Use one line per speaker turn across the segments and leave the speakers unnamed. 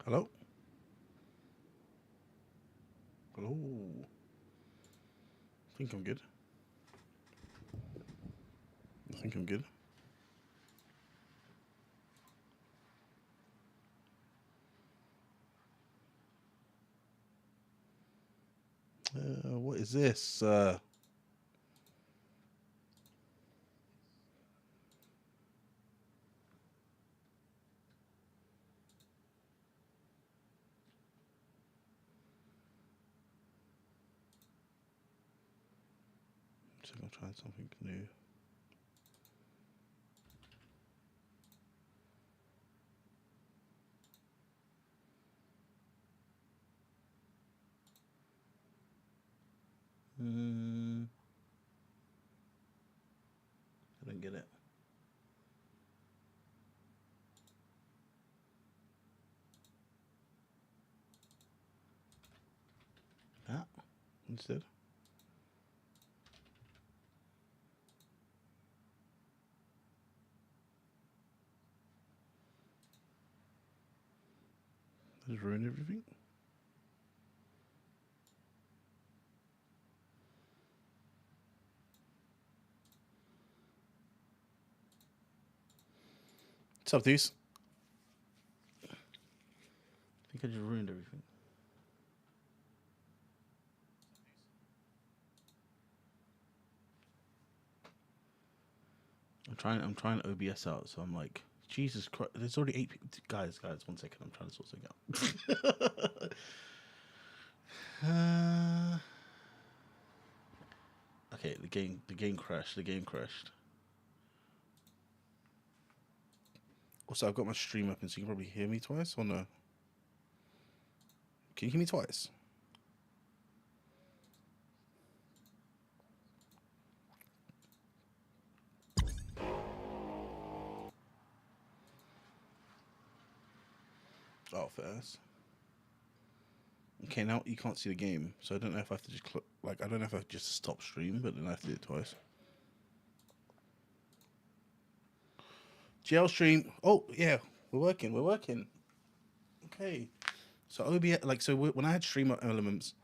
Hello? Hello? I think I'm good. I think I'm good. What is this? So I'm trying something new. I don't get it. That instead. I just ruined everything. What's up, dudes? I think I just ruined everything. I'm trying OBS out, so I'm like, Jesus Christ, there's already 8 people. Guys, 1 second, I'm trying to sort something out. Okay, the game crashed. Also, I've got my stream up, and so you can probably hear me twice, or no? Can you hear me twice? Oh, fast. Okay, now you can't see the game, so I don't know if I have to just I don't know if I have to just stop stream, but then I have to do it twice. GL stream. Oh yeah, we're working. Okay, so OBS, when I had stream elements.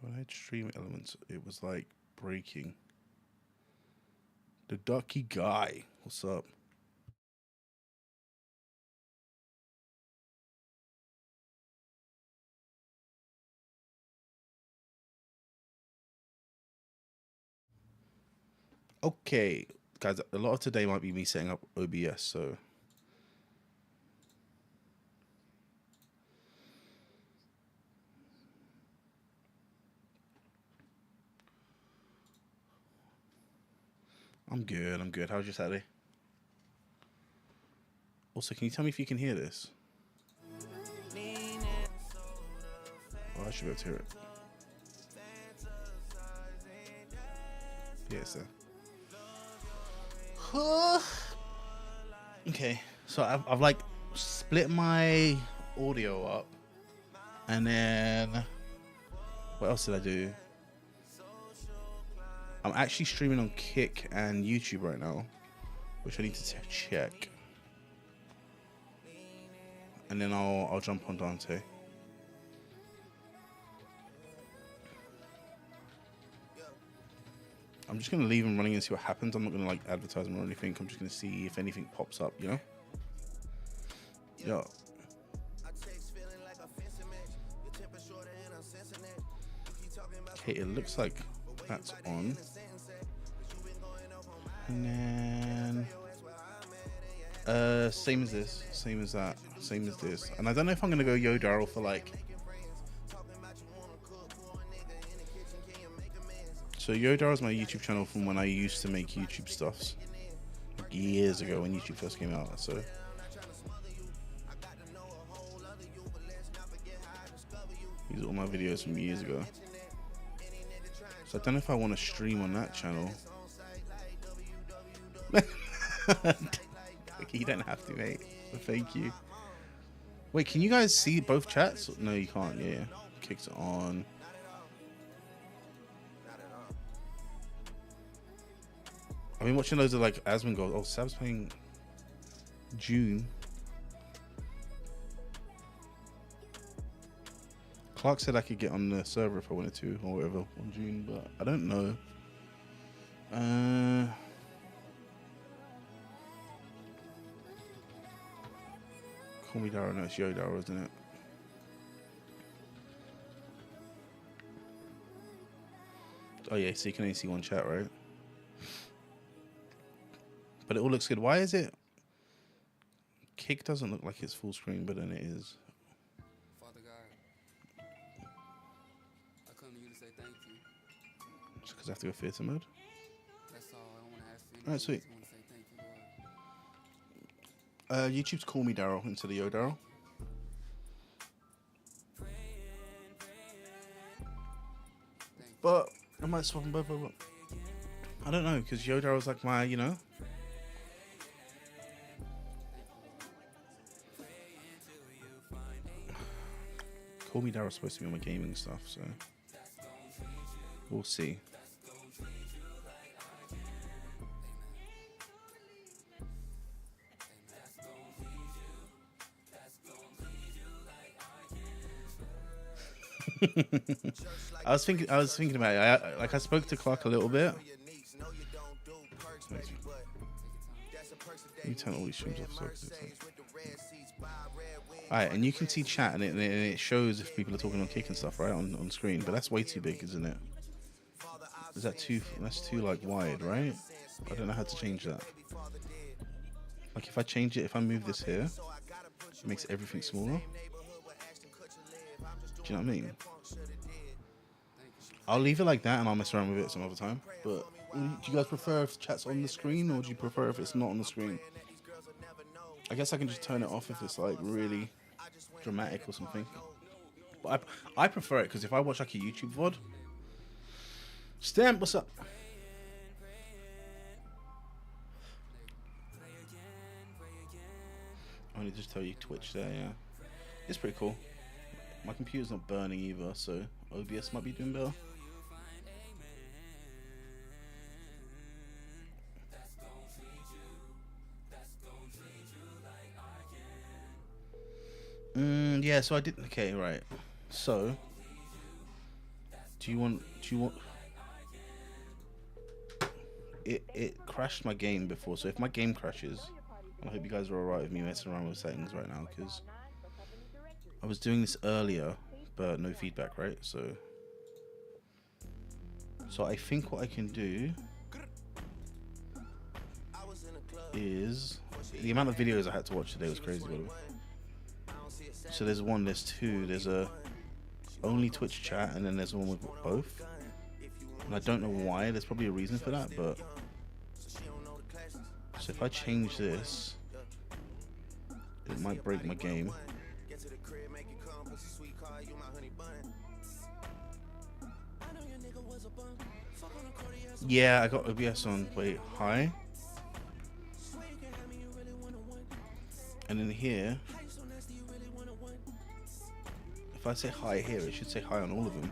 When I had stream elements, it was like breaking. The Ducky Guy. What's up? Okay, guys, a lot of today might be me setting up OBS, so. I'm good. How's your Saturday? Also, can you tell me if you can hear this? Oh, I should be able to hear it. Yeah, sir. Okay, so I've like split my audio up, and then what else did I do? I'm actually streaming on Kick and YouTube right now, which I need to check, and then I'll jump on Dante. I'm just gonna leave him running and see what happens. I'm not gonna like advertise him or anything. I'm just gonna see if anything pops up, you know? Yeah. Okay, it looks like that's on. And then same as this, same as that, same as this. And I don't know if I'm gonna go Yo Daryl for like. So Yo Daryl's my YouTube channel from when I used to make YouTube stuffs, like years ago when YouTube first came out. So these are all my videos from years ago. So I don't know if I want to stream on that channel. You don't have to, mate. So thank you. Wait, can you guys see both chats? No, you can't. Yeah, kicks it on. I've been watching loads of like Asmon goals. Oh, Sab's playing June. Clark said I could get on the server if I wanted to or whatever on June, but I don't know. Call me Darrow. No, it's Yo Darrow, isn't it? Oh yeah, so you can only see one chat, right? But it all looks good. Why is it? Kick doesn't look like it's full screen, but then it is.
Father God, I come to you to say thank you.
Just because I have to go theater mode.
That's all. I don't want to ask for anything.
Alright, sweet.
I just want to say thank you, Lord.
YouTube's Call Me Daryl instead of Yo Daryl. But I might swap them both over. I don't know, because Yo Daryl's like my, you know. Call Me Daryl's supposed to be on my gaming stuff, so we'll see. I was thinking about it. I spoke to Clark a little bit. Let me turn all these streams off. Alright, and you can see chat and it shows if people are talking on Kick and stuff, right, on screen. But that's way too big, isn't it? Is that too? That's too like wide, right? I don't know how to change that. Like if I change it, if I move this here, it makes everything smaller. Do you know what I mean? I'll leave it like that and I'll mess around with it some other time. But do you guys prefer if chat's on the screen or do you prefer if it's not on the screen? I guess I can just turn it off if it's like really dramatic or something. But I prefer it because if I watch like a YouTube VOD. Stamp, what's up? I need to just tell you Twitch there, yeah. It's pretty cool. My computer's not burning either, so OBS might be doing better. Yeah, so I did. Okay, right. So, do you want? It crashed my game before, so if my game crashes, I hope you guys are alright with me messing around with settings right now, because I was doing this earlier, but no feedback, right? So I think what I can do is the amount of videos I had to watch today was crazy, by the way. So there's one, there's two, there's a only Twitch chat, and then there's one with both. And I don't know why. There's probably a reason for that, but so if I change this, it might break my game. Yeah, I got OBS on. Wait, hi. And in here, if I say hi here, it should say hi on all of them.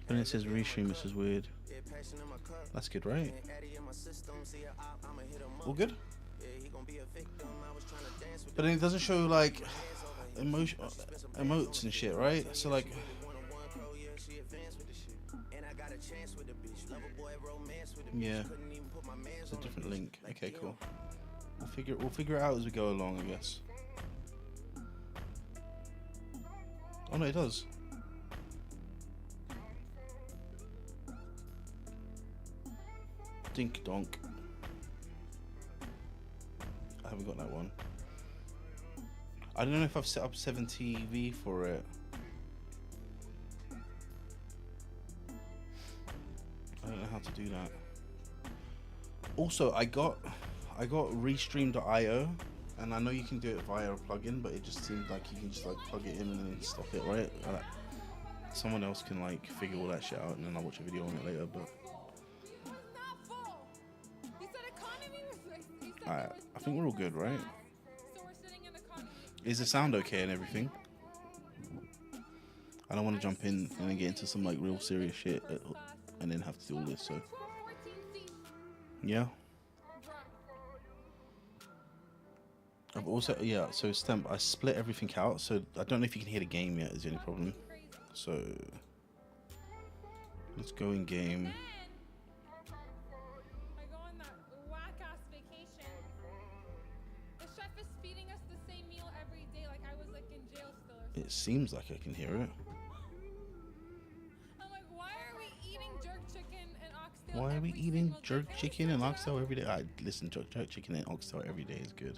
But it says restream, this is weird. That's good, right? All good? But then it doesn't show like emotes and shit, right? So like, yeah, it's a different link. Okay, cool. We'll figure it out as we go along, I guess. Oh no, it does. Dink donk. I haven't got that one. I don't know if I've set up 7TV for it. I don't know how to do that. Also, I got Restream.io, and I know you can do it via a plugin, but it just seemed like you can just like plug it in and then stop it, right? Someone else can like figure all that shit out, and then I'll watch a video on it later. But Alright, I think we're all good, right? Is the sound okay and everything? I don't want to jump in and then get into some like real serious shit and then have to do all this, so yeah. I've also, yeah, so Stamp, I split everything out, so I don't know if you can hear the game yet is the only problem. So let's go in game.
I go on that whack-ass vacation. The chef is feeding us the same meal every day, like I was like in jail still or something.
It seems like I can hear it.
I'm like, why are we eating jerk chicken and oxtail?
Why are we
every
eating
single day?
jerk
Can we
chicken and
switch it
oxtail
up?
every day? I listen, jerk chicken and oxtail every day is good.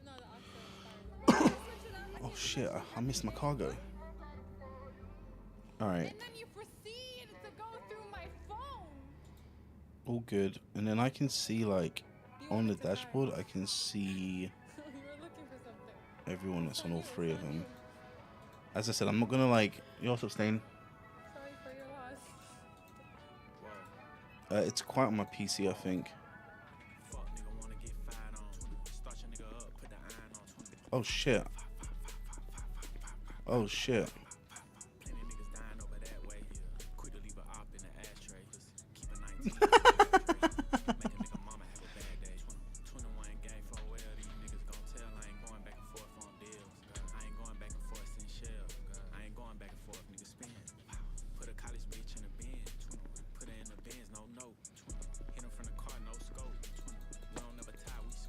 No, the oxtail is fire. But can we switch it up?
Oh shit, I missed my cargo. Alright,
And then you proceed to go through my phone.
all good. And then I can see like
You
on the
wanted to buy-
dashboard, I can see
You were looking for something.
everyone that's on all three of them. As I said, I'm not gonna like, you're abstain.
Sorry for your loss.
It's quite on my PC, I think. Oh shit. Oh shit.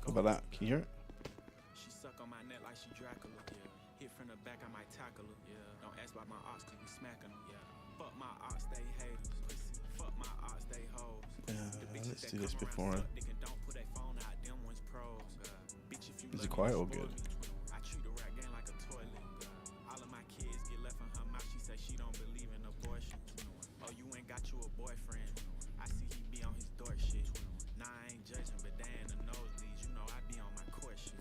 What about that? Can you hear it?
She suck on my neck like she Dracula. Yeah. Hit from the back, I might tackle her. Yeah. Don't ask about my ox, cause we smacking them. Yeah. Fuck my ox, they haters. Pussy. Fuck my ox, they hoes.
Let's do this before.
Don't put a phone out, them ones pros. Bitch, if you
Is it quiet or good?
I treat the rap game like a toilet. All of my kids get left in her mouth. She say she don't believe in abortion. Oh, you ain't got you a boyfriend. I see he be on his dork shit. Nah, I ain't judging, but they in the nosebleeds. You know I be on my court shit.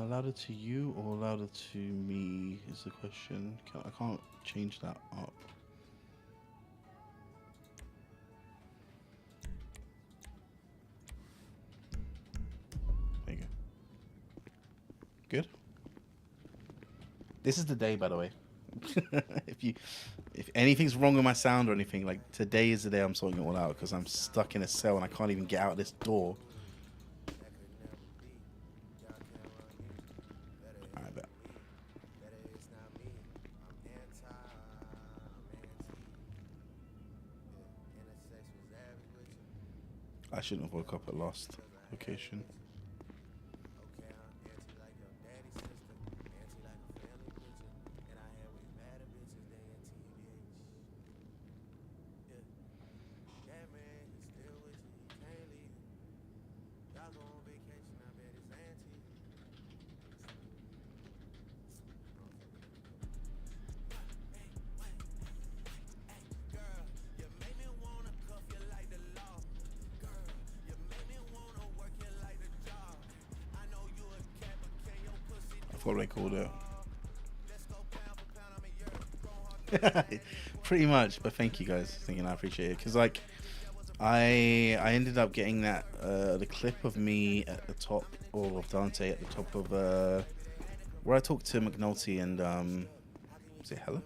Louder to you or louder to me is the question. I can't change that up. There you go. Good. This is the day, by the way. If anything's wrong with my sound or anything, like today is the day I'm sorting it all out because I'm stuck in a cell and I can't even get out this door. Alright, bet. I shouldn't have woke up at last location. I forgot what they called it. Pretty much, but thank you guys. Thinking I appreciate it because like I ended up getting that the clip of me at the top, or of Dante at the top of where I talked to McNulty and was it Helen?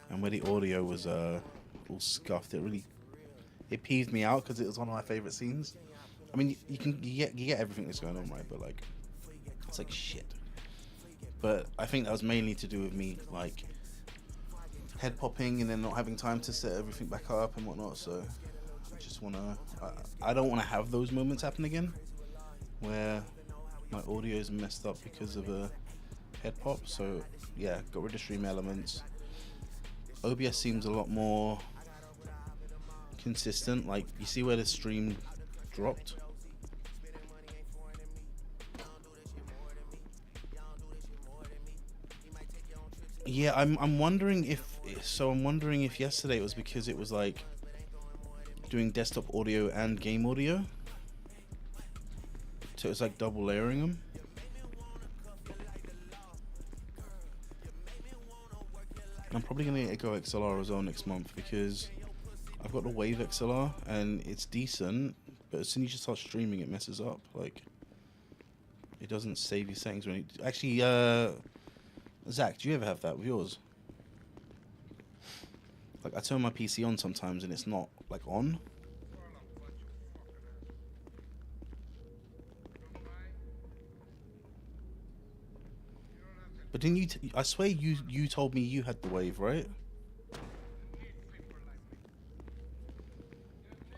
And where the audio was all scuffed. It peeved me out because it was one of my favorite scenes. I mean, you get everything that's going on, right? But like, it's like shit. But I think that was mainly to do with me like head popping and then not having time to set everything back up and whatnot. So I just wanna, I don't want to have those moments happen again, where my audio is messed up because of a head pop. So yeah, got rid of stream elements. OBS seems a lot more consistent. Like you see where the stream dropped. Yeah, I'm wondering if yesterday it was because it was like doing desktop audio and game audio, so it's like double layering them. I'm probably gonna get a Go XLR as well next month because I've got the Wave XLR and it's decent, but as soon as you start streaming, it messes up. Like, it doesn't save your settings when it actually. Zach, do you ever have that with yours? Like, I turn my PC on sometimes and it's not like on. But didn't you? I swear you told me you had the Wave, right?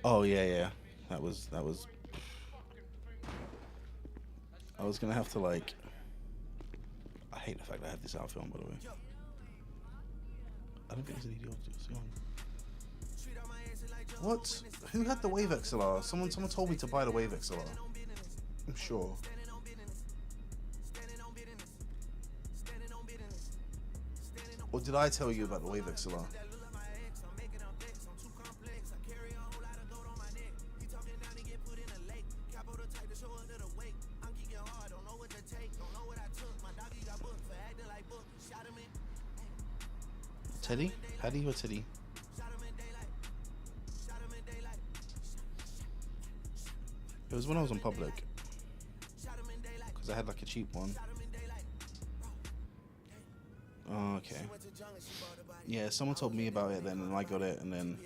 Oh yeah. That was. I was gonna have to like. I hate the fact that I have this outfit on, by the way. I don't think there's any deal to see on. What? Who had the Wave XLR? Someone told me to buy the Wave XLR. I'm sure. Or did I tell you about the Wave XLR? Teddy? Paddy or Teddy? It was when I was on public. Because I had like a cheap one. Oh, okay. Yeah, someone told me about it then and I got it and then...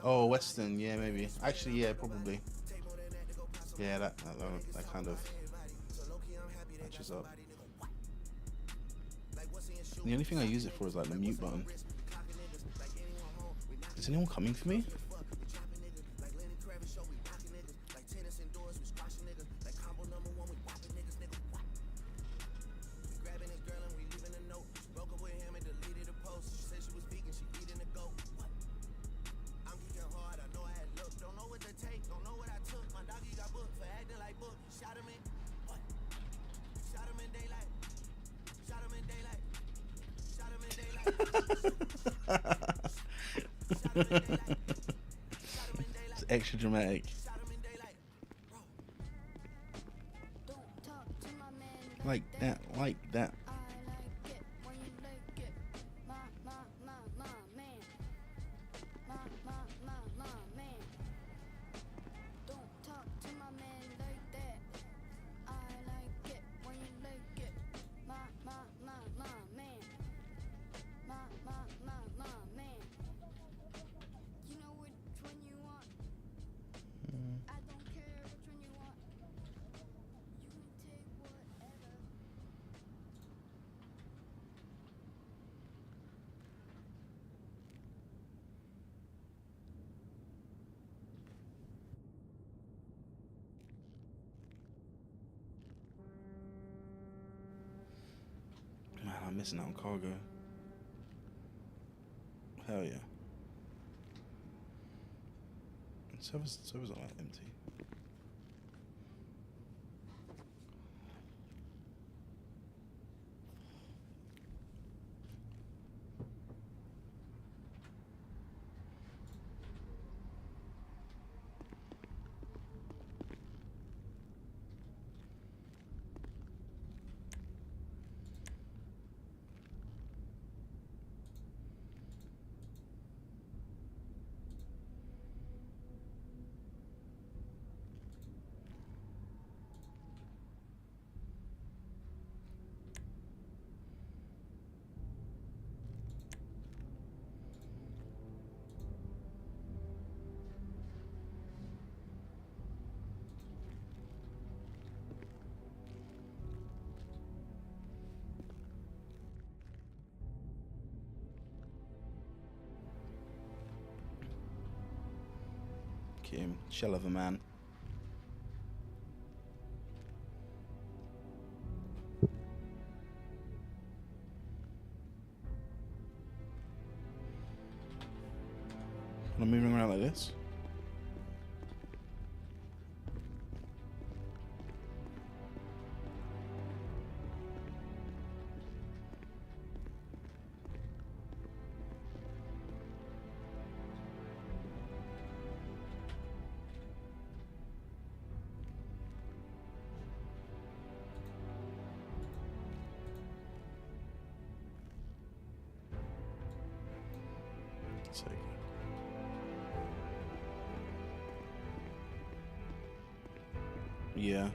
Oh, Western, yeah, maybe. Actually, yeah, probably. Yeah, that kind of matches up. The only thing I use it for is like the mute button. Is anyone coming for me? It's extra dramatic. Like that, like that. Man, I'm missing out on cargo. Hell yeah. Servers are like empty. Kim, shell of a man. When I'm moving around like this. sec. Yeah.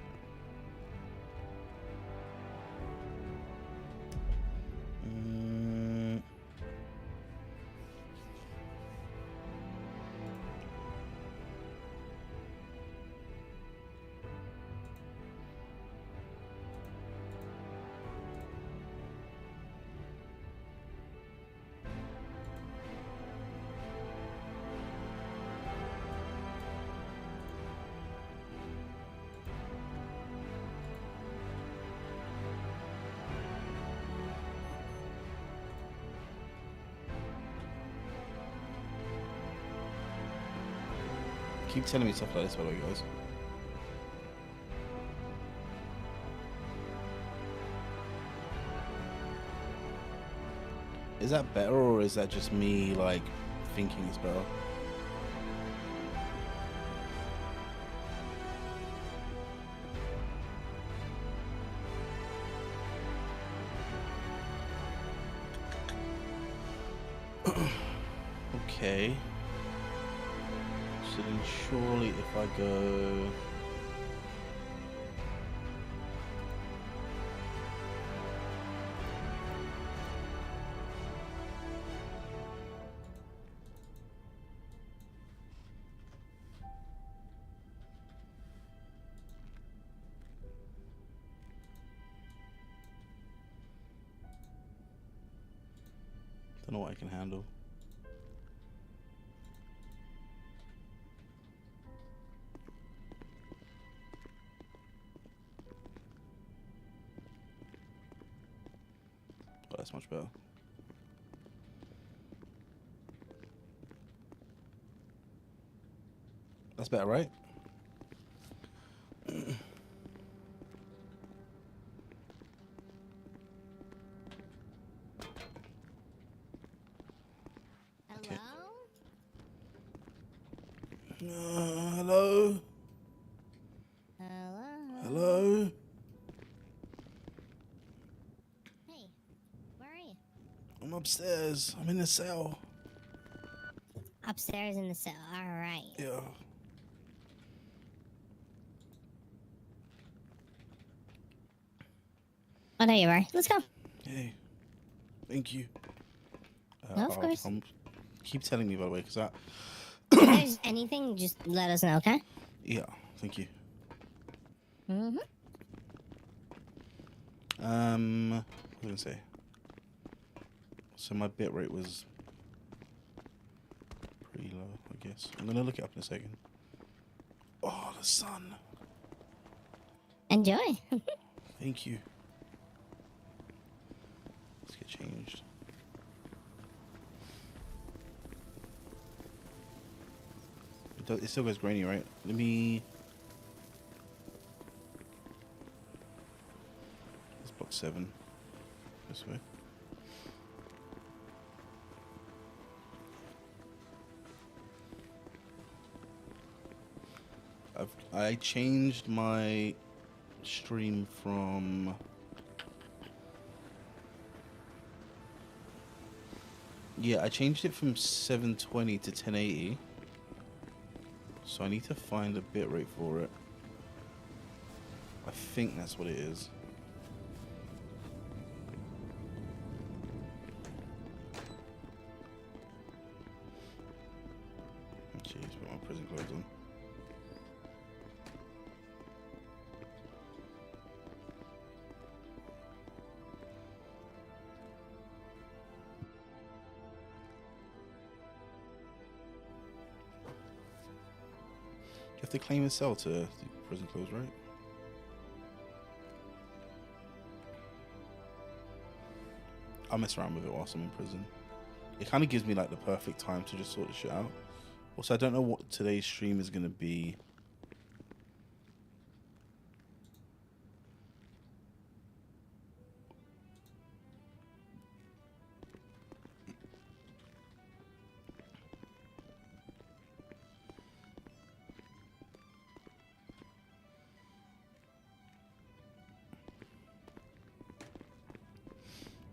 Keep telling me stuff like this, by the way, guys. Is that better, or is that just me, like, thinking it's better? Okay. So then surely if I go... Don't know what I can handle. Oh, that's much better. That's better, right? Okay. Hello?
Hello?
Hello?
Hey, where are you?
I'm upstairs. I'm in the cell.
Upstairs in the cell. All right.
Yeah.
Oh, there you are. Let's go.
Hey. Thank you.
No, of course.
Keep telling me, by the way, because I...
If there's anything, just let us know, okay?
Yeah, thank you.
Mm-hmm.
What was I going to say? So my bit rate was pretty low, I guess. I'm going to look it up in a second. Oh, the sun.
Enjoy.
Thank you. Let's get changed. It still goes grainy, right? Let me... Let's block 7. This way. I changed my stream from... Yeah, I changed it from 720 to 1080. So I need to find a bitrate for it. I think that's what it is. Jeez, put my prison clothes on. You have to claim a cell to the prison clothes, right? I'll mess around with it whilst I'm in prison. It kind of gives me like the perfect time to just sort of shit out. Also, I don't know what today's stream is going to be.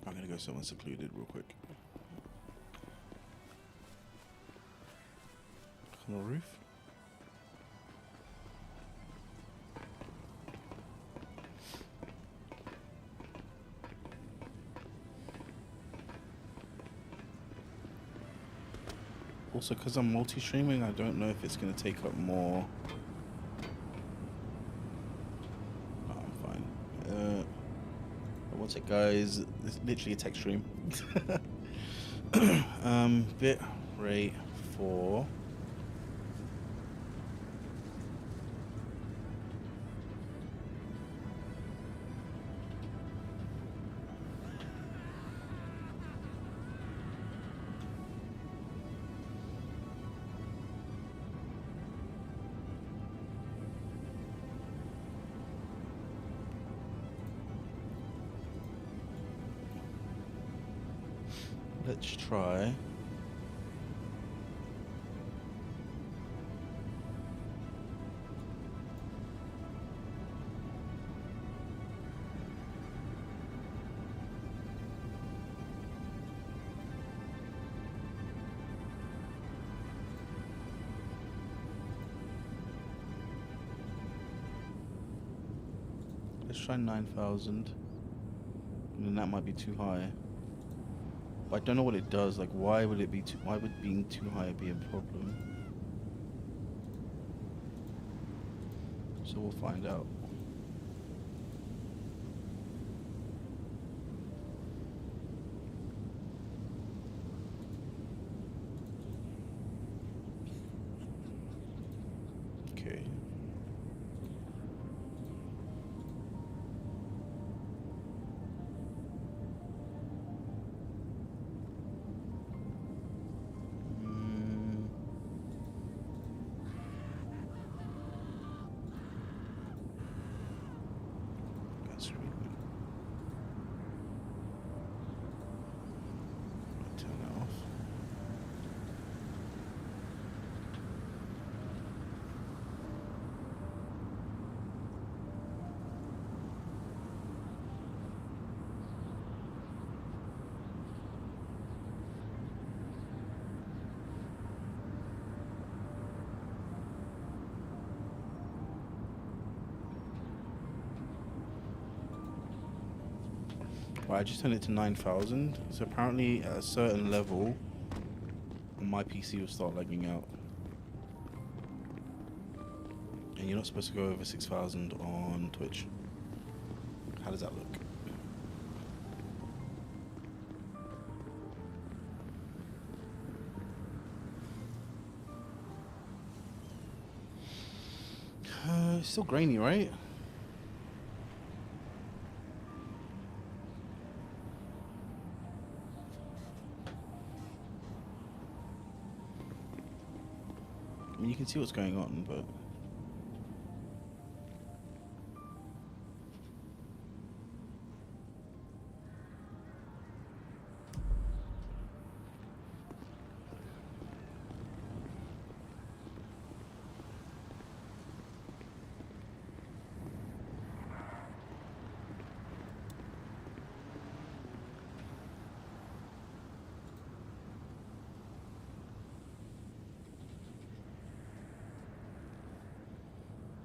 I'm going to go somewhere secluded real quick. on the roof. Also, because I'm multi-streaming, I don't know if it's going to take up more. No, I'm fine. What's it, guys? It's literally a tech stream. Bit rate for. Let's try. Let's try 9,000. And then that might be too high. But I don't know what it does. Like, why would it be too? Why would being too high be a problem? So we'll find out. Okay. That's really good. Turn that off. Right, I just turned it to 9,000. So apparently at a certain level, my PC will start lagging out. And you're not supposed to go over 6,000 on Twitch. How does that look? It's still grainy, right? I mean, you can see what's going on, but...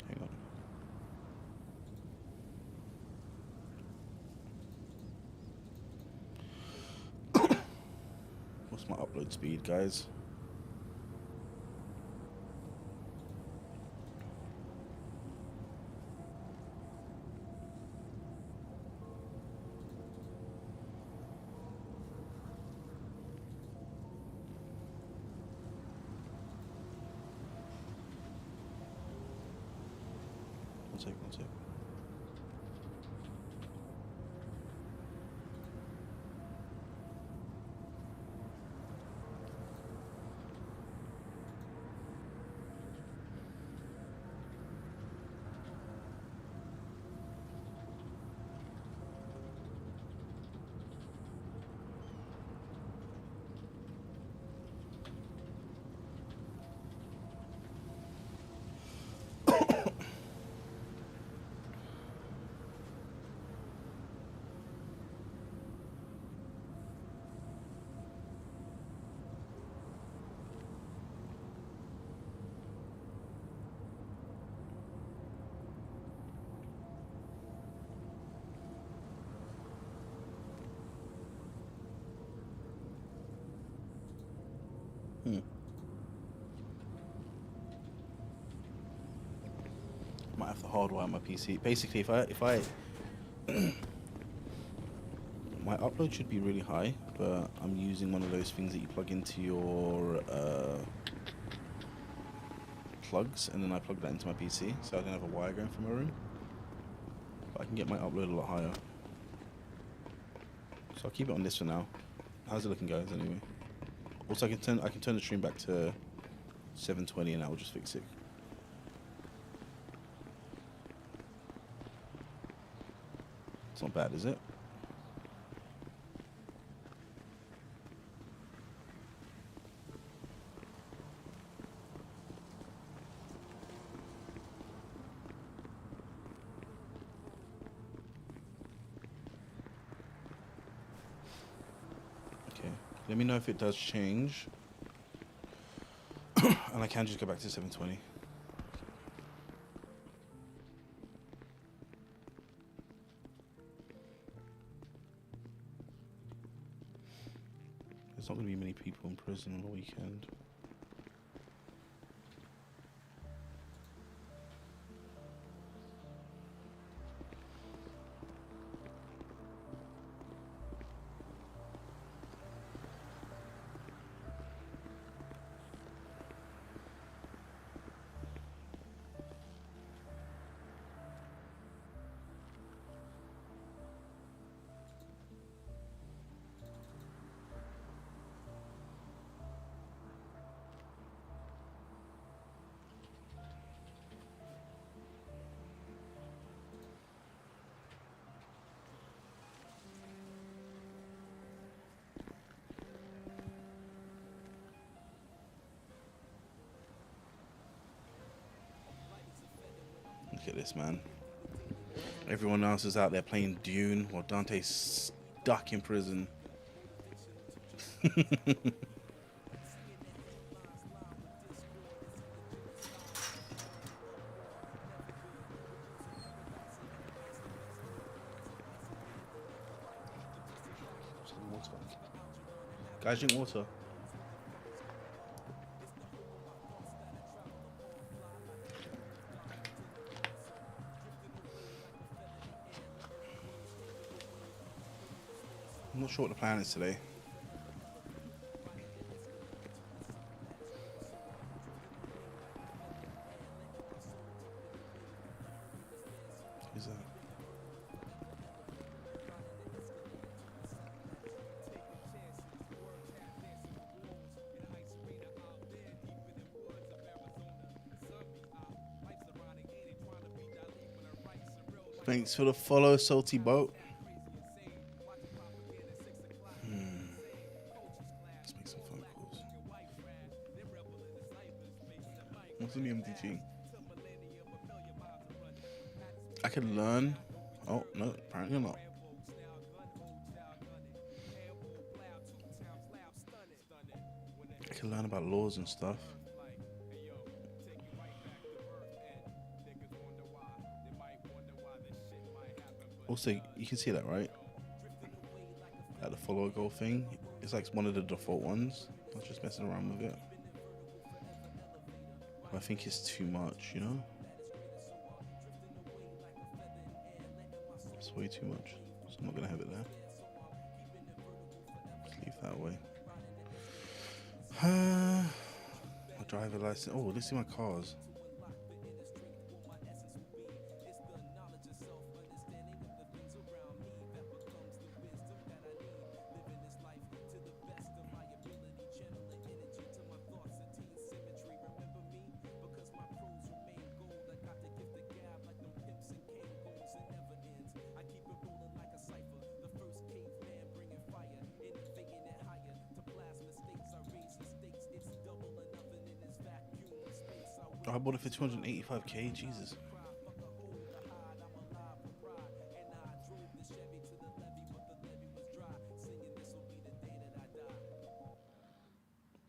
Hang on. What's my upload speed, guys? One sec. have to hardwire my PC. Basically, if I my upload should be really high, but I'm using one of those things that you plug into your plugs, and then I plug that into my PC, so I don't have a wire going from my room. But I can get my upload a lot higher. So I'll keep it on this for now. How's it looking, guys? Anyway. Also, I can turn the stream back to 720, and I will just fix it. It's not bad, is it? Okay. Let me know if it does change. And I can just go back to 720. There's not going to be many people in prison on the weekend. Look at this, man. Everyone else is out there playing Dune while Dante's stuck in prison. Guys, drink water. I'm not sure what the plan is today. Who's that? Thanks for the follow, Salty Boat. Let's make some phone calls. What's in the MDT? I can learn. Oh, no, apparently not. I can learn about laws and stuff. Also, you can see that, right? Like the follow goal thing. It's like one of the default ones. I was just messing around with it. I think it's too much, you know? It's way too much. So I'm not going to have it there. Just leave that away. My driver license. Oh, let's see my cars. Oh, I bought it for 285k. Jesus.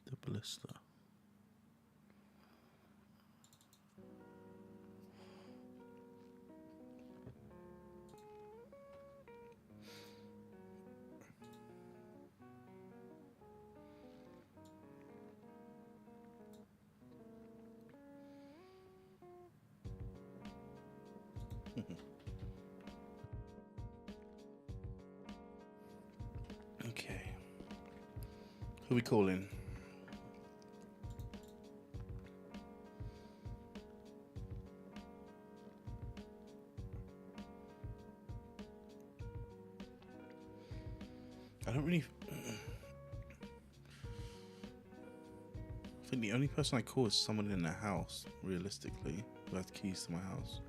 The Ballista. Okay. Who we calling? I don't really. I think the only person I call is someone in the house, realistically, who has keys to my house.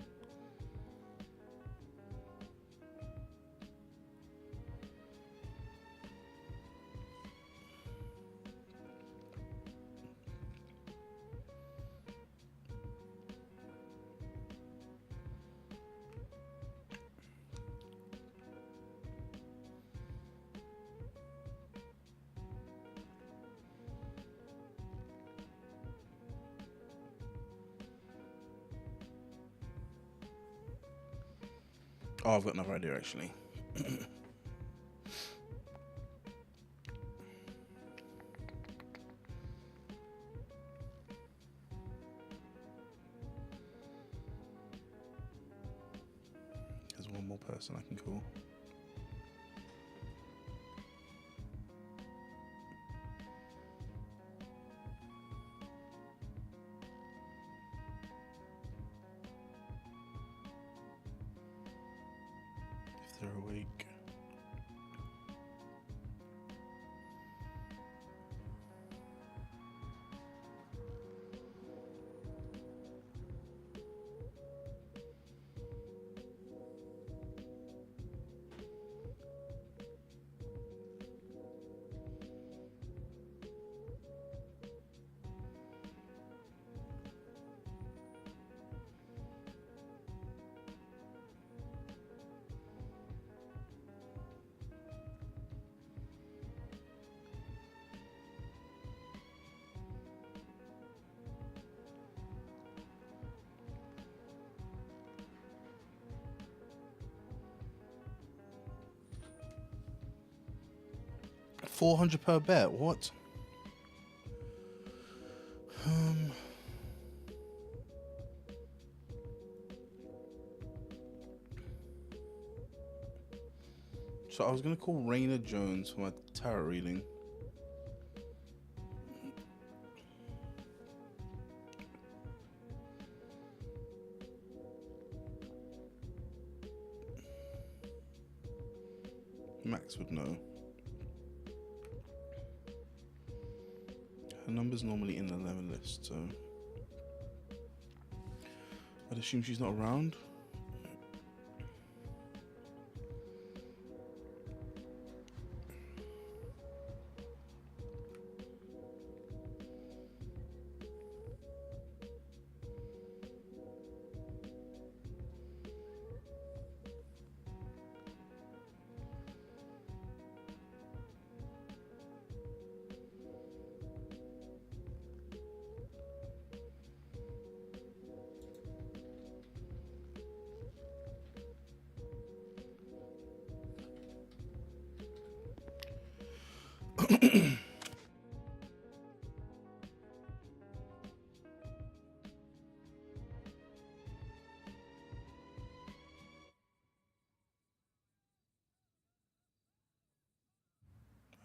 Oh, I've got another idea actually. There's one more person I can call. If they're awake. $400 per bet. What? So I was gonna call Raina Jones for my tarot reading. Max would know. Her number's normally in the 11 list, so I'd assume she's not around.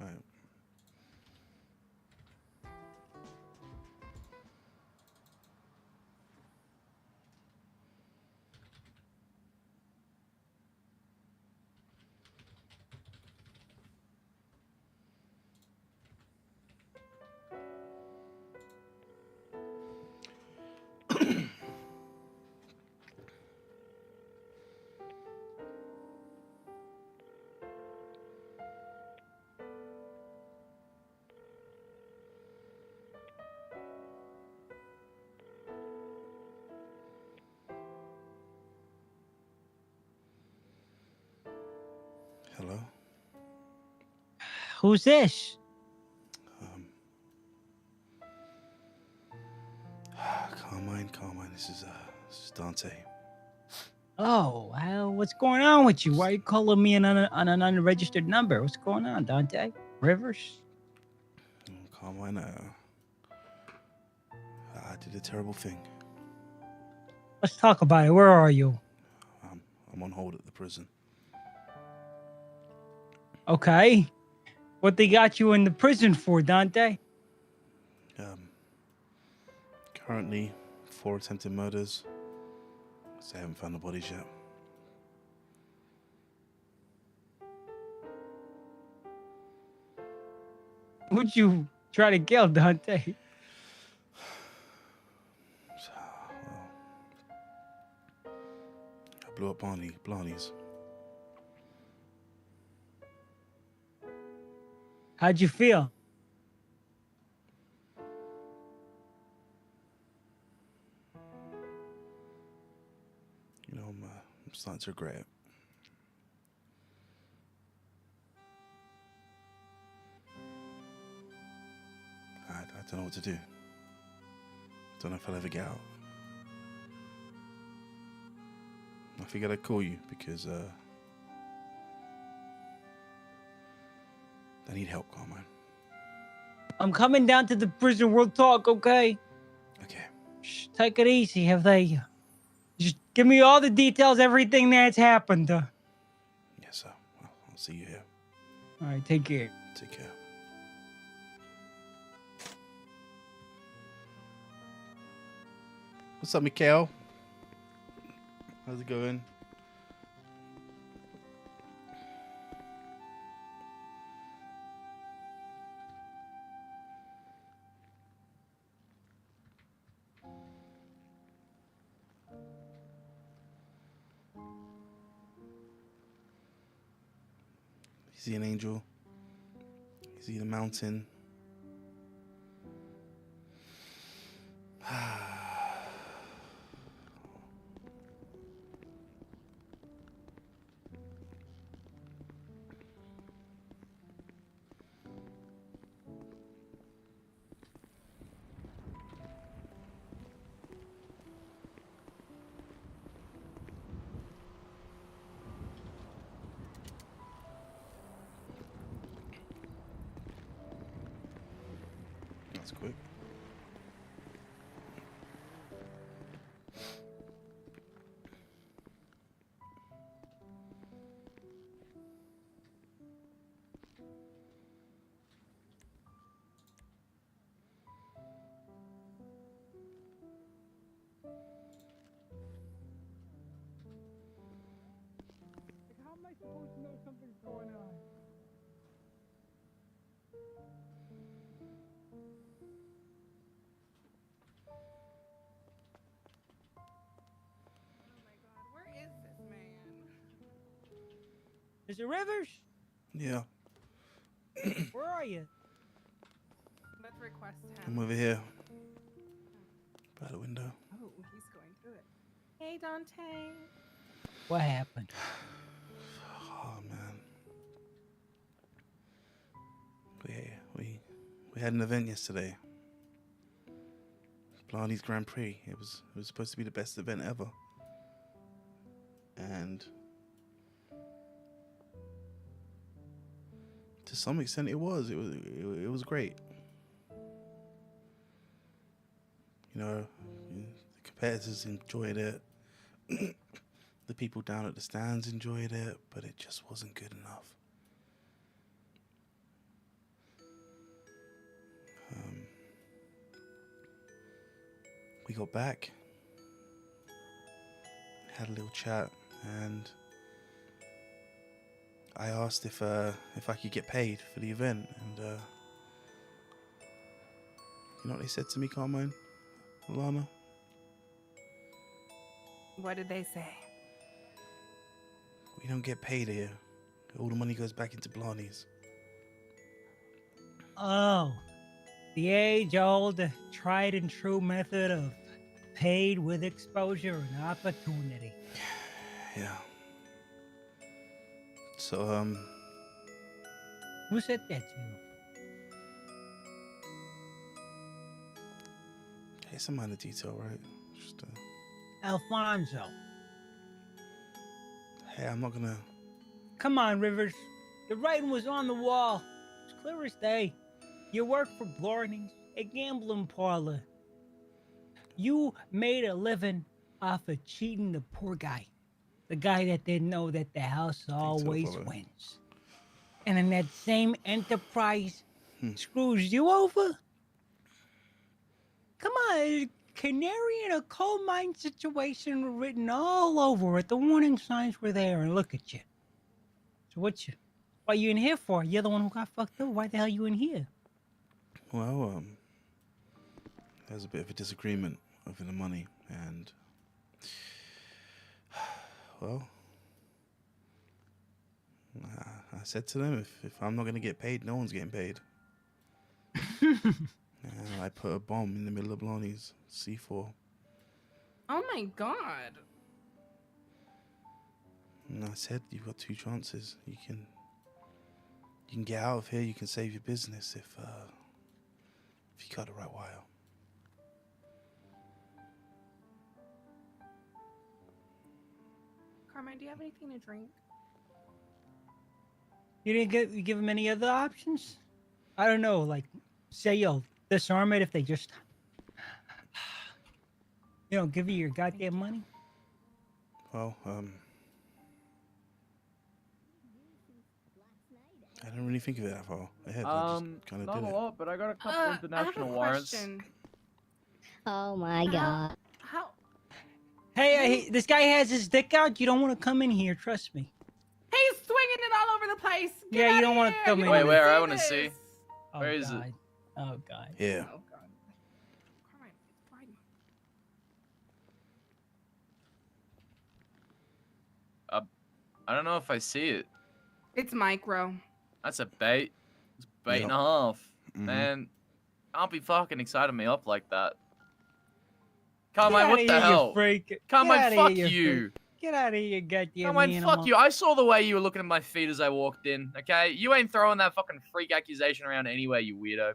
Right. Hello?
Who's this?
Carmine, this is Dante.
Oh, well, what's going on with you? Why are you calling me on an unregistered number? What's going on, Dante? Rivers?
Carmine, I did a terrible thing.
Let's talk about it. Where are you?
I'm I'm on hold at the prison.
Okay. What they got you in the prison for, Dante?
Currently, 4 attempted murders. So I haven't found the bodies yet.
Who'd you try to kill, Dante?
I blew up Blarneys.
How'd you feel?
You know, I'm starting to regret it. I don't know what to do. Don't know if I'll ever get out. I figured I'd call you because I need help, Carmine.
I'm coming down to the prison. We'll talk, okay?
Okay.
Shh, take it easy. Have they... Just give me all the details, everything that's happened.
Yes, sir. Well, I'll see you here.
All right, take care.
Take care. What's up, Mikhail? How's it going? Is he an angel? Is he in a mountain? That's quick.
How am I supposed to know something's going on?
Oh my god, where is this man?
Mr. Rivers?
Yeah,
Where are you?
Let's request
I'm
him.
over here. By the window.
Oh, he's going through it. Hey, Dante.
What happened?
Oh man. We had an event yesterday. Blarneys Grand Prix. It was supposed to be the best event ever. And to some extent it was. It was great. You know, the competitors enjoyed it. The people down at the stands enjoyed it, but it just wasn't good enough. We got back, had a little chat, and I asked if I could get paid for the event, and you know what they said to me, Carmine, Alana?
What did they say?
We don't get paid here. All the money goes back into Blarneys.
Oh, the age-old, tried and true method of paid with exposure and opportunity.
Yeah. So,
Who said that to you?
it's a minor detail, right? Just,
Alfonso.
hey, I'm not gonna...
Come on, Rivers. The writing was on the wall. It's clear as day. You work for Blarneys, a gambling parlor. You made a living off of cheating the poor guy. the guy that didn't know that the house always
follow.
wins. And then that same enterprise
Hmm.
screws you over? Come on, canary in a coal mine situation written all over it. The warning signs were there, and look at you. So what you in here for? You're the one who got fucked up. Why the hell you in here?
Well, there's a bit of a disagreement over the money, and well, I said to them, if I'm not going to get paid, no one's getting paid. And I put a bomb in the middle of Blarneys, C4.
Oh my god.
And I said, you've got 2 chances. You can get out of here. You can save your business if you cut the right wire.
Carmine, do you have anything to drink?
You didn't give him any other options? I don't know, like, say, yo, disarm it if they just, give you your goddamn money?
Well, I didn't really think of it that far ahead. I just kind of
Not
did
a
it.
lot, but I got a couple
I have a
international warrants.
question.
Oh my god.
How?
Hey, this guy has his dick out. You don't want to come in here, trust me.
He's swinging it all over the place. Get
Yeah, you
outta
don't wanna
here.
come
You
in.
don't
Wait,
wanna
where? I
see
wanna
this.
see.
Oh,
Where is it?
God. Oh, God.
Yeah.
Oh god. Carmine, it's Pride Month.
I don't know if I see it.
It's micro.
That's a bait. It's a bait
Yep.
and a half.
Mhm.
Man, can't be fucking exciting me up like that.
Get
Carmine,
outta
what
here,
the
you
hell?
freak. Get
Carmine,
outta
fuck
here,
you.
freak. Get out of here, goddamn
Carmine,
animal.
fuck you. I saw the way you were looking at my feet as I walked in, okay? You ain't throwing that fucking freak accusation around anywhere, you weirdo.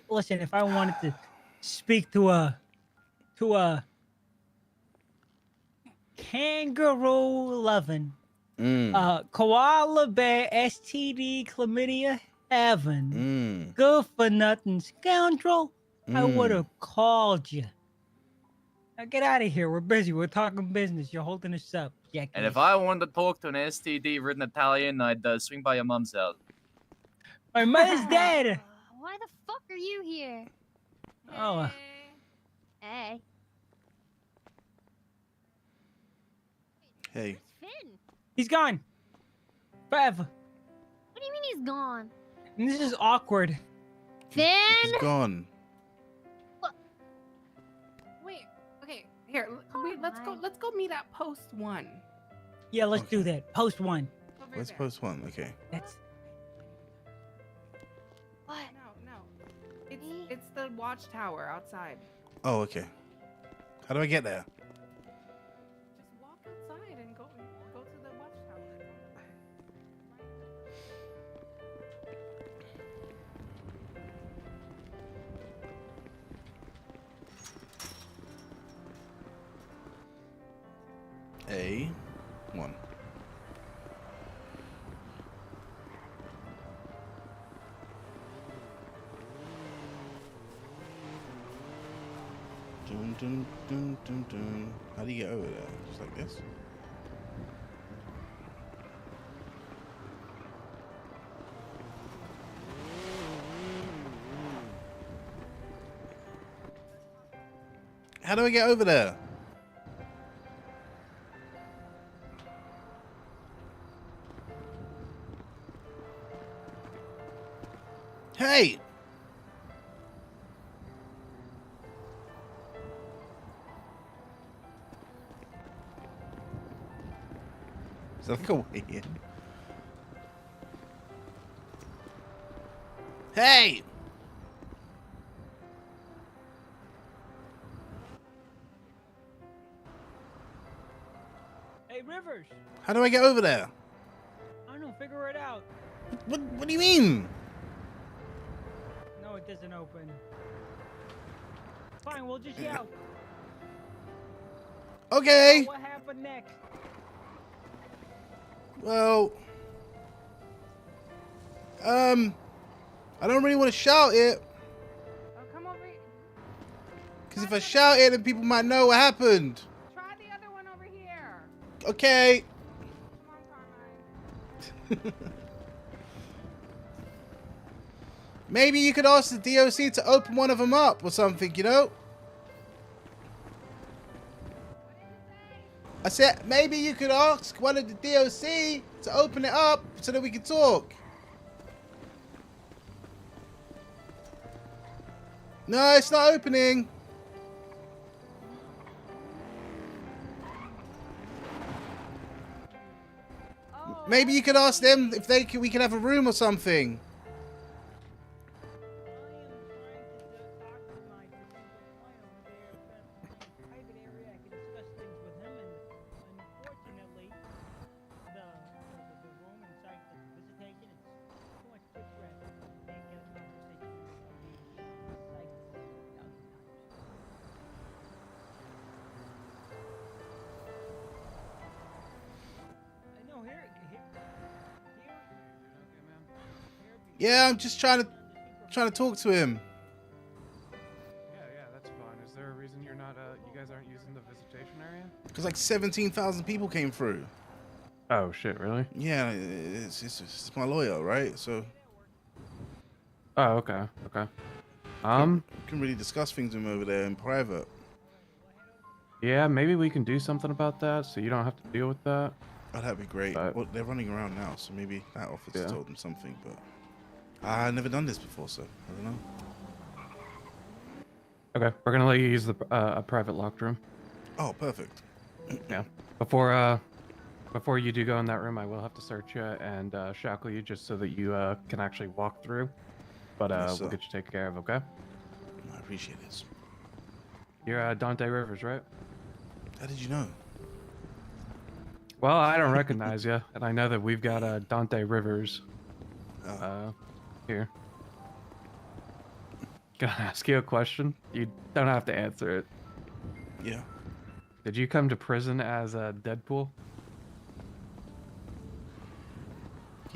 Listen, if I wanted to speak to a kangaroo loving, koala bear STD chlamydia heaven, good for nothing scoundrel, I would have called you. Now get out of here. We're busy. We're talking business. You're holding us up. Jackass.
And if I wanted to talk to an STD-ridden Italian, I'd swing by your mom's house.
My mother's dead.
Why the fuck are you here?
Oh,
Hey.
Hey.
Where's Finn?
he's gone. Forever.
What do you mean he's gone?
And this is awkward.
Finn?
He's gone.
Wait. Okay. Here. Let's go meet at post 1.
Yeah, let's
Okay.
do that. Post 1.
Over
Let's
there.
post 1. Okay.
That's
What?
No. It's the watchtower outside.
Oh, okay. How do I get there?
Just walk outside and go to the watchtower.
A1. Dun, dun, dun, dun, dun. How do you get over there? Just like this? How do I get over there? Hey! Is that like a way in? Hey!
Hey, Rivers.
How do I get over there?
I don't know. Figure it out.
What do you mean?
No, it doesn't open. Fine, we'll just yell.
Okay.
What happened next?
Well, I don't really want to shout it
Oh, come over here.
Because if I shout it, then people might know what happened.
Try the other one over here.
Okay.
Come on, Carmine.
Maybe you could ask the DOC to open one of them up or something, you know? I said, maybe you could ask one of the DOC to open it up so that we can talk. No, it's not opening. Maybe you could ask them if we can have a room or something. Yeah, I'm just trying to talk to him.
Yeah, that's fine. Is there a reason you're not, you guys aren't using the visitation area?
Because like 17,000 people came through.
Oh, shit, really?
Yeah, it's my lawyer, right? So.
Oh, okay. We
can really discuss things with him over there in private.
Yeah, maybe we can do something about that so you don't have to deal with that.
Oh, that'd be great.
But,
well, they're running around now, so maybe that officer told them something, but I've never done this before, so I don't know.
Okay, we're gonna let you use the a private locked room.
Oh, perfect.
Yeah. Before you do go in that room, I will have to search you and shackle you just so that you can actually walk through. But
Yes,
we'll get you taken care of, okay?
I appreciate this.
You're Dante Rivers, right?
How did you know?
Well, I don't recognize you, and I know that we've got Dante Rivers here. Can I ask you a question? You don't have to answer it.
Yeah.
Did you come to prison as Deadpool?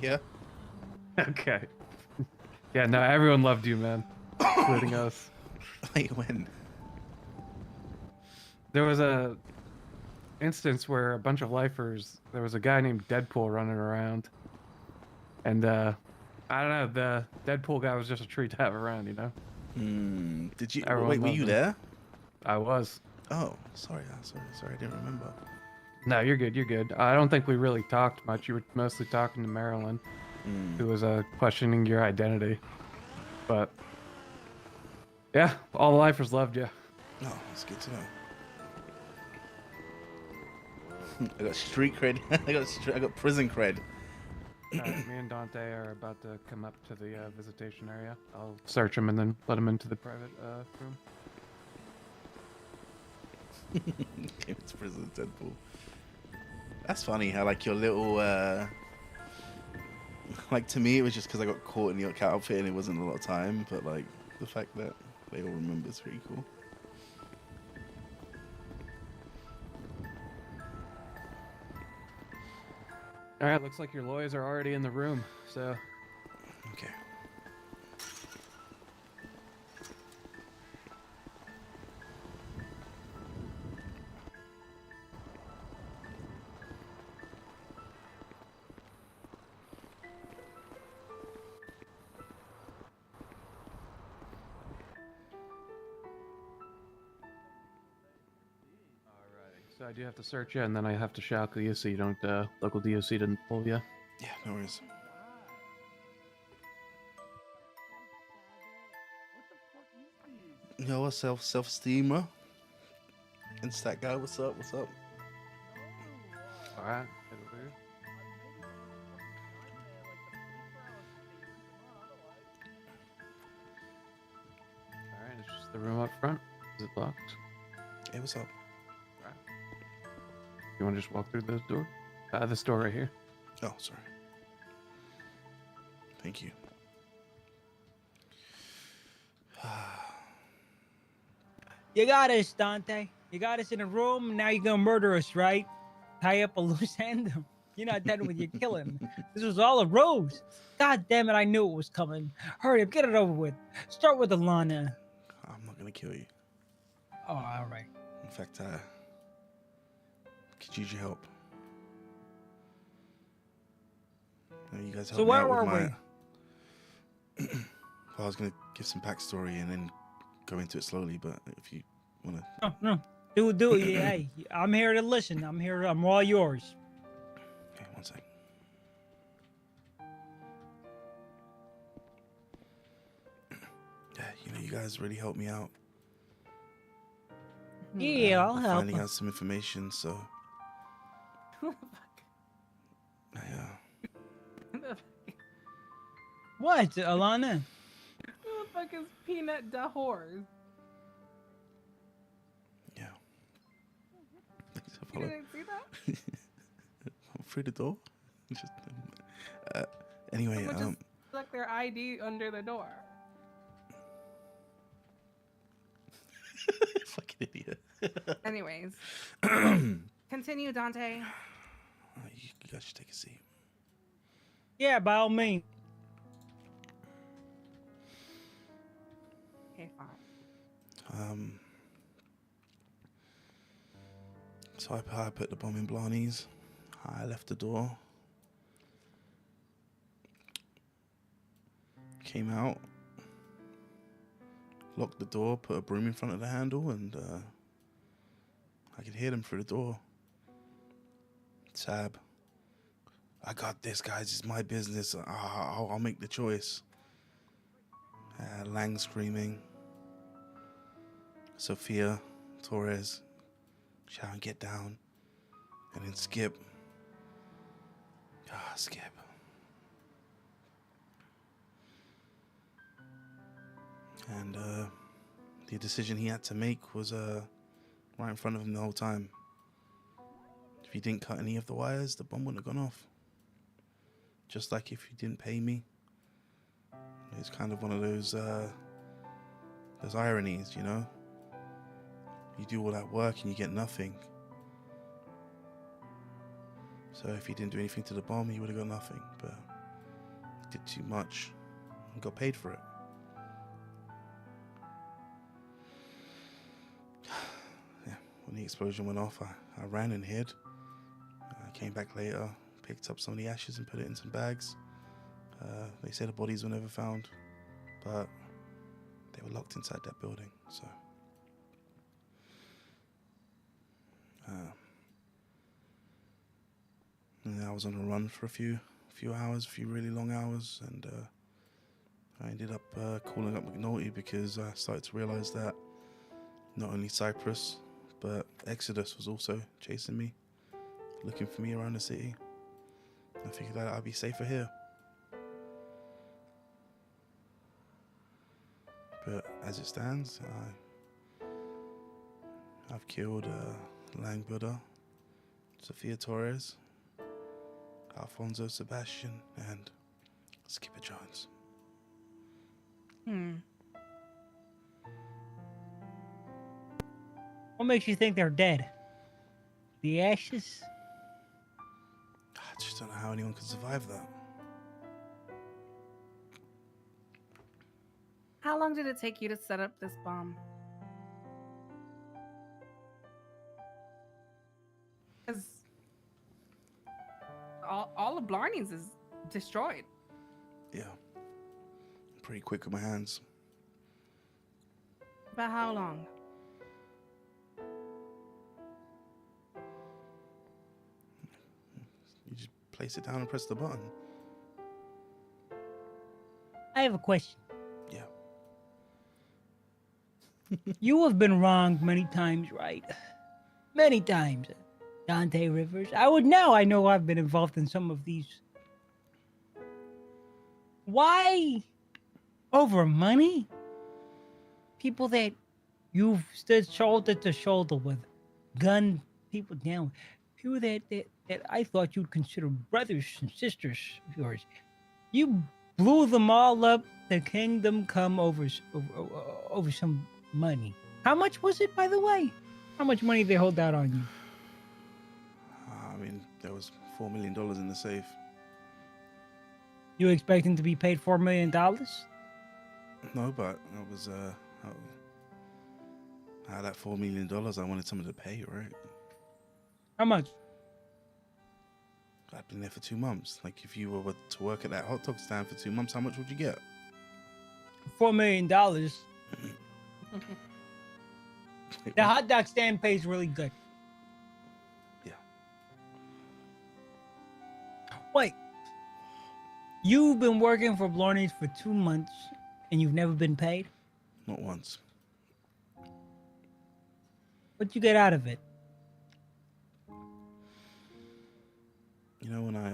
Yeah.
Okay. Yeah, no, everyone loved you, man, including us.
Wait, when?
There was a instance where a bunch of lifers, there was a guy named Deadpool running around, and I don't know, the Deadpool guy was just a treat to have around, you know.
Did you?
Everyone
wait, were you
loved him.
there?
I was.
Oh, sorry, I didn't remember.
No, you're good. You're good. I don't think we really talked much. You were mostly talking to Marilyn, who was questioning your identity. But yeah, all the lifers loved you.
Oh, that's good to know. I got street cred. I got prison cred.
Me and Dante are about to come up to the visitation area. I'll search him and then let him into the private room.
Came to prison, Deadpool. That's funny how like your little like to me it was just because I got caught in the outfit and it wasn't a lot of time, but like the fact that they all remember is pretty cool.
All right, looks like your lawyers are already in the room, so.
Okay.
So I do have to search you, and then I have to shackle you so you don't, local DOC didn't pull you.
Yeah, no worries. Yo, what's self-esteem, huh? It's that guy. What's up? What's up?
All right. Get over here. All right, it's just the room up front. Is it locked?
Hey, what's up?
You want to just walk through this door? This door right here.
Oh, sorry. Thank you.
You got us, Dante. You got us in a room. Now you're gonna murder us, right? Tie up a loose end. You're not done with your killing. This was all a ruse. God damn it! I knew it was coming. Hurry up, get it over with. Start with Alana.
I'm not gonna kill you.
Oh, all right.
In fact, could use your help. You guys help
So
me
where
out with
were
my.
we?
Well, I was gonna give some backstory and then go into it slowly, but if you wanna.
No. Do it. Yeah, hey, I'm here to listen. I'm all yours.
Okay, one second. Yeah, you guys really helped me out.
Yeah, I'll help.
Finding out some information, so. I,
What, Alana?
Who the fuck is Peanut da Horse?
yeah.
You didn't see that?
I'm through the door. Just, anyway,
Someone just stuck their ID under the door.
fucking idiot.
Anyways, continue, Dante.
You guys should take a seat.
Yeah, by all means.
Okay, fine.
So I put the bomb in Blarneys. I left the door. Came out. Locked the door, put a broom in front of the handle, and I could hear them through the door. Sab. I got this, guys. It's my business. I'll make the choice. Lang screaming. Sophia Torres shouting, get down. And then Skip. Skip. And the decision he had to make was right in front of him the whole time. If he didn't cut any of the wires, the bomb wouldn't have gone off. Just like if he didn't pay me. It's kind of one of those ironies, you know? You do all that work and you get nothing. So if he didn't do anything to the bomb, he would have got nothing. But he did too much and got paid for it. Yeah, when the explosion went off, I ran and hid. I came back later, picked up some of the ashes and put it in some bags. They say the bodies were never found, but they were locked inside that building, so. And I was on a run for a few hours, a few really long hours, and I ended up calling up McNulty because I started to realize that not only Cyprus, but Exodus was also chasing me, looking for me around the city. I figured that I'd be safer here. But as it stands, I've killed Lang Buddha, Sophia Torres, Alfonso Sebastian, and Skipper Jones.
What makes you think they're dead? The ashes?
I just don't know how anyone could survive that.
How long did it take you to set up this bomb? Because all of Blarneys is destroyed.
Yeah. Pretty quick with my hands.
About how long?
You just place it down and press the button.
I have a question.
Yeah.
You have been wronged many times, right? Many times. Dante Rivers. I know I've been involved in some of these. Why? Over money? People that you've stood shoulder to shoulder with, gunned people down. People that I thought you'd consider brothers and sisters of yours. You blew them all up. The kingdom come over some money. How much was it, by the way? How much money they hold out on you?
I mean, there was $4 million in the safe.
You expecting to be paid $4 million?
No, but I That $4 million, I wanted someone to pay, right?
How much?
I've been there for 2 months. Like, if you were to work at that hot dog stand for 2 months, how much would you get?
$4 million. The hot dog stand pays really good.
Yeah.
Wait. You've been working for Blarneys for 2 months and you've never been paid?
Not once.
What'd you get out of it?
You know when I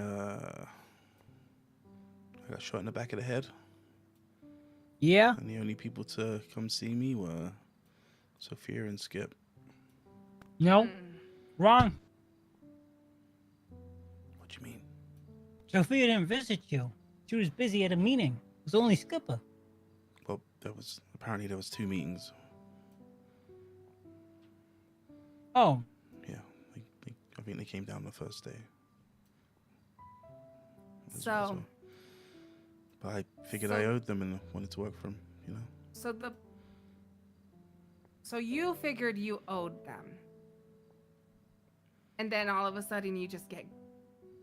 got shot in the back of the head?
Yeah?
And the only people to come see me were Sophia and Skip.
No. Wrong.
What do you mean?
Sophia didn't visit you. She was busy at a meeting. It was only Skipper.
Well, apparently there was 2 meetings.
Oh.
Yeah, I think they came down the first day.
So.
But I figured I owed them and wanted to work for them, you know?
So you figured you owed them. And then all of a sudden you just get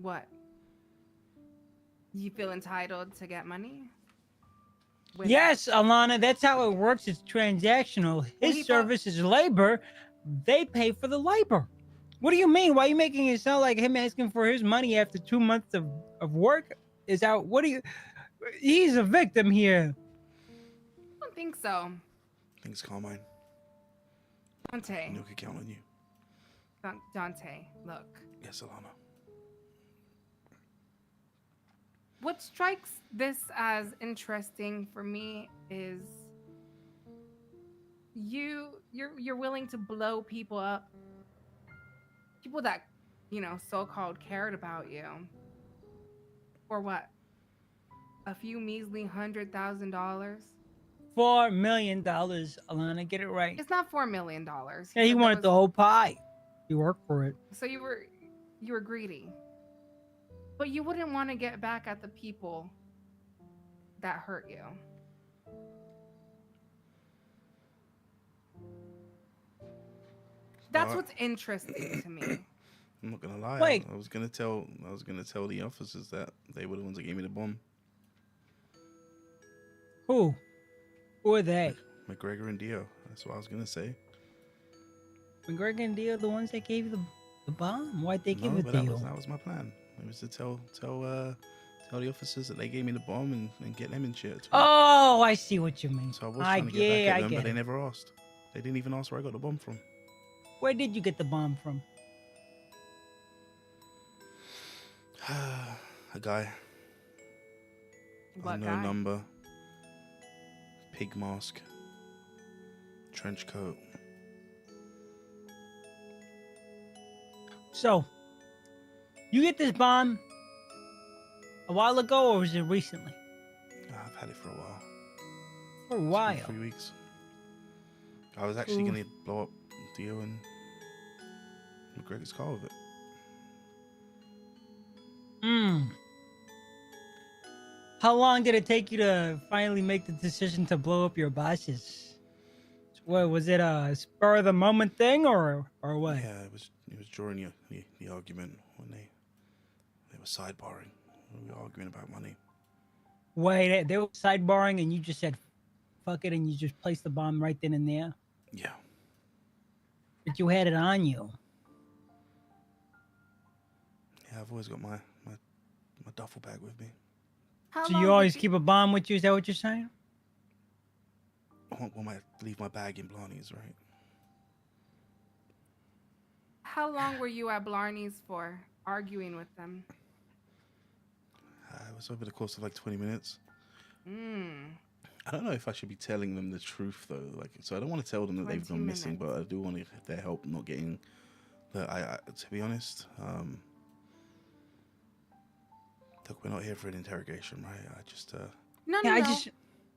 what? You feel entitled to get money?
Yes, Alana, that's how it works. It's transactional. His service is labor. They pay for the labor. What do you mean? Why are you making it sound like him asking for his money after 2 months of work is out? He's a victim here.
I don't think so.
Thanks, Carmine.
Dante.
I know I could count on you.
Dante, look.
Yes, Alana.
What strikes this as interesting for me is you're willing to blow people up. People that, so-called cared about you. For what? A few measly $100,000?
$4 million, Alana, get it right.
It's not $4 million.
Yeah, he wanted the whole pie. He worked for it.
So you were greedy. But you wouldn't want to get back at the people that hurt you. That's what's interesting to me.
I'm not gonna lie.
Wait.
I was gonna tell the officers that they were the ones that gave me the bomb.
Who? Who are they?
McGregor and Dio. That's what I was gonna say.
McGregor and Dio, the ones that gave you the bomb? Why'd they give it
but
to you?
that was my plan. It was to tell the officers that they gave me the bomb and get them in shit.
Oh, I see what you mean.
So I was trying to get back at them, but they never asked. They didn't even ask where I got the bomb from.
Where did you get the bomb from?
A guy.
What
Unknown
guy?
number. Pig mask. Trench coat.
So, you get this bomb a while ago, or was it recently?
I've had it for a while.
For a while.
3 weeks. I was actually going to blow up Dio and McGregor's car with it.
How long did it take you to finally make the decision to blow up your bosses? What was it, a spur of the moment thing, or what?
Yeah, it was during the argument when they were sidebarring. We were arguing about money.
Wait, they were sidebarring and you just said, fuck it, and you just placed the bomb right then and there?
Yeah.
But you had it on you.
Yeah, I've always got my duffel bag with me.
So you always keep a bomb with you? Is that what you're saying?
I might leave my bag in Blarneys, right?
How long were you at Blarneys for, arguing with them?
It was over the course of like 20 minutes.
Mm.
I don't know if I should be telling them the truth though. So I don't want to tell them that they've gone missing, but I do want their help not getting. But to be honest, look, we're not here for an interrogation, right? I just.
No.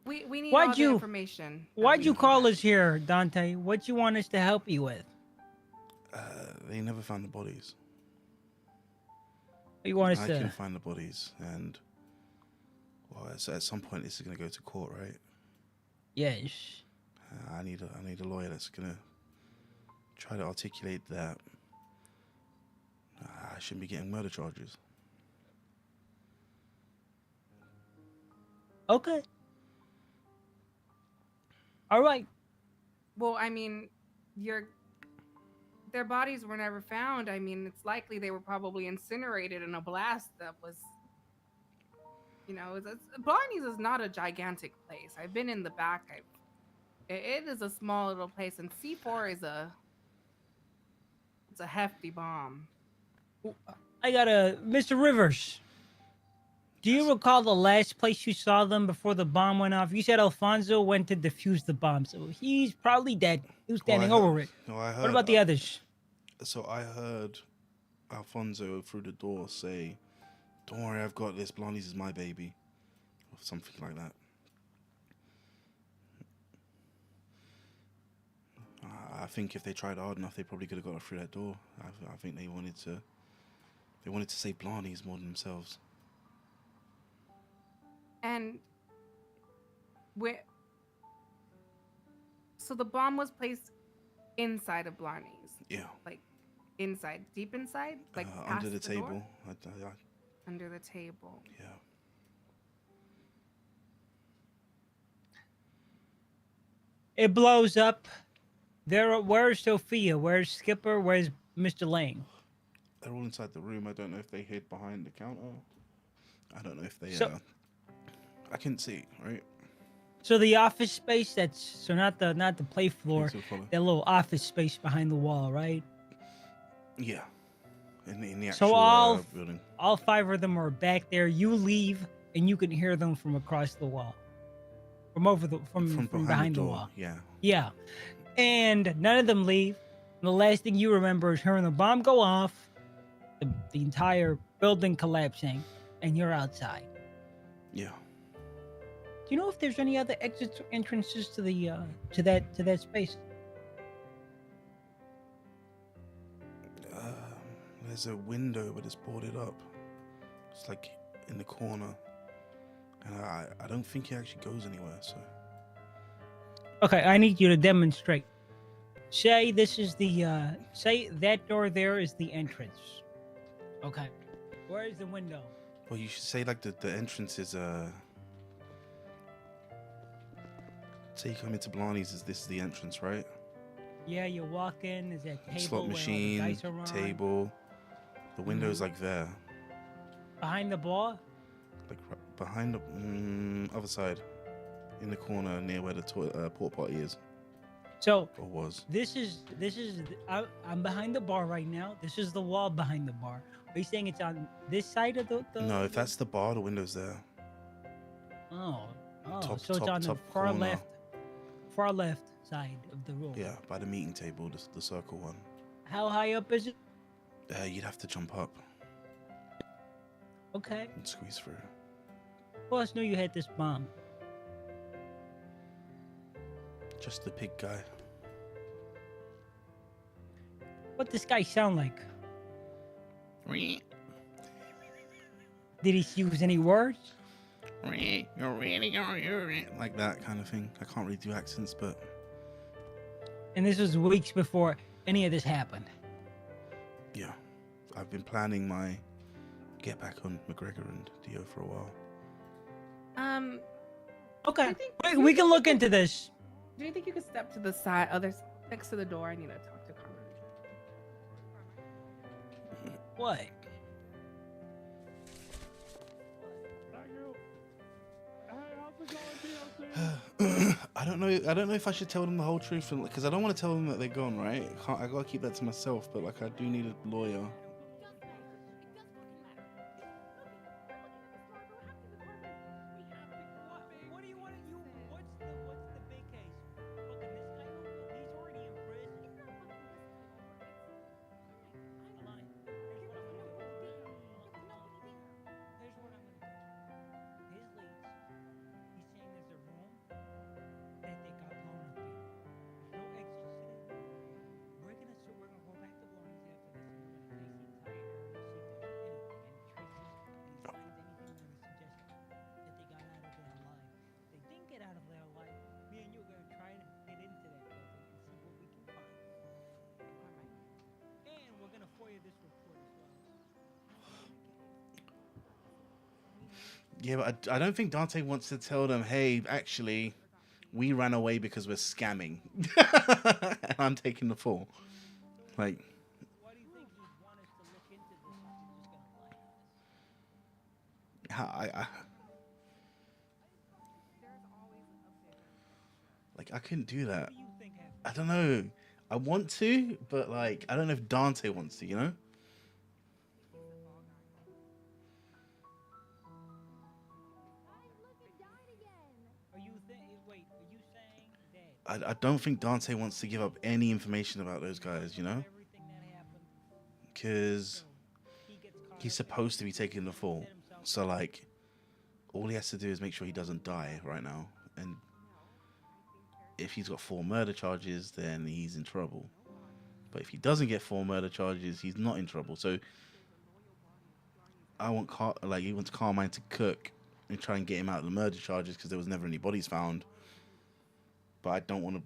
We need all the information.
Why'd you call us here, Dante? What you want us to help you with?
They never found the bodies.
You want us
I
to?
can find the bodies, and well, at some point this is gonna go to court, right?
Yes.
I need a lawyer that's gonna try to articulate that I shouldn't be getting murder charges.
Okay. All right.
Well, I mean, their bodies were never found. I mean, it's likely they were probably incinerated in a blast that was, Blarneys is not a gigantic place. I've been in the back. It is a small little place, and C4 it's a hefty bomb.
I got Mr. Rivers. Do you recall the last place you saw them before the bomb went off? You said Alfonso went to defuse the bomb, so he's probably dead. He was standing over it.
No, I heard.
What about the others?
So I heard Alfonso through the door say, "Don't worry, I've got this. Blarneys is my baby," or something like that. I think if they tried hard enough, they probably could have got through that door. I think they wanted to save Blarneys more than themselves.
And so the bomb was placed inside of Blarneys.
Yeah.
Like inside, deep inside, like
under the
past
table.
Door? Under the table.
Yeah.
It blows up. Where's Sophia? Where's Skipper? Where's Mr. Lane?
They're all inside the room. I don't know if they hid behind the counter. I don't know if they. I couldn't see. Right.
So the office space. Not the play floor. That little office space behind the wall, right?
Yeah. In the actual building.
All 5 of them are back there. You leave, and you can hear them from across the wall, from behind the wall.
Yeah.
Yeah. And none of them leave. And the last thing you remember is hearing the bomb go off, the entire building collapsing, and you're outside.
Yeah.
Do you know if there's any other exits or entrances to the to that space?
There's a window, but it's boarded up. It's like in the corner, and I don't think it actually goes anywhere. So.
Okay, I need you to demonstrate. Say this is say that door there is the entrance. Okay. Where is the window?
Well, you should say like the entrance is say you come into Blarneys, this is the entrance, right?
Yeah, you walk in, is that table
slot
where
machine,
all the dice are on?
table. The window's like there.
Behind the bar?
Like behind the other side. In the corner near where the port party is.
So
or was.
This is I'm behind the bar right now. This is the wall behind the bar. Are you saying it's on this side of the
No, if that's the bar, the window's there.
So it's on the far
corner.
left side of the room.
Yeah, by the meeting table, the circle one.
How high up is it?
You'd have to jump up.
Okay.
And squeeze through.
Who else knew you had this bomb?
Just the pig guy.
What this guy sound like?
Like
Did he use any words?
that kind of thing. I can't really do accents, but.
And this was weeks before any of this happened.
Yeah. I've been planning my get back on McGregor and Dio for a while.
Okay. We can look into this.
Do you think you could step to the side, next to the door? I need to talk to Carmen.
What?
I don't know if I should tell them the whole truth, because I don't want to tell them that they're gone, right? I gotta keep that to myself, but like I do need a lawyer.
What do you want to what's the big case? Fucking this guy, he's already in prison. Here's what I'm gonna do. His leads, he's saying there's a room that they got blown up in. There's no exits to that. We're gonna go back to Blarneys after this, and we're gonna face
Yeah, but I don't think Dante wants to tell them, hey, actually, we ran away because we're scamming. And I'm taking the fall. Like,
Why do you think he'd want us to look into this if he's just gonna lie to us?
Like, I couldn't do that.
What do you think happened?
I don't know. I want to, but like, I don't know if Dante wants to, you know?
Wait, are you saying that
I don't think Dante wants to give up any information about those guys, you know?
everything that happened,
Because
he gets caught
he's
up
supposed to be taking the fall.
in himself?
So, like, all he has to do is make sure he doesn't die right now. And if he's got 4 murder charges, then he's in trouble. But if he doesn't get 4 murder charges, he's not in trouble. So, I want he wants Carmine to cook and try and get him out of the murder charges because there was never any bodies found. But I don't want to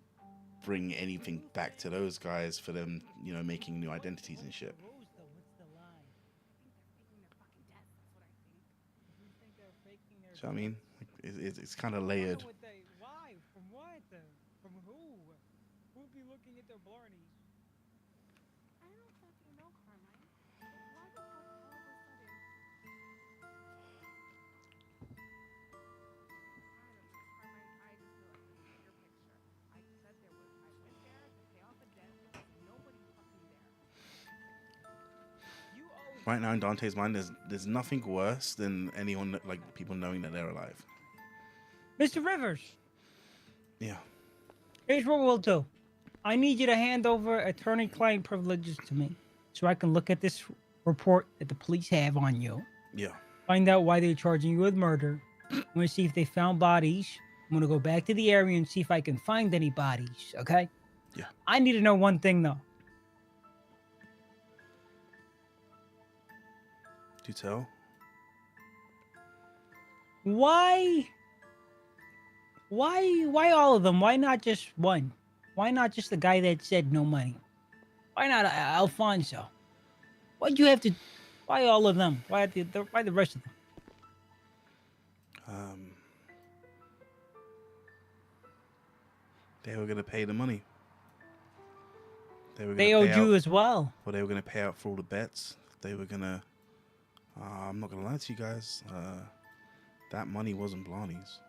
bring anything back to those guys for them, you know, making new identities and shit.
Rose, though, what's the lie? You think they're faking their
So I mean, it's kind of layered.
Why? From what? From who? Who would be looking at their Blarneys?
I don't fucking know, Carmine. Why the fuck all of a sudden?
Right now in Dante's mind, there's nothing worse than anyone, like, people knowing that they're alive.
Mr. Rivers,
Yeah.
here's what we'll do. I need you to hand over attorney-client privileges to me so I can look at this report that the police have on you.
Yeah.
Find out why they're charging you with murder. I'm going to see if they found bodies. I'm going to go back to the area and see if I can find any bodies, okay?
Yeah.
I need to know one thing, though.
Do tell.
Why all of them? Why not just one? Why not just the guy that said no money? Why not Alfonso? Why'd you have to? Why all of them? Why the rest of them?
They were gonna pay the money.
They owed you as well.
Well, they were gonna pay out for all the bets. They were gonna. I'm not gonna lie to you guys. That money wasn't Blarneys.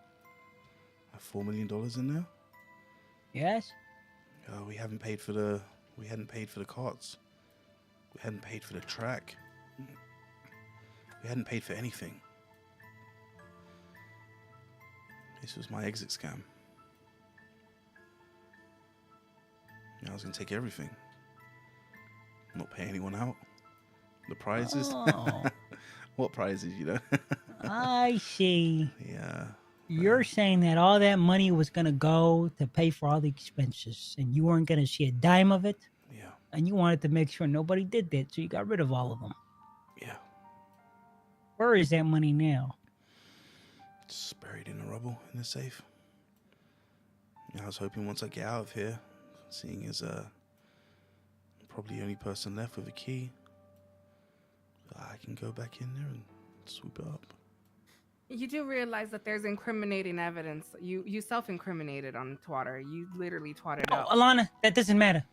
$4 million in there.
Yes.
We hadn't paid for the carts. We hadn't paid for the track. We hadn't paid for anything. This was my exit scam. I was gonna take everything. Not pay anyone out. The prizes.
Oh.
What prizes, you know?
I see.
Yeah.
You're saying that all that money was gonna go to pay for all the expenses, and you weren't gonna see a dime of it.
Yeah.
And you wanted to make sure nobody did that, so you got rid of all of them.
Yeah.
Where is that money now?
It's buried in the rubble in the safe. I was hoping once I get out of here, seeing as probably the only person left with a key, I can go back in there and swoop it up.
You do realize that there's incriminating evidence. You self-incriminated on Twitter. You literally twatted up.
Alana, that doesn't matter.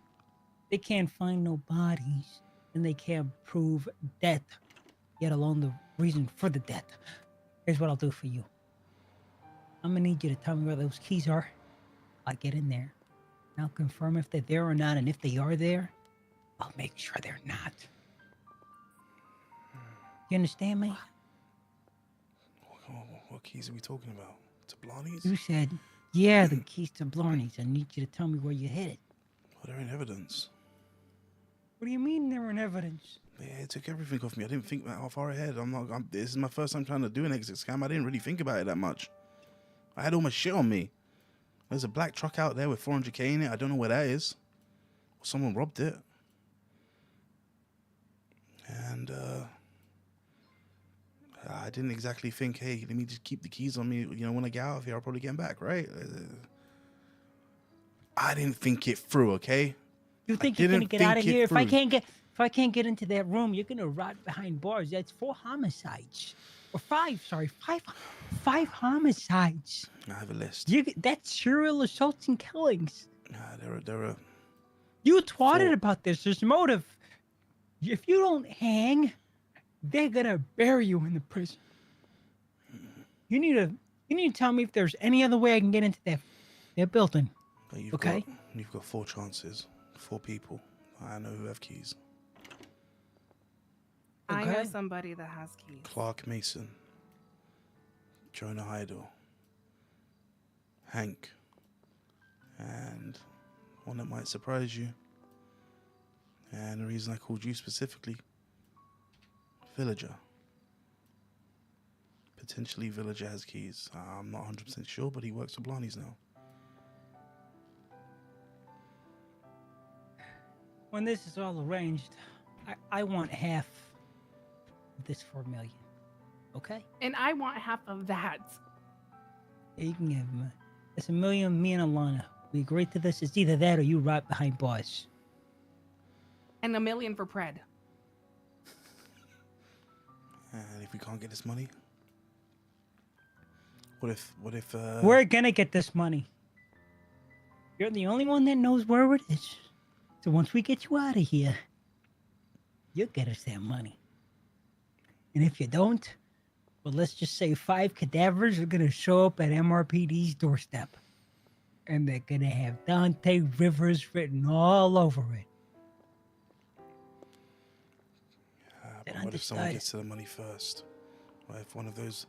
They can't find no bodies, and they can't prove death, yet alone the reason for the death. Here's what I'll do for you. I'm gonna need you to tell me where those keys are. I'll get in there. I'll confirm if they're there or not, and if they are there, I'll make sure they're not. You understand me?
What keys are we talking about? To Blarneys?
You said, yeah, the keys to Blarneys. I need you to tell me where you hid it.
Well, they're in evidence.
What do you mean they're in evidence?
Yeah, it took everything off me. I didn't think that far ahead. This is my first time trying to do an exit scam. I didn't really think about it that much. I had all my shit on me. There's a black truck out there with 400k in it. I don't know where that is. Someone robbed it. And I didn't exactly think, hey, let me just keep the keys on me. You know, when I get out of here, I'll probably get them back, right? I didn't think it through, okay?
You think you're gonna get out of here? If I If I can't get into that room, you're gonna rot behind bars. That's 4 homicides. Or 5, sorry. 5 homicides.
I have a list.
That's serial assaults and killings.
There are.
You twatted
4.
about this. There's motive. If you don't hang, they're gonna bury you in the prison. You need to tell me if there's any other way I can get into that building.
But
Okay.
You've got 4 chances. 4 people. I know who have keys.
I know
Okay.
somebody that has keys.
Clark Mason, Jonah Heidel, Hank, and one that might surprise you. And the reason I called you specifically, Villager. Potentially Villager has keys. I'm not 100% sure, but he works for Blarneys now.
When this is all arranged, I want half of this 4 million. Okay?
And I want half of that.
Yeah, you can give him it's $1 million, me and Alana. We agreed to this. It's either that or you rot behind bars.
And $1 million for Pred.
And if we can't get this money, what if
We're gonna get this money. You're the only one that knows where it is. So once we get you out of here, you'll get us that money. And if you don't, well, let's just say 5 cadavers are gonna show up at MRPD's doorstep. And they're gonna have Dante Rivers written all over it.
but what if someone gets to the money first? What if one of those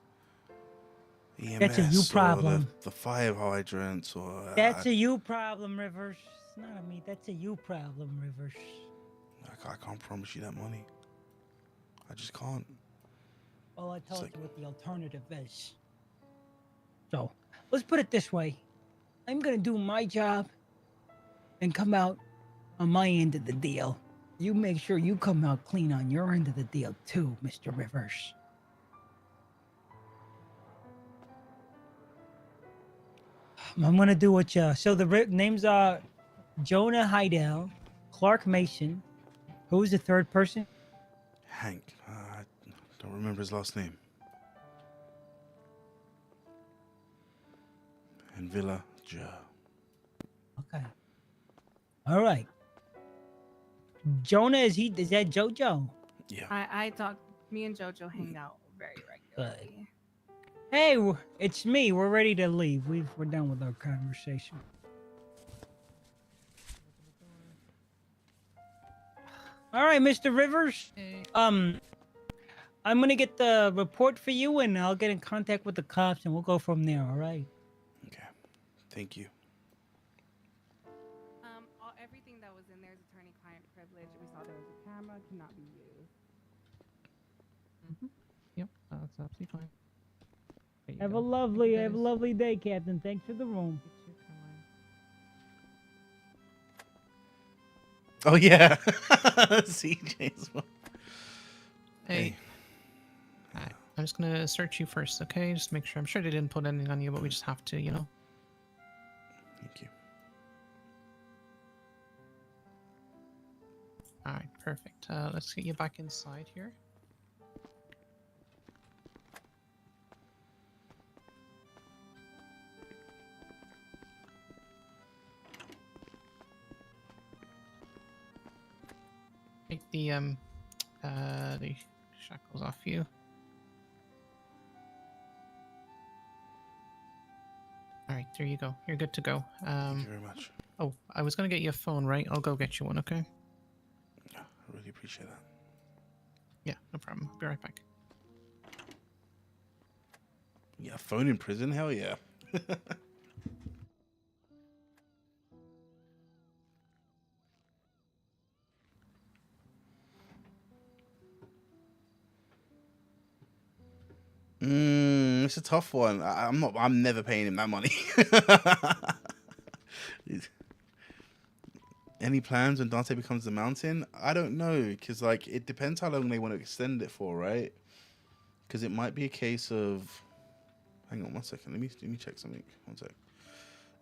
EMS
That's a you problem.
or the fire hydrants or...
That's a you problem, Rivers. It's not a me. That's a you problem, Rivers.
I can't promise you that money. I just can't.
Well, I told you what the alternative is. So, let's put it this way. I'm gonna do my job and come out on my end of the deal. You make sure you come out clean on your end of the deal too, Mr. Rivers. I'm gonna do what you... So the names are Jonah Heidel, Clark Mason. Who's the third person?
Hank. I don't remember his last name. And Villa Joe.
Okay. All right. Jonah, is that JoJo?
Yeah.
I talk. Me and JoJo hang out very regularly.
Hey, it's me. We're ready to leave. We're done with our conversation. All right, Mr. Rivers. I'm gonna get the report for you, and I'll get in contact with the cops, and we'll go from there. All right.
Okay. Thank you.
Everything that was in there is attorney-client privilege. We saw there was a camera, cannot be used.
Yep, that's absolutely fine. There you
Have
go.
a lovely day, Captain. Thanks for the room.
Oh, yeah. CJ's one.
Hey. Alright, I'm just gonna search you first, okay? Just make sure. I'm sure they didn't put anything on you, but we just have to, you know.
Thank you.
Alright, perfect. Let's get you back inside here. Take the shackles off you. All right, there you go. You're good to go.
Thank you very much.
Oh, I was gonna get you a phone, right? I'll go get you one, okay?
Yeah, I really appreciate that.
Yeah, no problem. I'll be right back.
Yeah, a phone in prison? Hell yeah. It's a tough one. I'm never paying him that money. Any plans when Dante becomes the mountain? I don't know, because like it depends how long they want to extend it for, right? Because it might be a case of... Hang on 1 second. Let me check something. 1 sec.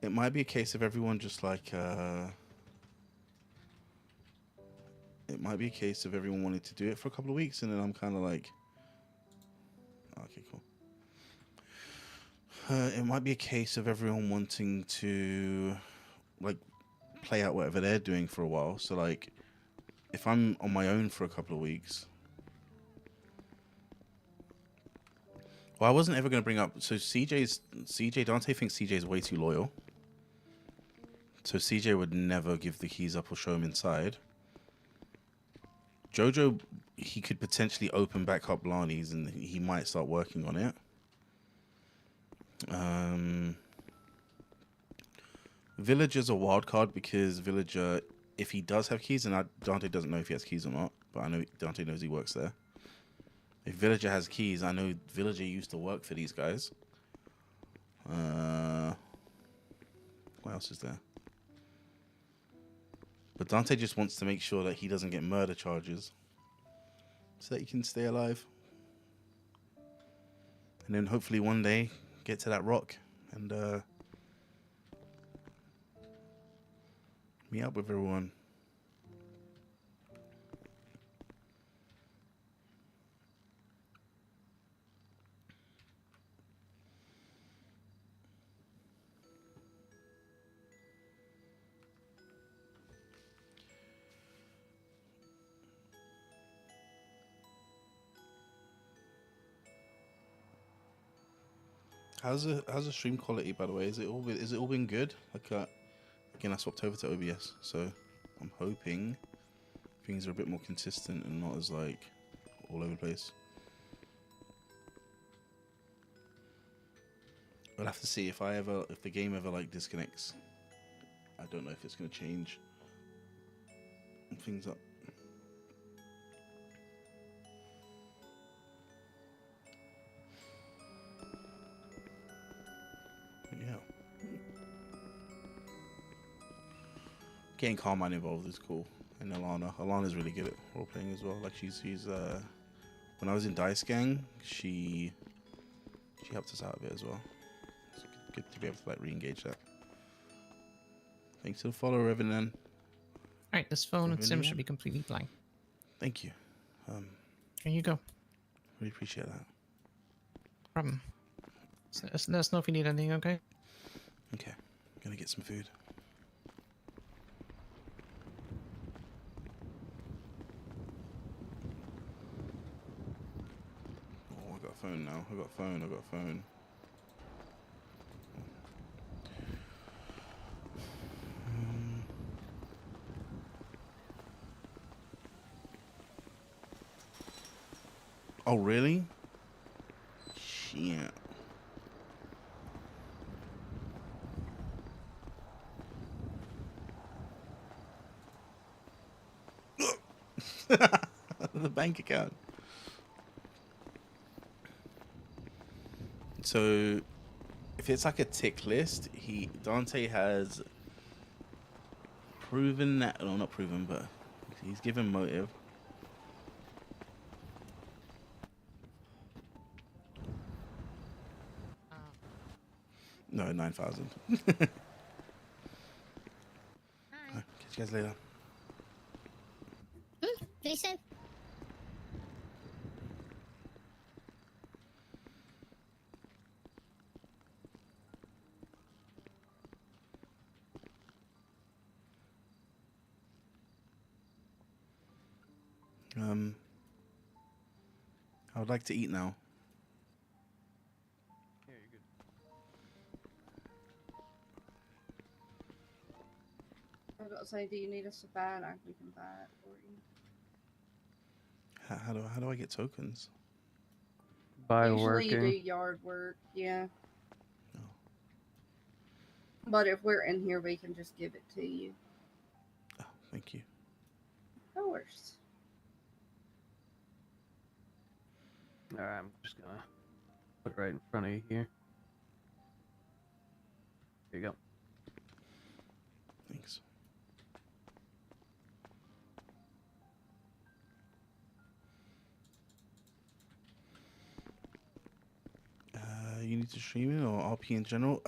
It might be a case of everyone just like it might be a case of everyone wanting to do it for a couple of weeks, and then I'm kind of like, okay, cool. It might be a case of everyone wanting to like play out whatever they're doing for a while. So like, if I'm on my own for a couple of weeks, well, I wasn't ever going to bring up. So CJ Dante thinks CJ is way too loyal. So CJ would never give the keys up or show him inside. Jojo, he could potentially open back up Blarneys, and he might start working on it. Villager's a wild card because Villager, if he does have keys, and Dante doesn't know if he has keys or not, but I know Dante knows he works there. If Villager has keys, I know Villager used to work for these guys. What else is there? But Dante just wants to make sure that he doesn't get murder charges so that he can stay alive. And then hopefully one day get to that rock and meet up with everyone. How's the stream quality, by the way? Is it all been good? Like again, I swapped over to OBS, so I'm hoping things are a bit more consistent and not as like all over the place. We'll have to see if the game ever like disconnects. I don't know if it's gonna change things up. Yeah. Getting Carmine involved is cool, and Alana's really good at role playing as well. Like she's when I was in Dice Gang, she helped us out a bit as well. It's good to be able to like re-engage that. Thanks for the follow, Revenant.
Alright, this phone and sim should be completely blank.
Thank you.
Here you go.
Really appreciate that.
Problem. Let us know if you need anything, okay?
Okay, I'm gonna get some food. Oh, I got a phone now. I got a phone. Oh, really? Shit. The bank account. So, if it's like a tick list, Dante has proven that. No, not proven, but he's given motive. No, 9,000. Catch you guys later.
Be safe.
I would like to eat now.
Yeah, you're good.
I was about to say, do you need us to buy it? We can buy it for you.
How do I get tokens?
By
Usually
working.
you do yard work, yeah.
Oh.
But if we're in here, we can just give it to you.
Oh, thank you.
Of course.
Alright, I'm just gonna put it right in front of you here. Here you go.
Thanks. You need to stream it or RP in general?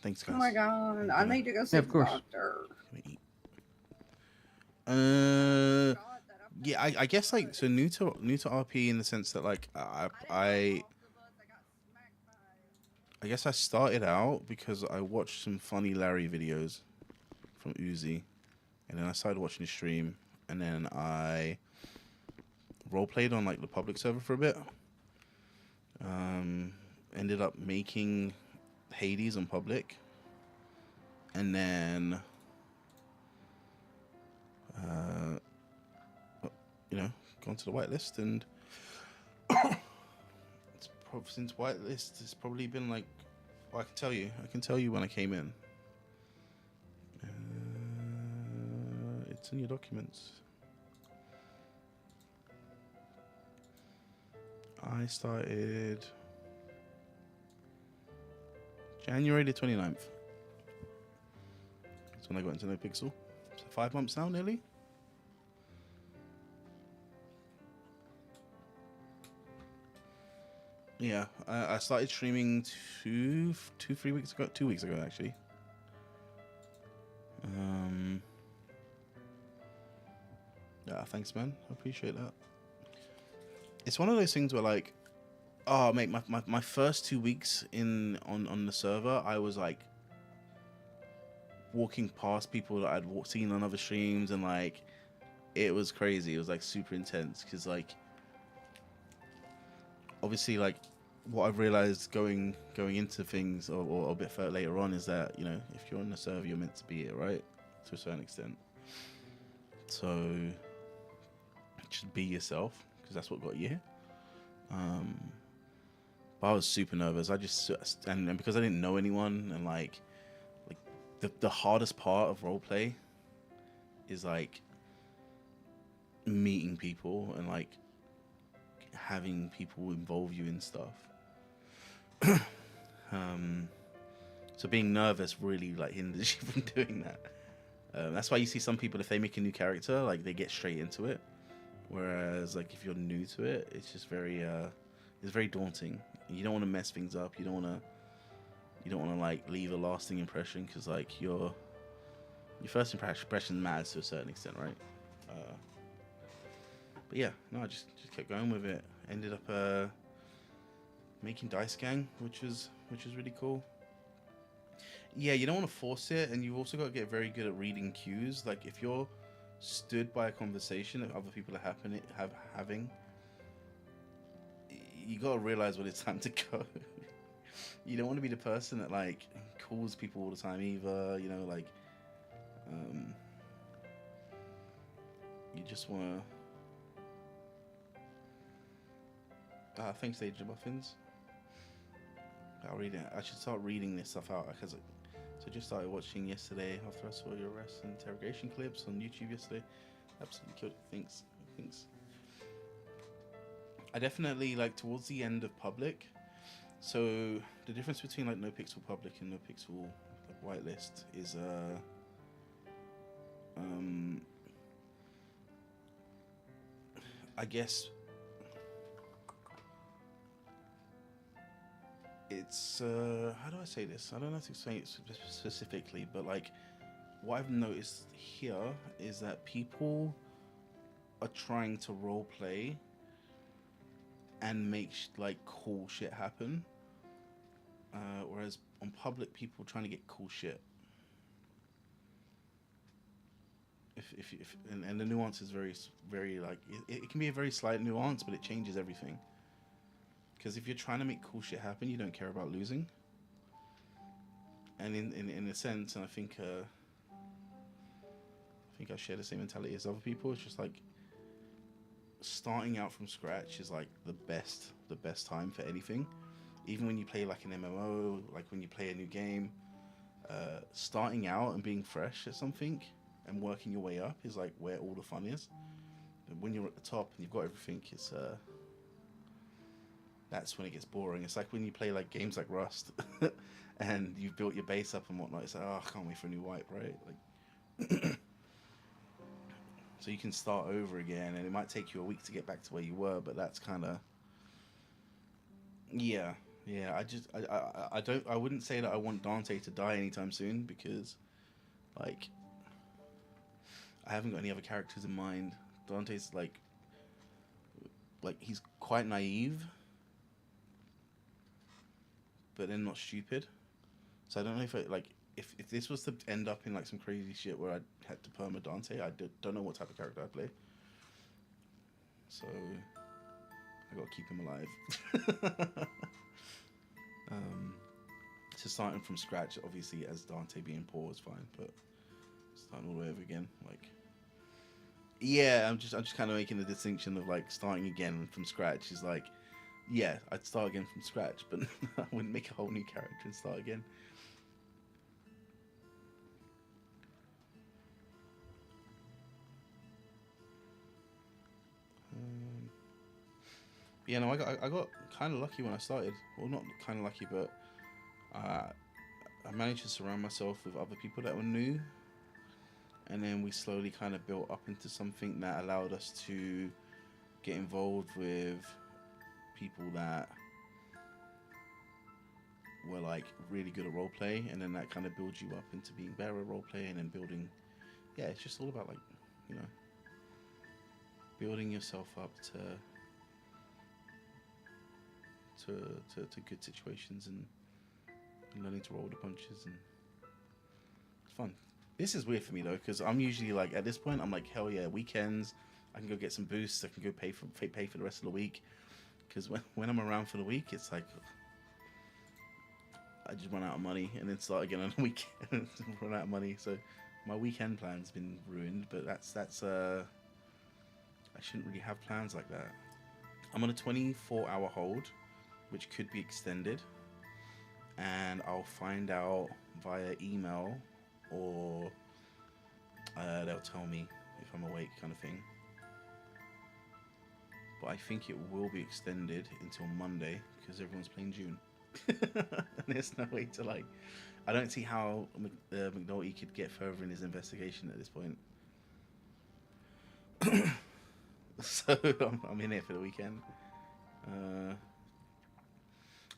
Thanks, guys.
Oh my god, I need to go see
of
the
course.
doctor.
Gonna eat. Yeah, I guess like so new to RP in the sense that like I guess I started out because I watched some funny Larry videos from Uzi, and then I started watching his stream, and then I role played on like the public server for a bit. Ended up making Hades on public, and then you know, gone to the whitelist, and since whitelist, it's probably been like, well, I can tell you when I came in. It's in your documents. I started January the 29th. That's when I got into No Pixel. So 5 months now, nearly. Yeah, I started streaming 3 weeks ago. 2 weeks ago, actually. Yeah, thanks, man. I appreciate that. It's one of those things where, like, oh, mate, my first 2 weeks on the server, I was like walking past people that I'd seen on other streams, and like, it was crazy. It was like super intense because, like, obviously, like, what I've realized going into things or a bit further later on is that, you know, if you're on the server, you're meant to be it, right? To a certain extent. So just be yourself, because that's what got you here. But I was super nervous. I just and because I didn't know anyone, and like the hardest part of roleplay is like meeting people and like having people involve you in stuff. So being nervous really like hinders you from doing that. That's why you see some people, if they make a new character, like they get straight into it, whereas like if you're new to it, it's just very it's very daunting. You don't want to mess things up. You don't want to like leave a lasting impression, because like your first impression matters to a certain extent, right? But yeah, no, I just kept going with it. Ended up making Dice Gang, which was really cool. Yeah, you don't want to force it, and you've also got to get very good at reading cues. Like if you're stood by a conversation that other people are having, you got to realize when it's time to go. You don't want to be the person that like calls people all the time either. You know, like you just want to. Thanks, Age of Muffins. I'll read it. I should start reading this stuff out, because so I just started watching yesterday after I saw your arrest and interrogation clips on YouTube yesterday. Absolutely killed it. Thanks. I definitely like towards the end of public. So the difference between like No Pixel Public and No Pixel like, Whitelist is I guess it's how do I say this? I don't know how to explain it specifically, but like what I've noticed here is that people are trying to role play and make like cool shit happen, whereas on public, people are trying to get cool shit. And the nuance is very like it can be a very slight nuance, but it changes everything. Because if you're trying to make cool shit happen, you don't care about losing. And in a sense, and I think I share the same mentality as other people. It's just like starting out from scratch is like the best time for anything. Even when you play like an MMO, like when you play a new game, starting out and being fresh at something and working your way up is like where all the fun is. But when you're at the top and you've got everything, it's that's when it gets boring. It's like when you play like games like Rust and you've built your base up and whatnot. It's like, oh, I can't wait for a new wipe, right? Like, so you can start over again, and it might take you a week to get back to where you were, but that's kind of, yeah. I wouldn't say that I want Dante to die anytime soon, because like I haven't got any other characters in mind. Dante's like he's quite naive, but then not stupid. So I don't know if if this was to end up in like some crazy shit where I had to perma Dante, don't know what type of character I'd play. So I gotta keep him alive. So starting from scratch, obviously, as Dante being poor is fine, but starting all the way over again, like, yeah, I'm just kind of making the distinction of like starting again from scratch is like, yeah, I'd start again from scratch, but I wouldn't make a whole new character and start again. Yeah, no, I got kind of lucky when I started. Well, not kind of lucky, but I managed to surround myself with other people that were new, and then we slowly kind of built up into something that allowed us to get involved with people that were like really good at roleplay, and then that kind of builds you up into being better at roleplay, and then building. Yeah, it's just all about like, you know, building yourself up to good situations and learning to roll the punches, and it's fun. This is weird for me though, because I'm usually like at this point I'm like, hell yeah, weekends I can go get some boosts, I can go pay for the rest of the week, because when I'm around for the week it's like I just run out of money and then start again on the weekend. Run out of money, so my weekend plan's been ruined. But that's I shouldn't really have plans like that. I'm on a 24-hour hold, which could be extended, and I'll find out via email, or they'll tell me if I'm awake, kind of thing. But I think it will be extended until Monday because everyone's playing June. And there's no way to like, I don't see how McNulty could get further in his investigation at this point. So I'm in it for the weekend.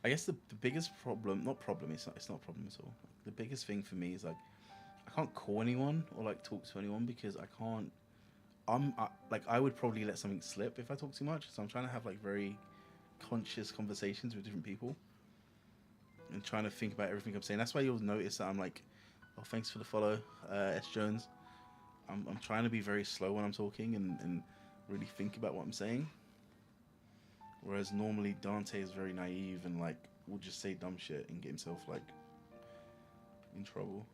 I guess the biggest problem, not problem, it's not a problem at all. The biggest thing for me is like I can't call anyone or like talk to anyone because I can't. I would probably let something slip if I talk too much. So I'm trying to have like very conscious conversations with different people and trying to think about everything I'm saying. That's why you'll notice that I'm like, oh, thanks for the follow, S Jones. I'm trying to be very slow when I'm talking and really think about what I'm saying. Whereas normally Dante is very naive and like will just say dumb shit and get himself like in trouble.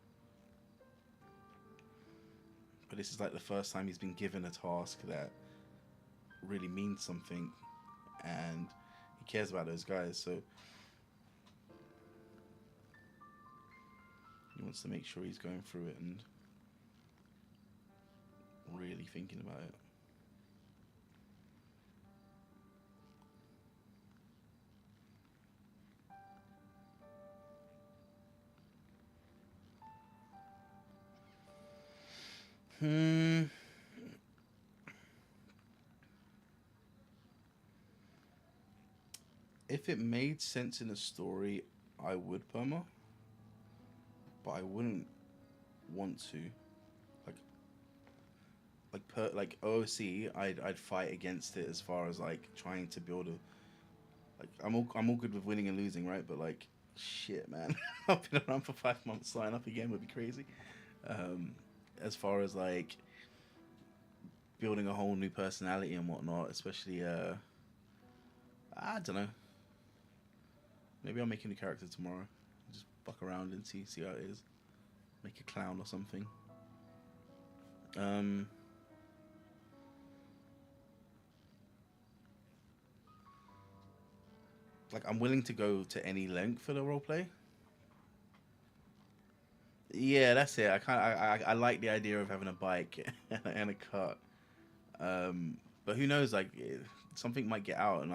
But this is like the first time he's been given a task that really means something, and he cares about those guys, so he wants to make sure he's going through it and really thinking about it. If it made sense in a story, I would perma, but I wouldn't want to. Like OOC, I'd fight against it as far as like trying to build a. Like I'm all good with winning and losing, right? But like, shit, man, I've been around for 5 months. Sign up again would be crazy. As far as like building a whole new personality and whatnot, especially I don't know. Maybe I'll make a new character tomorrow. Just fuck around and see how it is. Make a clown or something. Like I'm willing to go to any length for the roleplay. Yeah, that's it. I like the idea of having a bike and a cart. But who knows? Like something might get out, and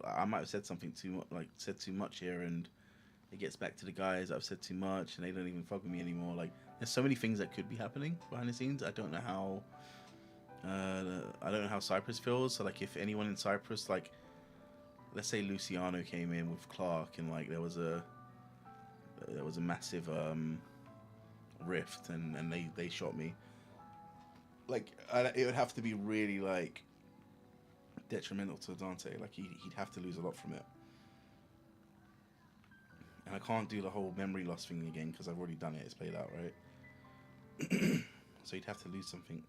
I might have said something said too much here, and it gets back to the guys. I've said too much, and they don't even fuck with me anymore. Like there's so many things that could be happening behind the scenes. I don't know how. I don't know how Cyprus feels. So like if anyone in Cyprus, like let's say Luciano came in with Clark, and like there was a massive rift, and they shot me. like it would have to be really like detrimental to Dante. Like he'd have to lose a lot from it. And I can't do the whole memory loss thing again because I've already done it. It's played out, right? So he'd have to lose something.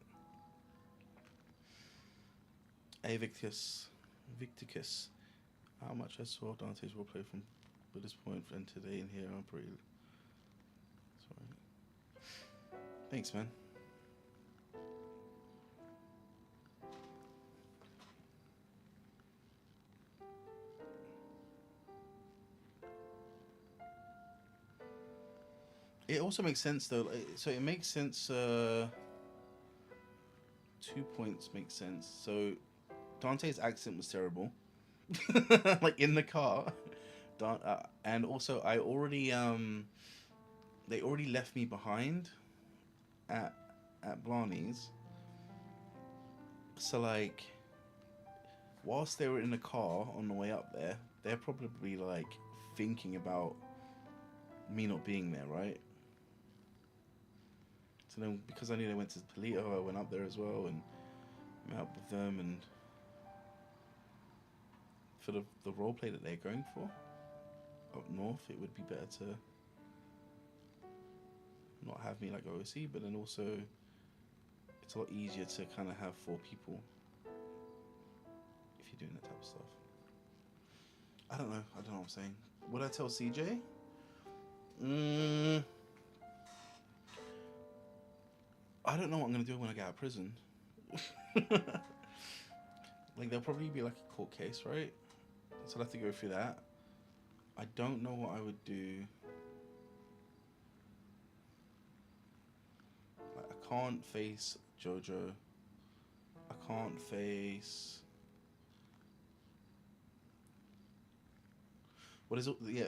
Victicus. How much I saw Dante's roleplay from this point and today in here. I'm pretty. Sorry. Thanks, man. It also makes sense though. So it makes sense. 2 points make sense. So Dante's accent was terrible, like in the car. And also I already they already left me behind at Blarneys. So like, whilst they were in the car on the way up there, they're probably like thinking about me not being there, right? So then, because I knew they went to Polito, I went up there as well and met up with them. And for the roleplay that they're going for up north, it would be better to not have me like OC, but then also it's a lot easier to kind of have 4 people if you're doing that type of stuff. I don't know what I'm saying. Would I tell CJ? I don't know what I'm gonna do when I get out of prison. Like there'll probably be like a court case, right? So I'll have to go through that. I don't know what I would do. Like, I can't face Jojo. I can't face. What is it? Yeah.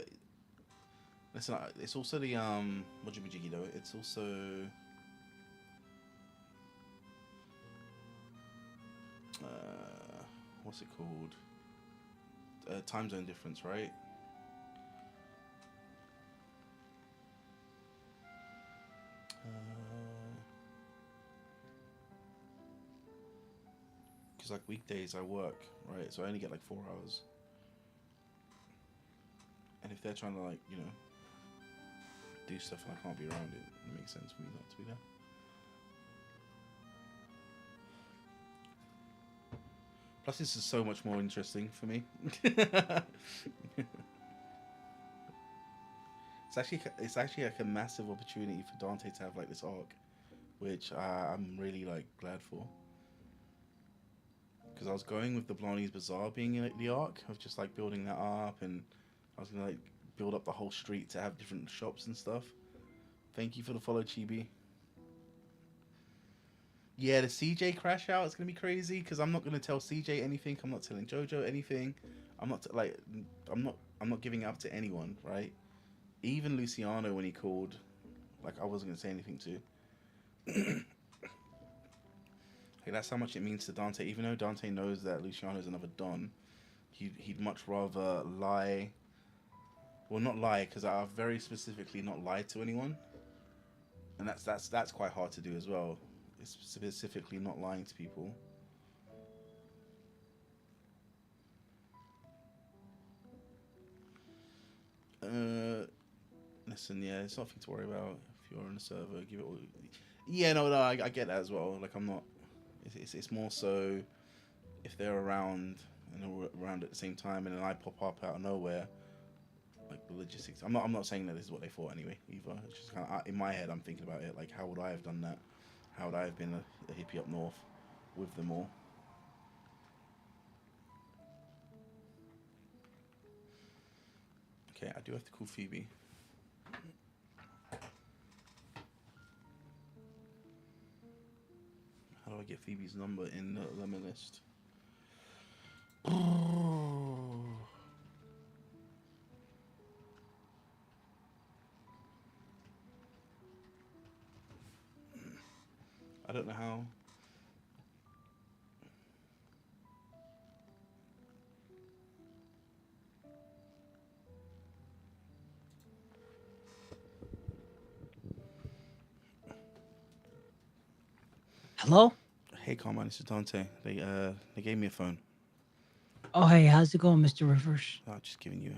Listen, it's also the Mojimijigi though. It's also what's it called? Time zone difference, right? Because like weekdays I work, right? So I only get like 4 hours. And if they're trying to like, you know, do stuff and I can't be around it, it makes sense for me not to be there. Plus, this is so much more interesting for me. It's actually like a massive opportunity for Dante to have like this arc, which I'm really like glad for. Because I was going with the Blarneys Bazaar being like the arc of just like building that up, and I was gonna like build up the whole street to have different shops and stuff. Thank you for the follow, Chibi. Yeah, the CJ crash out is gonna be crazy because I'm not gonna tell CJ anything. I'm not telling Jojo anything. I'm not giving it up to anyone, right? Even Luciano when he called, like I wasn't gonna say anything to. Like, that's how much it means to Dante. Even though Dante knows that Luciano's another Don, he'd much rather lie. Well, not lie, because I've very specifically not lied to anyone, and that's quite hard to do as well. It's specifically not lying to people. Listen, yeah, it's nothing to worry about. If you're on the server, give it all. Yeah, no, I get that as well. Like I'm not. It's more so if they're around and around at the same time, and then I pop up out of nowhere. Like the logistics. I'm not saying that this is what they thought anyway either. It's just kind of in my head I'm thinking about it. Like how would I have done that? How would I have been a hippie up north with them all? Okay, I do have to call Phoebe. How do I get Phoebe's number in the lemon list? I don't know how.
Hello?
Hey, Carmine, this is Dante. They gave me a phone.
Oh, hey, how's it going, Mr. Rivers?
Just giving you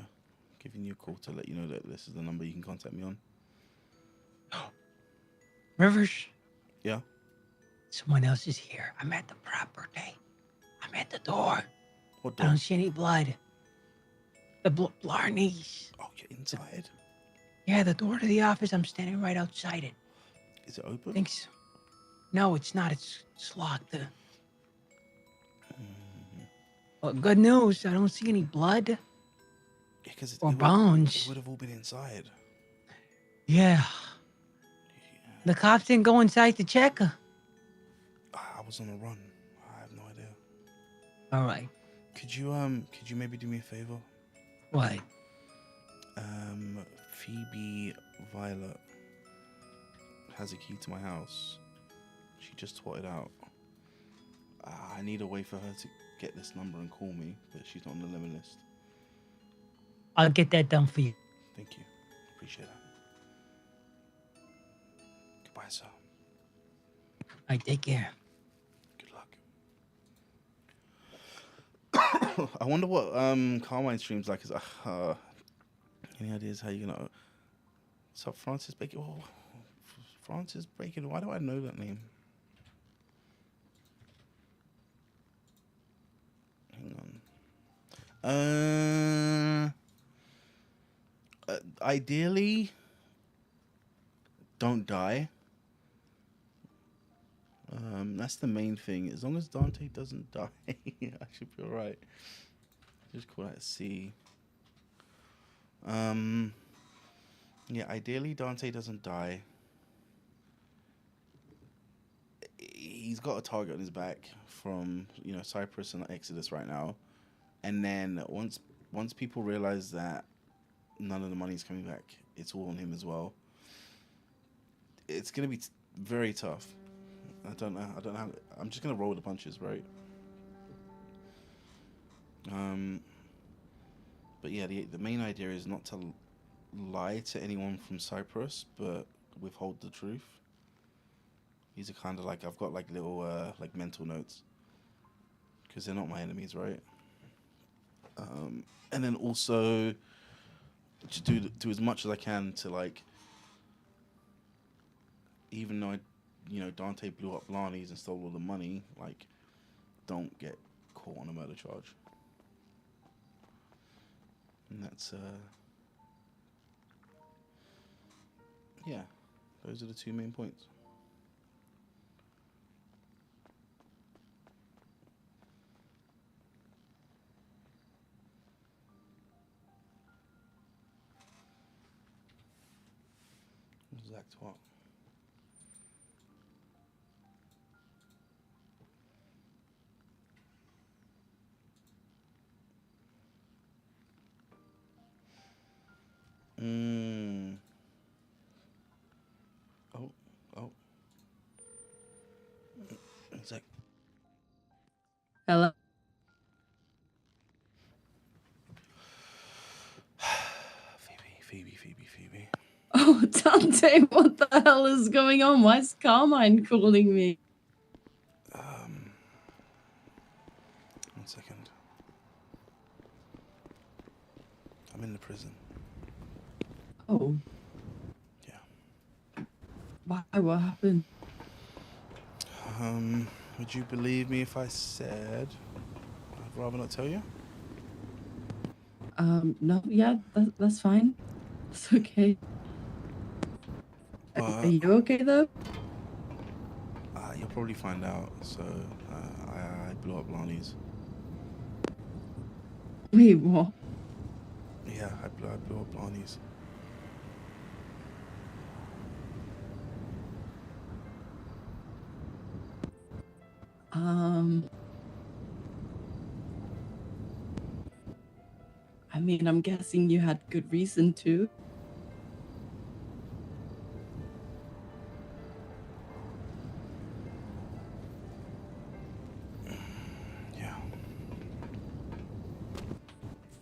a call to let you know that this is the number you can contact me on.
Rivers?
Yeah.
Someone else is here. I'm at the property. I'm at the door.
What
I
door?
don't see any blood. The Blarneys.
Oh, you're inside.
Yeah, the door to the office. I'm standing right outside it.
Is it open?
Thanks. No, it's not. It's locked. Well, good news. I don't see any blood
Because
or bones.
It would have all been inside.
Yeah. The cops didn't go inside to check.
I was on a run. I have no idea.
All right.
Could you maybe do me a favor?
What?
Phoebe Violet has a key to my house. She just twatted out. I need a way for her to get this number and call me, but she's not on the limit list.
I'll get that done for you.
Thank you. Appreciate that. Goodbye, sir.
All right, take care.
Good luck. I wonder what Carmine streams like. Any ideas how you gonna? What's up, Francis Bacon? Oh, Francis Bacon. Why do I know that name? Hang on. Ideally, don't die. That's the main thing. As long as Dante doesn't die, I should be alright. Just call that C. Yeah, ideally Dante doesn't die. He's got a target on his back from, Cyprus and Exodus right now. And then once people realize that none of the money's coming back, it's all on him as well. It's going to be very tough. I don't know how. I'm just going to roll with the punches, right? But yeah, the main idea is not to lie to anyone from Cyprus, but withhold the truth. These are kind of like, I've got like little mental notes, because they're not my enemies, right? And then also to do as much as I can to, like, even though Dante blew up Blarneys and stole all the money, like, don't get caught on a murder charge. And that's yeah, those are the two main points. Exact what? Oh. Exact.
Hello.
Phoebe.
Oh, Dante, what the hell is going on? Why is Carmine calling me?
1 second. I'm in the prison.
Oh.
Yeah.
Why? What happened?
Would you believe me if I said I'd rather not tell you?
No, yeah, that's fine. It's okay. Are you okay though?
You'll probably find out. So, I blew up Blarneys.
Wait, what?
Yeah, I blew up Blarneys.
I mean, I'm guessing you had good reason to.
Yeah.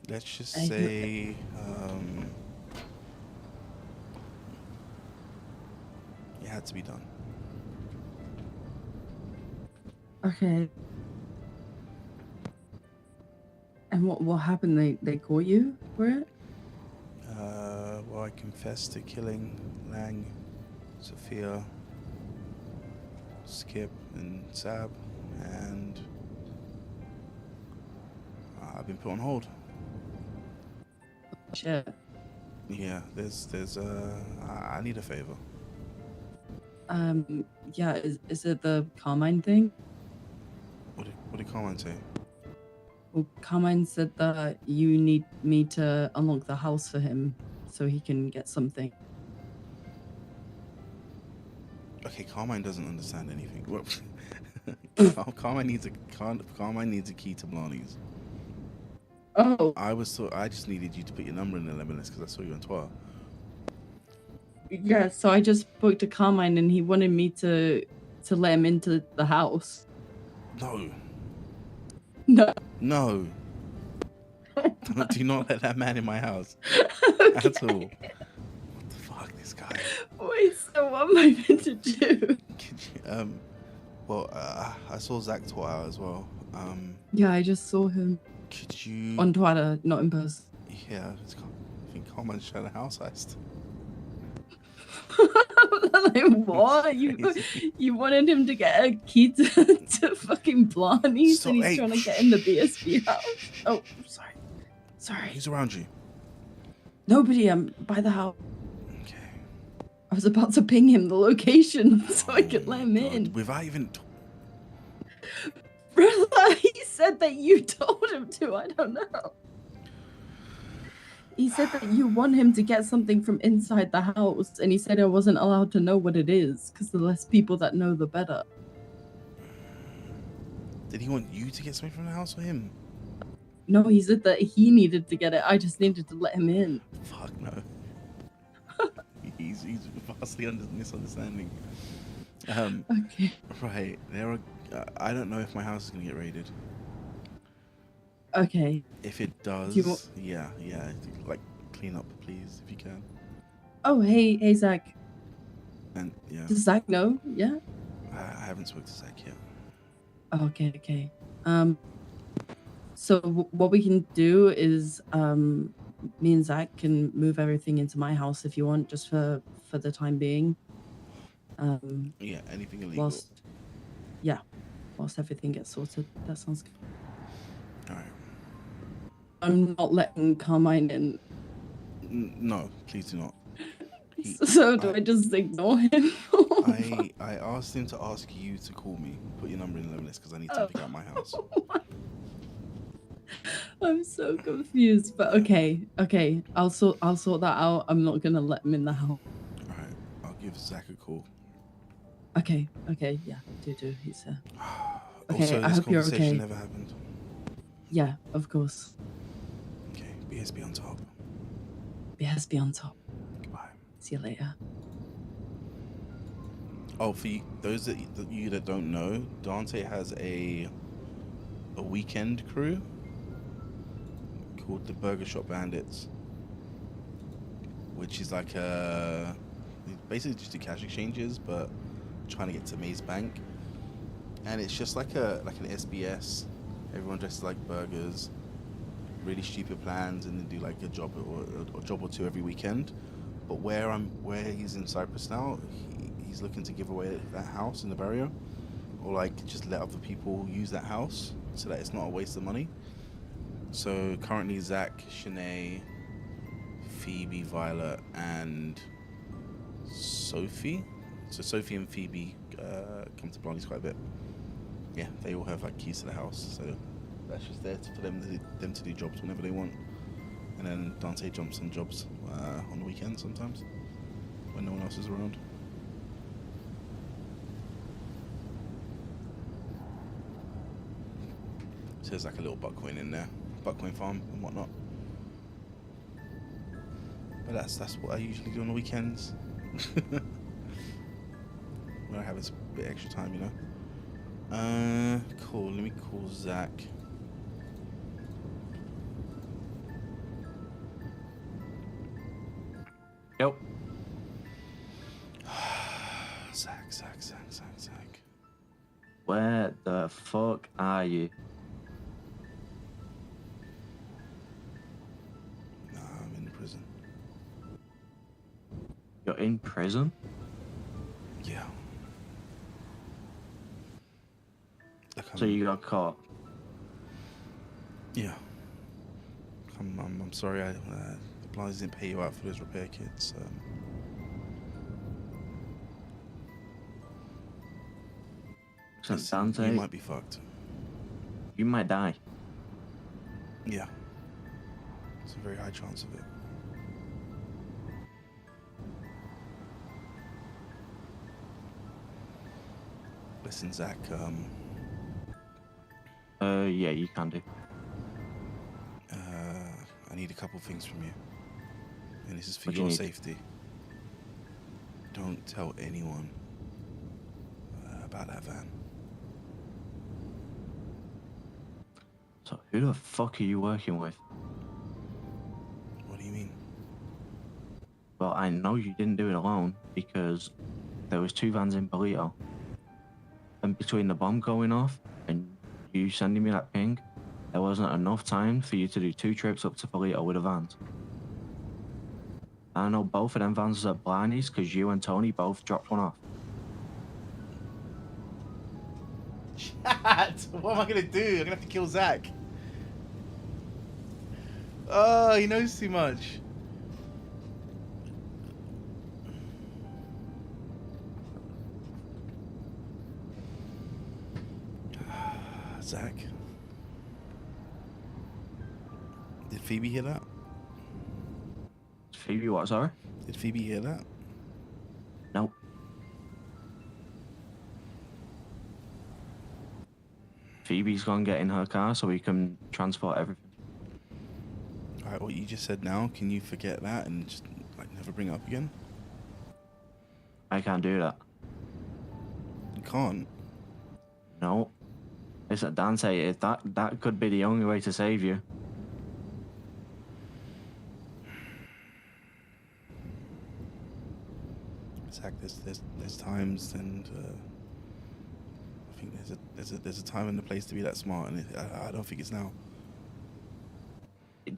Let's just say, it had to be done.
Okay. And what happened? They caught you for it?
Well, I confessed to killing Lang, Sophia, Skip, and Sab, and I've been put on hold.
Shit.
Yeah, I need a favor.
Yeah, is it the Carmine thing?
What did Carmine say?
Well, Carmine said that you need me to unlock the house for him so he can get something.
Okay, Carmine doesn't understand anything. Carmine needs a key to Blarneys.
Oh.
I just needed you to put your number in the lemon list because I saw you on Twitter.
Yeah, so I just spoke to Carmine and he wanted me to let him into the house.
No.
No.
No. Do not let that man in my house.
Okay.
At all. What the fuck, this guy?
Wait, so what am I meant to do?
Well, I saw Zach Twitter as well.
Yeah, I just saw him
Could you...
on Twitter, not in person.
Yeah, I think Carmine's trying to house heist.
Like, what? You wanted him to get a key to fucking Blarneys and he's trying to get in the BSB house? Oh, sorry.
Who's around you?
Nobody, I'm by the house.
Okay.
I was about to ping him the location so I could let him in.
Without even...
Brother, he said that you told him to. I don't know. He said that you want him to get something from inside the house, and he said I wasn't allowed to know what it is, because the less people that know, the better.
Did he want you to get something from the house or him?
No, he said that he needed to get it. I just needed to let him in.
Fuck no. he's vastly misunderstanding.
Okay.
Right. I don't know if my house is gonna get raided.
Okay.
If it does, yeah. Like, clean up, please, if you can.
Oh, hey, Zach.
And yeah.
Does Zach know? Yeah.
I haven't spoken to Zach yet.
Okay. So what we can do is, me and Zach can move everything into my house if you want, just for the time being.
Yeah, anything illegal.
Whilst everything gets sorted. That sounds good.
All right.
I'm not letting Carmine in.
No, please do not.
So do I just ignore him?
I asked him to ask you to call me, put your number in the list because I need to figure out my house.
I'm so confused, but okay. I'll sort that out. I'm not gonna let him in the house.
All right, I'll give Zach a call.
Okay, yeah, do. He's here. Okay,
Also,
I
this
hope you're
conversation
okay.
never happened.
Yeah, of course.
Okay, BSB on top.
BSB on top.
Goodbye.
See you later.
Oh, for those that you that don't know, Dante has a weekend crew called the Burger Shop Bandits, which is like basically just do cash exchanges, but trying to get to Maze Bank, and it's just like an SBS. Everyone dresses like burgers, really stupid plans, and then do like a job or two every weekend. But where he's in Cyprus now, he's looking to give away that house in the barrio, or like just let other people use that house so that it's not a waste of money. So currently Zach, Shanae, Phoebe, Violet, and Sophie. So Sophie and Phoebe come to Blarneys quite a bit. Yeah, they all have like keys to the house, so that's just there for them to do jobs whenever they want. And then Dante jumps on jobs on the weekends sometimes when no one else is around. So there's like a little buckcoin in there, buckcoin farm and whatnot. But that's what I usually do on the weekends. When I have a bit extra time, you know. Cool. Let me call Zach.
Yep.
Zach.
Where the fuck are you?
Nah, I'm in prison.
You're in prison?
Yeah. Look,
So you got caught?
Yeah. I'm sorry. The Blarneys didn't pay you out for those repair kits.
So
Listen,
Dante,
you might be fucked.
you might die.
Yeah. It's a very high chance of it. Listen, Zach,
Yeah, you can do.
I need a couple things from you. And this is for
What do you
your
need?
safety. Don't tell anyone about that van.
So who the fuck are you working with?
What do you mean?
Well, I know you didn't do it alone because there was 2 vans in Polito. And between the bomb going off and you sending me that ping, there wasn't enough time for you to do 2 trips up to Polito with the vans. I know both of them vans was at Blarneys because you and Tony both dropped one off.
Chat! What am I gonna do? I'm gonna have to kill Zach. Oh, he knows too much. Zach? Did Phoebe hear that?
Phoebe, what, sorry?
Did Phoebe hear that?
Nope. Phoebe's gonna get in her car so we can transport everything.
Alright, what you just said now, can you forget that and just like never bring it up again?
I can't do that.
You can't.
No. Listen, Dante, if that could be the only way to save you.
Zach, there's times, and I think there's a time and a place to be that smart, and I don't think it's now.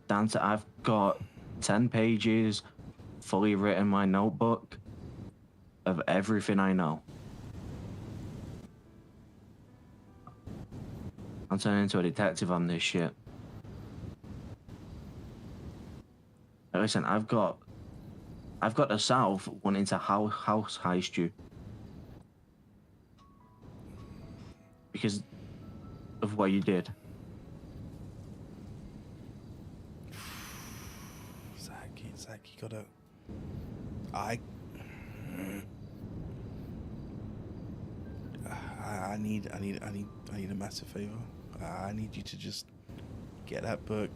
Dante, I've got 10 pages fully written in my notebook of everything I know. I'm turning into a detective on this shit. Now listen, I've got the South wanting to house heist you because of what you did.
Zach, you gotta. I need a massive favor. I need you to just get that book,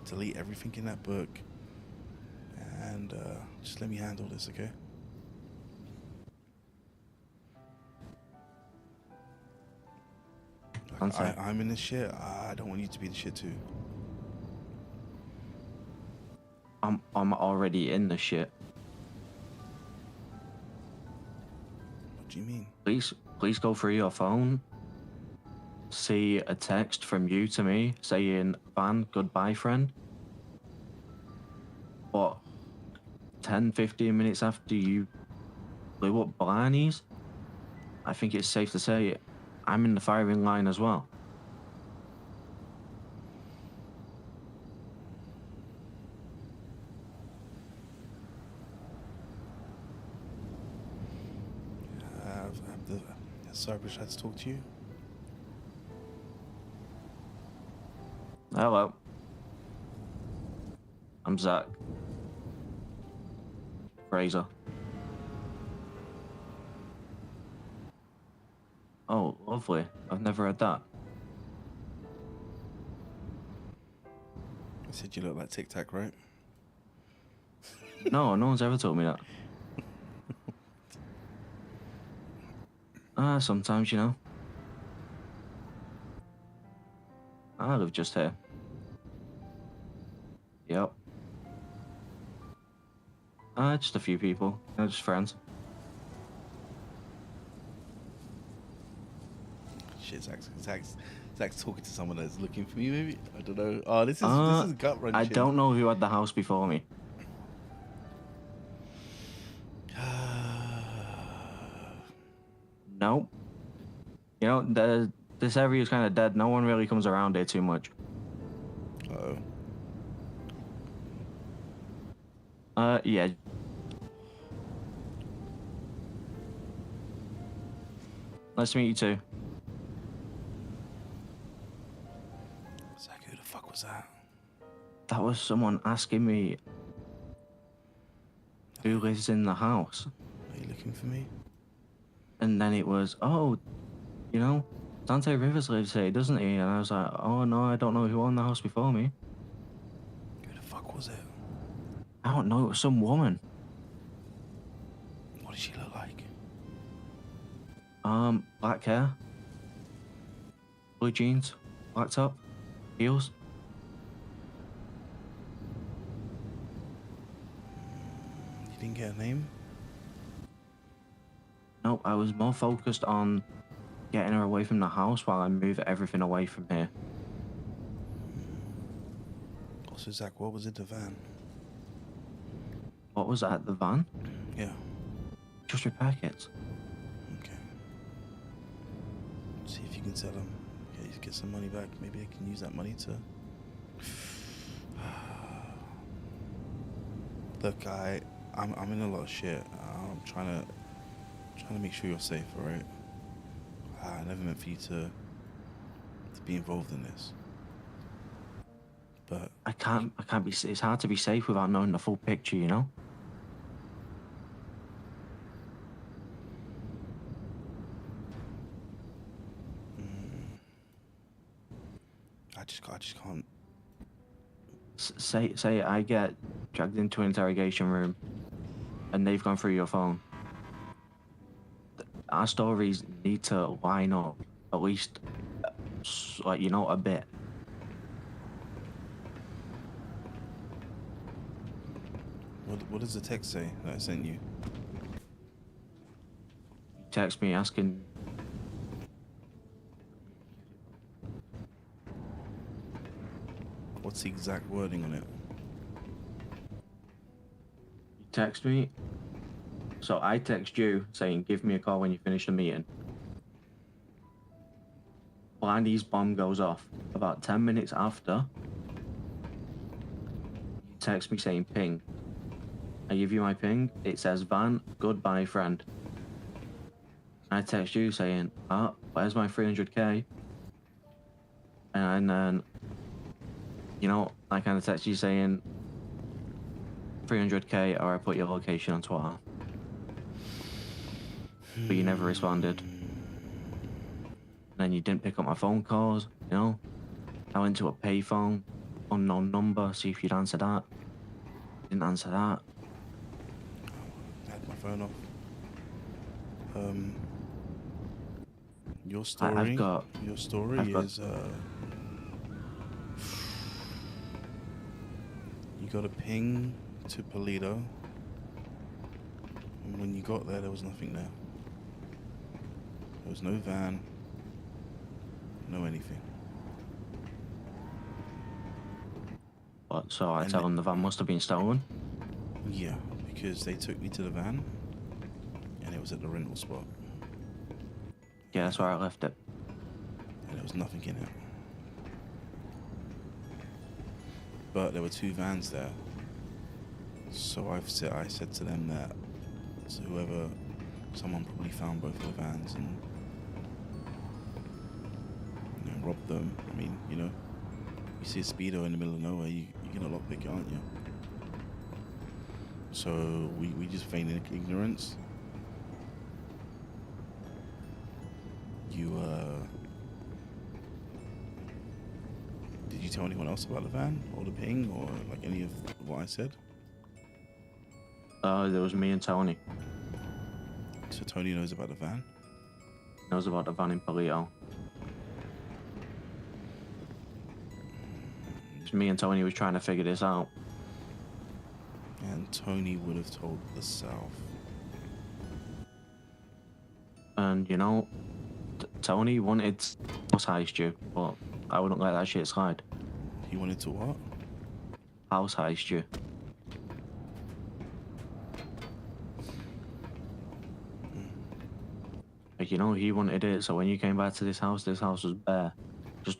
delete everything in that book, and just let me handle this, okay? I'm in this shit. I don't want you to be the shit too.
I'm already in the shit.
What do you mean?
Please go through your phone. See a text from you to me saying, "Van, goodbye, friend." But 10-15 minutes after you blew up Blarneys, I think it's safe to say I'm in the firing line as well.
Sorry, I had to talk to you.
Hello. I'm Zach. Fraser. Oh, lovely. I've never heard that.
I said you look like Tic Tac, right?
No one's ever told me that. Sometimes, you know. I live just here. Yep. Just a few people. Just friends.
Shit, Zach's talking to someone that's looking for me. Maybe I don't know. Oh, this is gut wrenching.
I don't know who had the house before me. Nope. You know, this area is kind of dead. No one really comes around here too much.
Uh-oh.
Yeah. Nice to meet you too.
Zach, who the fuck was that?
That was someone asking me who lives in the house.
Are you looking for me?
And then it was, oh, you know, Dante Rivers lives here, doesn't he? And I was like, oh no, I don't know who owned the house before me.
Who the fuck was it?
I don't know, it was some woman.
What did she look like?
Black hair, blue jeans, black top, heels.
You didn't get a name?
Nope, I was more focused on getting her away from the house while I move everything away from here.
Also, Zach, what was in the van?
What was that, the van?
Yeah.
Just repair kits.
Okay. See if you can sell them. Okay, get some money back. Maybe I can use that money to... Look, I'm in a lot of shit. I'm trying to make sure you're safe, alright? I never meant for you to be involved in this. But
I can't be, it's hard to be safe without knowing the full picture, you know?
I just can't.
Say I get dragged into an interrogation room and they've gone through your phone. Our stories need to line up at least, like, you know, a bit.
What does the text say that I sent you?
Text me asking.
What's the exact wording on it?
You text me. So I text you saying, give me a call when you finish the meeting. Blarneys' bomb goes off. About 10 minutes after, you text me saying ping. I give you my ping. It says van, goodbye friend. I text you saying, where's my 300k? And then, you know, I kind of text you saying 300k or I put your location on Twitter. But you never responded. And then you didn't pick up my phone calls, you know? I went to a payphone, unknown number, see if you'd answer that. Didn't answer that.
I had my phone off. Your story. Your story is you got a ping to Polito, and when you got there was nothing there. There was no van, no anything.
What, so I tell them the van must have been stolen?
Yeah, because they took me to the van, and it was at the rental spot.
Yeah, that's where I left it.
And there was nothing in it. But there were two vans there. So I said to them that someone probably found both of the vans and robbed them. I mean, you know, you see a speedo in the middle of nowhere, you're gonna lockpick it, aren't you? So we just feigned ignorance. Did you tell anyone else about the van or the ping or like any of what I said?
There was me and Tony.
So Tony knows about the van?
Knows about the van in Polito. Me and Tony was trying to figure this out.
And Tony would have told the South.
And, you know, Tony wanted to house heist you, but I wouldn't let that shit slide.
He wanted to what?
House heist you. Like, you know, he wanted it, so when you came back to this house was bare. Just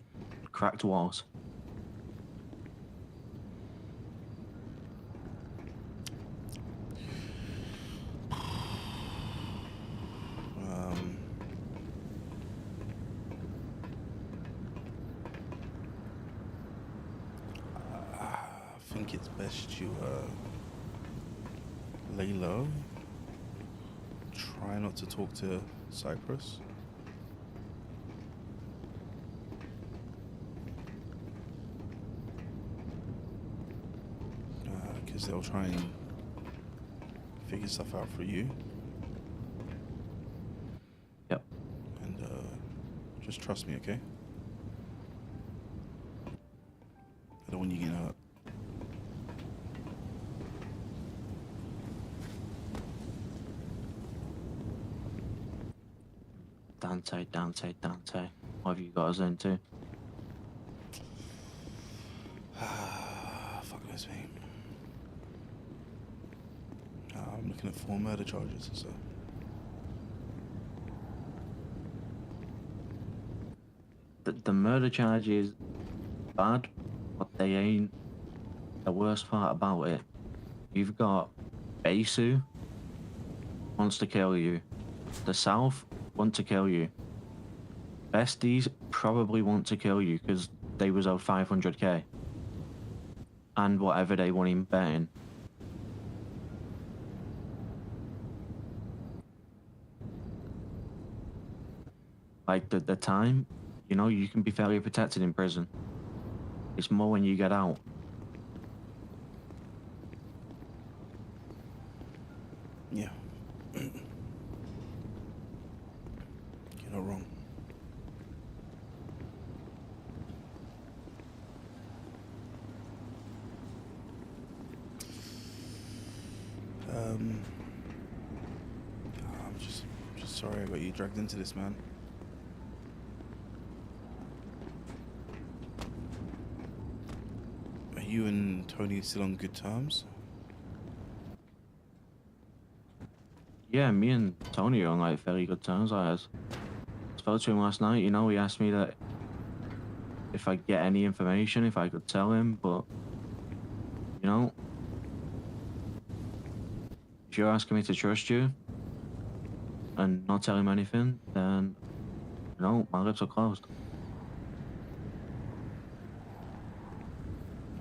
cracked walls.
I think it's best you lay low. Try not to talk to Cypress. Because they'll try and figure stuff out for you.
Yep.
And just trust me, okay? I don't want you getting hurt.
Dante. What have you got us into?
Fuck knows me. I'm looking at 4 murder charges and stuff.
The murder charge is bad, but they ain't the worst part about it. You've got Besu wants to kill you. The South want to kill you. Besties probably want to kill you because they was owed 500k. And whatever they want in betting. Like the time, you know, you can be fairly protected in prison. It's more when you get out.
Yeah. You're not wrong. I'm just sorry I got you dragged into this, man. Are you and Tony still on good terms?
Yeah, me and Tony are on like fairly good terms. I spoke to him last night. You know, he asked me that if I get any information, if I could tell him, but you know, if you're asking me to trust you and not tell him anything, then you know, my lips are closed.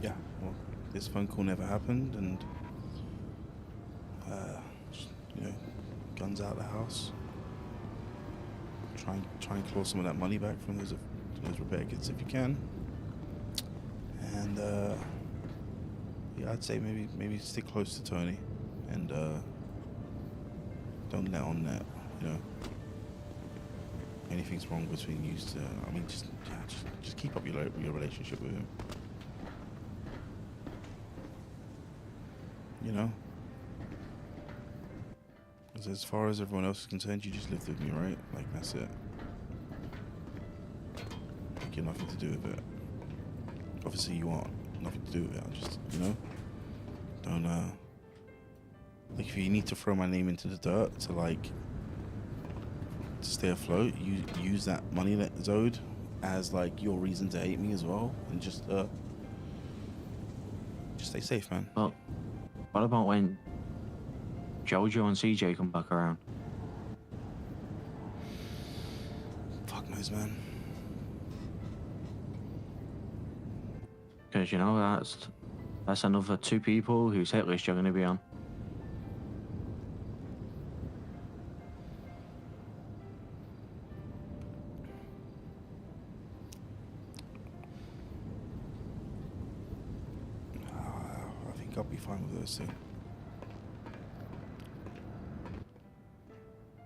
Yeah, well, this phone call never happened, and you know, guns out the house. Try and claw some of that money back from those repair kits if you can. And yeah, I'd say maybe stick close to Tony, and don't let on that, you know, anything's wrong between you. I mean, just keep up your relationship with him. You know? Because as far as everyone else is concerned, you just lived with me, right? Like, that's it. Like, you're nothing to do with it. Obviously, you want nothing to do with it. I just, you know? Don't, like, if you need to throw my name into the dirt to, like, to stay afloat, you use that money that's owed as, like, your reason to hate me as well. And just stay safe, man.
Well, what about when Jojo and CJ come back around?
Fuck knows, man.
Because, you know, that's another 2 people whose hit list you're going to be on.
I think I'll be fine with those 2.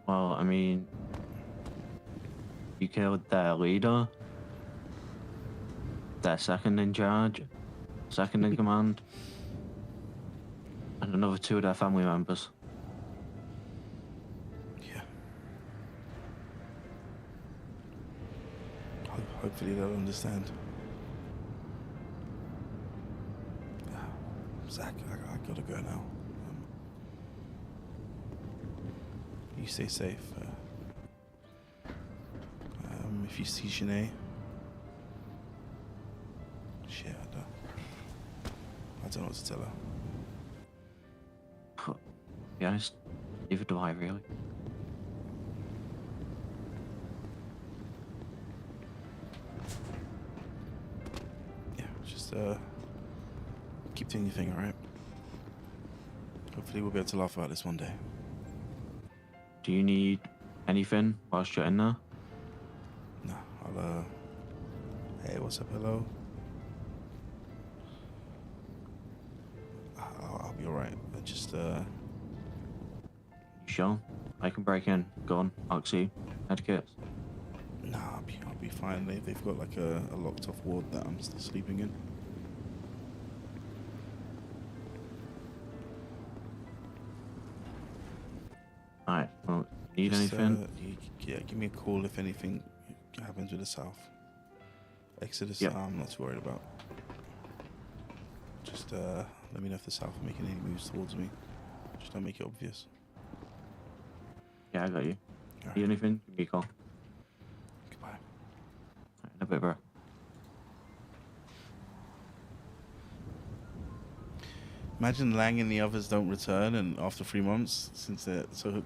Well, I mean, you killed their leader, their second in charge, second in command, and another 2 of their family members.
Yeah. Hopefully they'll understand. Zach, I gotta go now. You stay safe. If you see Shanae, shit, I don't know what to tell her.
To be honest, neither do I really.
Yeah, just keep doing your thing, alright? Hopefully we'll be able to laugh about this one day.
Do you need anything whilst you're in there?
No, I'll hey, what's up, hello? I'll be alright. I just
You sure? I can break in. Go on, Oxy, etiquette.
nah, I'll be fine. They've got like a locked off ward that I'm still sleeping in.
Alright, well, need
Just,
anything?
Yeah, give me a call if anything happens with the South. Exodus,
Yep.
I'm not too worried about. Just let me know if the South are making any moves towards me. Just don't make it obvious.
Yeah, I got you.
Alright.
Need anything? Give me a call.
Goodbye.
Alright, in a bit, bro.
Imagine Lang and the others don't return, and after 3 months, since they're so,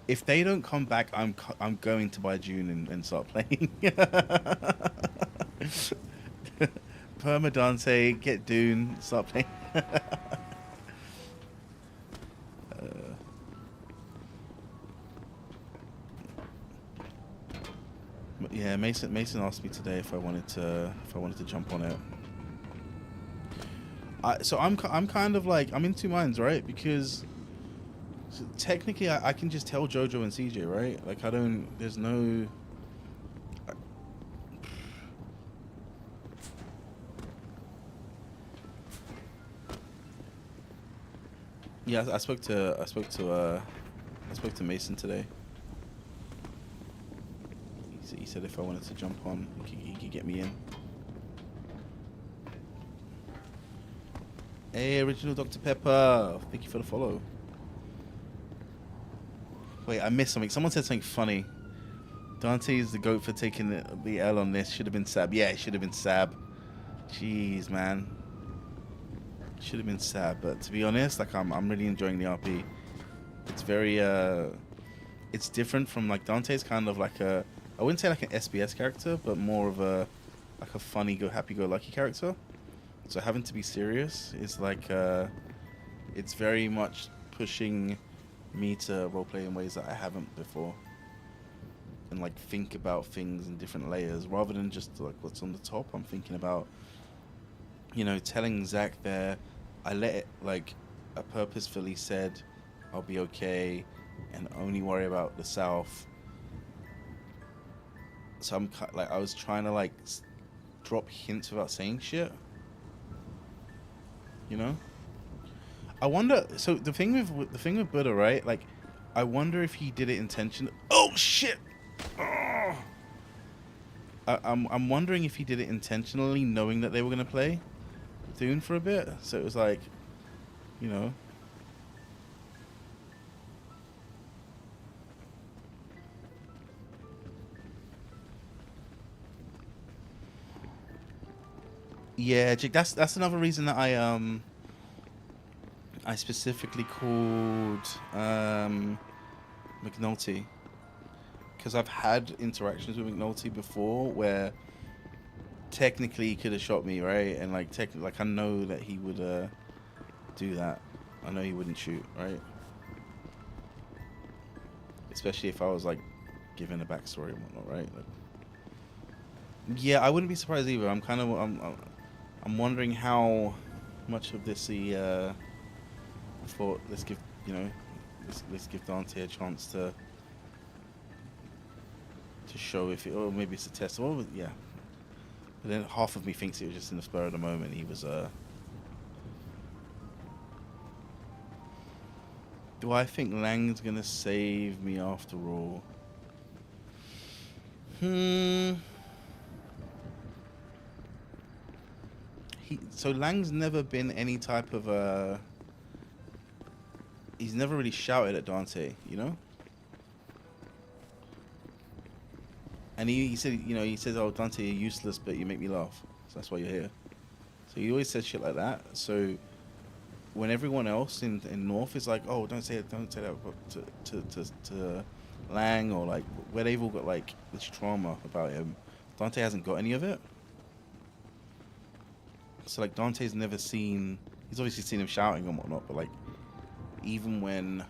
if they don't come back, I'm going to buy June and start playing. Perma Dante, get Dune, start playing. Yeah, Mason asked me today if I wanted to jump on it. So I'm kind of like, I'm in two minds, right? Because technically I can just tell Jojo and CJ, right? Like there's no. Yeah, I spoke to Mason today. He said if I wanted to jump on, he could get me in. Hey, original Dr. Pepper, thank you for the follow. Wait, I missed something. Someone said something funny. Dante is the GOAT for taking the L on this. Should have been Sab. Yeah, it should have been Sab. Jeez, man. Should have been Sab. But to be honest, like I'm really enjoying the RP. It's very it's different from like Dante's kind of like a, I wouldn't say like an SBS character, but more of a like a funny happy-go-lucky character. So having to be serious is like it's very much pushing me to roleplay in ways that I haven't before, and like think about things in different layers rather than just like what's on the top. I'm thinking about, you know, telling Zach there, I let it, like, I purposefully said I'll be okay and only worry about the South. So I'm like, I was trying to like drop hints without saying shit, you know. I wonder. So the thing with Buddha, right? Like, I wonder if he did it intentionally. Oh shit! Oh! I'm wondering if he did it intentionally, knowing that they were gonna play Dune for a bit. So it was like, you know. Yeah, Jake, that's another reason that I specifically called McNulty, because I've had interactions with McNulty before where technically he could have shot me, right? And like like I know that he would do that. I know he wouldn't shoot, right? Especially if I was like giving a backstory and whatnot, right? Like, yeah, I wouldn't be surprised either. I'm wondering how much of this he thought, let's give, you know, let's give Dante a chance to show if it, or maybe it's a test. Well, yeah. But then half of me thinks it was just in the spur of the moment. He was Do I think Lang's gonna save me after all? So Lang's never been any type of he's never really shouted at Dante, you know. And he said, you know, he says, "Oh, Dante, you're useless, but you make me laugh. So that's why you're here." So he always says shit like that. So when everyone else in North is like, "Oh, don't say that to Lang," or like where they've all got like this trauma about him, Dante hasn't got any of it. So like Dante's never seen. He's obviously seen him shouting and whatnot, but like even when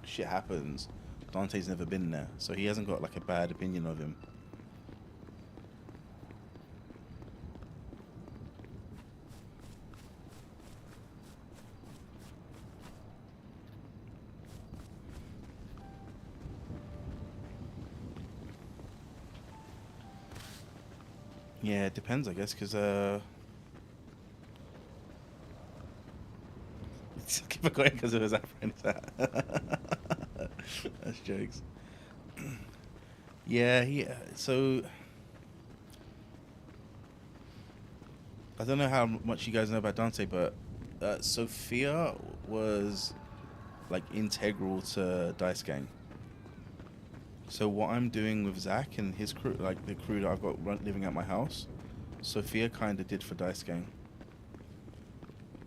shit happens, Dante's never been there, so he hasn't got like a bad opinion of him. Yeah, it depends, I guess, because keep it going because it was that friend's hat. That's jokes. Yeah, so I don't know how much you guys know about Dante, but Sophia was like integral to Dice Gang. So what I'm doing with Zach and his crew, like the crew that I've got living at my house, Sophia kind of did for Dice Gang.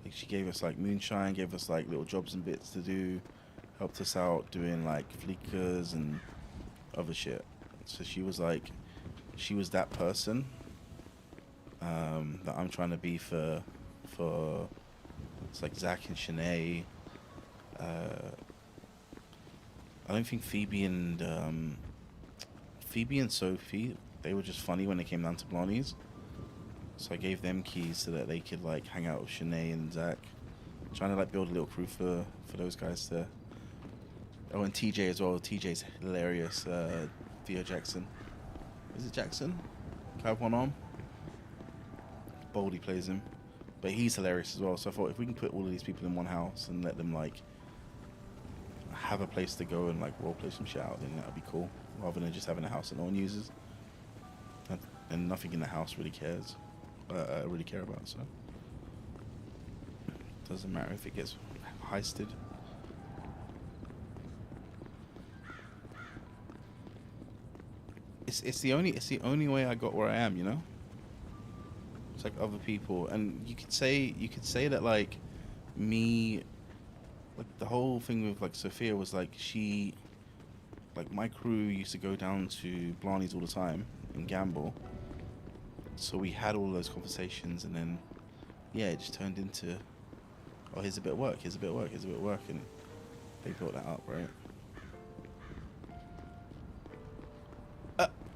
Like she gave us like moonshine, gave us like little jobs and bits to do, helped us out doing like flickers and other shit. So she was that person that I'm trying to be for it's like Zach and Shanae. I don't think Phoebe and Sophie, they were just funny when they came down to Blarneys. So I gave them keys so that they could like hang out with Shanae and Zach. Trying to like build a little crew for those guys to. Oh, and TJ as well. TJ's hilarious. Theo Jackson. Is it Jackson? Can I have one arm? Boldy plays him. But he's hilarious as well. So I thought if we can put all of these people in one house and let them like have a place to go and like roleplay some shit out, then that would be cool. Rather than just having a house that no one uses. And nothing in the house really cares. Really care about, so. Doesn't matter if it gets heisted. It's the only way I got where I am, you know? It's like other people, and you could say that like me, like the whole thing with like Sophia was like like my crew used to go down to Blarneys all the time and gamble. So we had all those conversations, and then yeah, it just turned into, oh, here's a bit of work, here's a bit of work, here's a bit of work, and they built that up, right?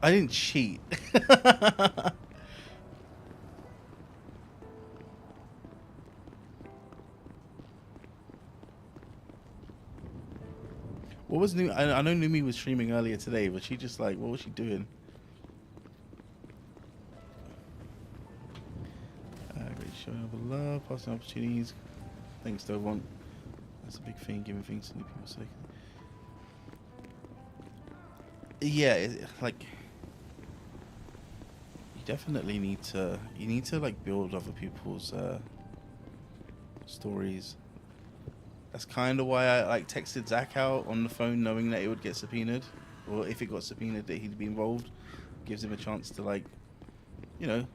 I didn't cheat. What was new? I know Numi was streaming earlier today, but she just like, what was she doing? Great showing of love, passing opportunities. Thanks to everyone. That's a big thing, giving things to new people. So yeah, like you definitely need to like build other people's stories. That's kind of why I like texted Zach out on the phone, knowing that it would get subpoenaed, or if it got subpoenaed, that he'd be involved. Gives him a chance to like, you know,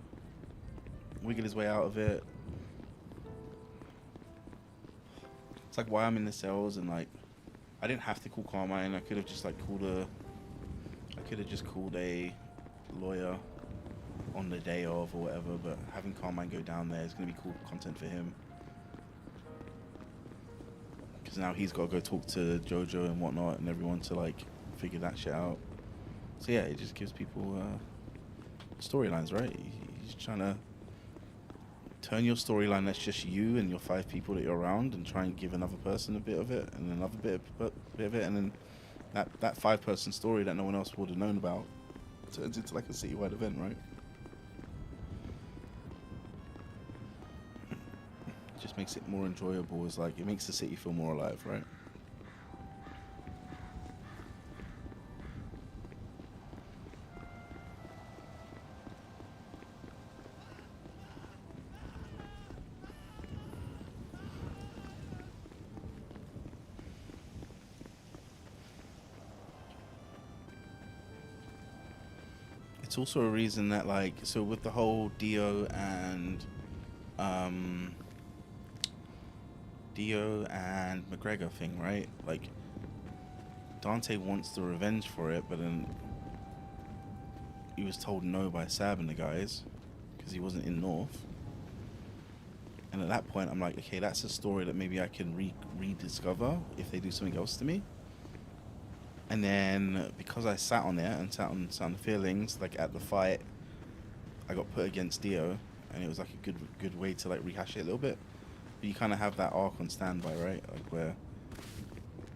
wiggle his way out of it. It's like why I'm in the cells, and like I didn't have to call Carmine. I could have just like called a lawyer on the day of or whatever. But having Carmine go down there is gonna be cool content for him. Because now he's got to go talk to Jojo and whatnot and everyone to like figure that shit out. So yeah, it just gives people storylines, right? He's trying to turn your storyline that's just you and your 5 people that you're around, and try and give another person a bit of it, and another bit of it, and then that 5-person story that no one else would have known about turns into like a citywide event, right? Just makes it more enjoyable. It's like it makes the city feel more alive, right? it's also a reason that, like, so with the whole Dio and McGregor thing, right? Like, Dante wants the revenge for it, but then he was told no by Sab and the guys because he wasn't in North. And at that point, I'm like, okay, that's a story that maybe I can rediscover if they do something else to me. And then because I sat on it and sat on the feelings, like at the fight, I got put against Dio, and it was like a good way to like rehash it a little bit. But you kind of have that arc on standby, right? Like where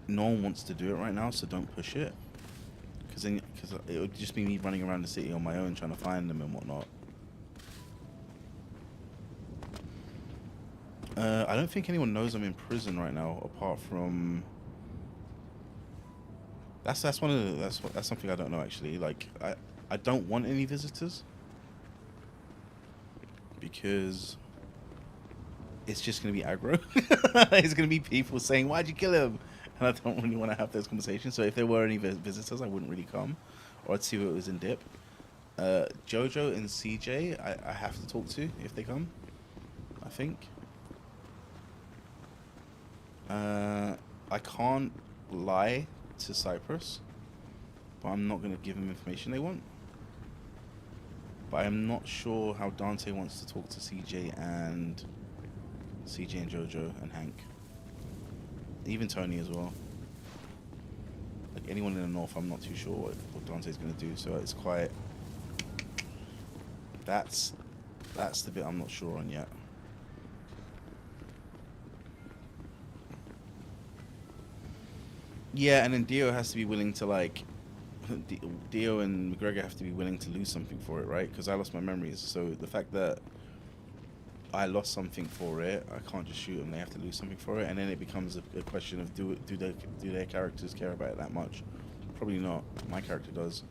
no one wants to do it right now, so don't push it. Because it would just be me running around the city on my own trying to find them and whatnot. I don't think anyone knows I'm in prison right now, apart from. That's one of the, that's something I don't know actually. Like I don't want any visitors because it's just gonna be aggro. It's gonna be people saying, "Why'd you kill him?" And I don't really want to have those conversations. So if there were any visitors, I wouldn't really come, or I'd see who it was in dip. Jojo and CJ, I have to talk to if they come. I think. I can't lie to Cyprus, but I'm not going to give them information they want. But I'm not sure how Dante wants to talk to CJ and Jojo and Hank. Even Tony as well. Like anyone in the north, I'm not too sure what Dante's going to do. So it's quite. That's the bit I'm not sure on yet. Yeah, and then Dio has to be willing to like. Dio and McGregor have to be willing to lose something for it, right? Because I lost my memories. So the fact that I lost something for it, I can't just shoot them. They have to lose something for it, and then it becomes a question of do their characters care about it that much? Probably not. My character does.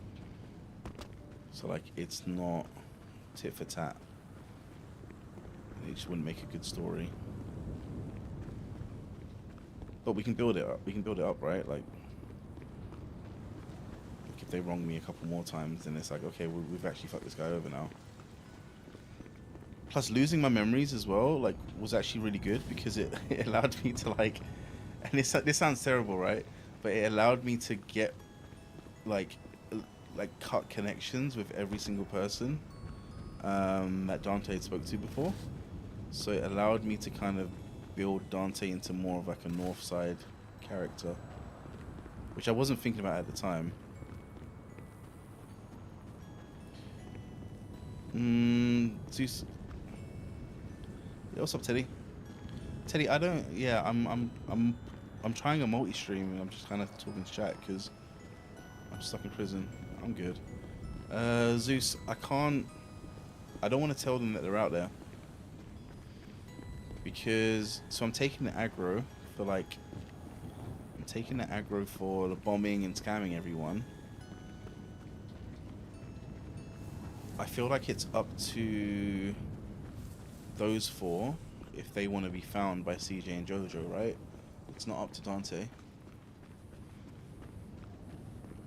So like, it's not tit for tat. It just wouldn't make a good story. But we can build it up. We can build it up, right? Like if they wrong me a couple more times, then it's like, okay, we've actually fucked this guy over now. Plus, losing my memories as well, like, was actually really good because it allowed me to like, and this sounds terrible, right? But it allowed me to get like cut connections with every single person that Dante had spoke to before. So it allowed me to kind of build Dante into more of like a north side character, which I wasn't thinking about at the time. Zeus. Yeah, what's up, Teddy? Teddy, I don't. Yeah, I'm trying a multi-stream and I'm just kind of talking to chat because I'm stuck in prison. I'm good. Zeus, I don't want to tell them that they're out there because I'm taking the aggro for the bombing and scamming everyone. I feel like it's up to those four if they want to be found by CJ and Jojo, right? It's not up to Dante.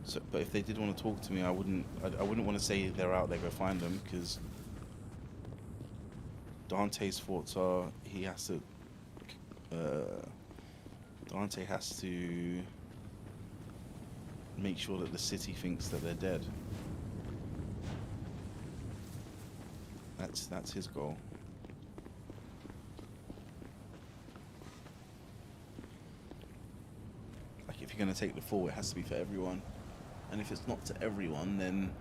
So, but if they did want to talk to me, I wouldn't want to say they're out there, go find them, because Dante's thoughts are Dante has to make sure that the city thinks that they're dead. That's his goal. Like, if you're gonna take the fall, it has to be for everyone. And if it's not to everyone, then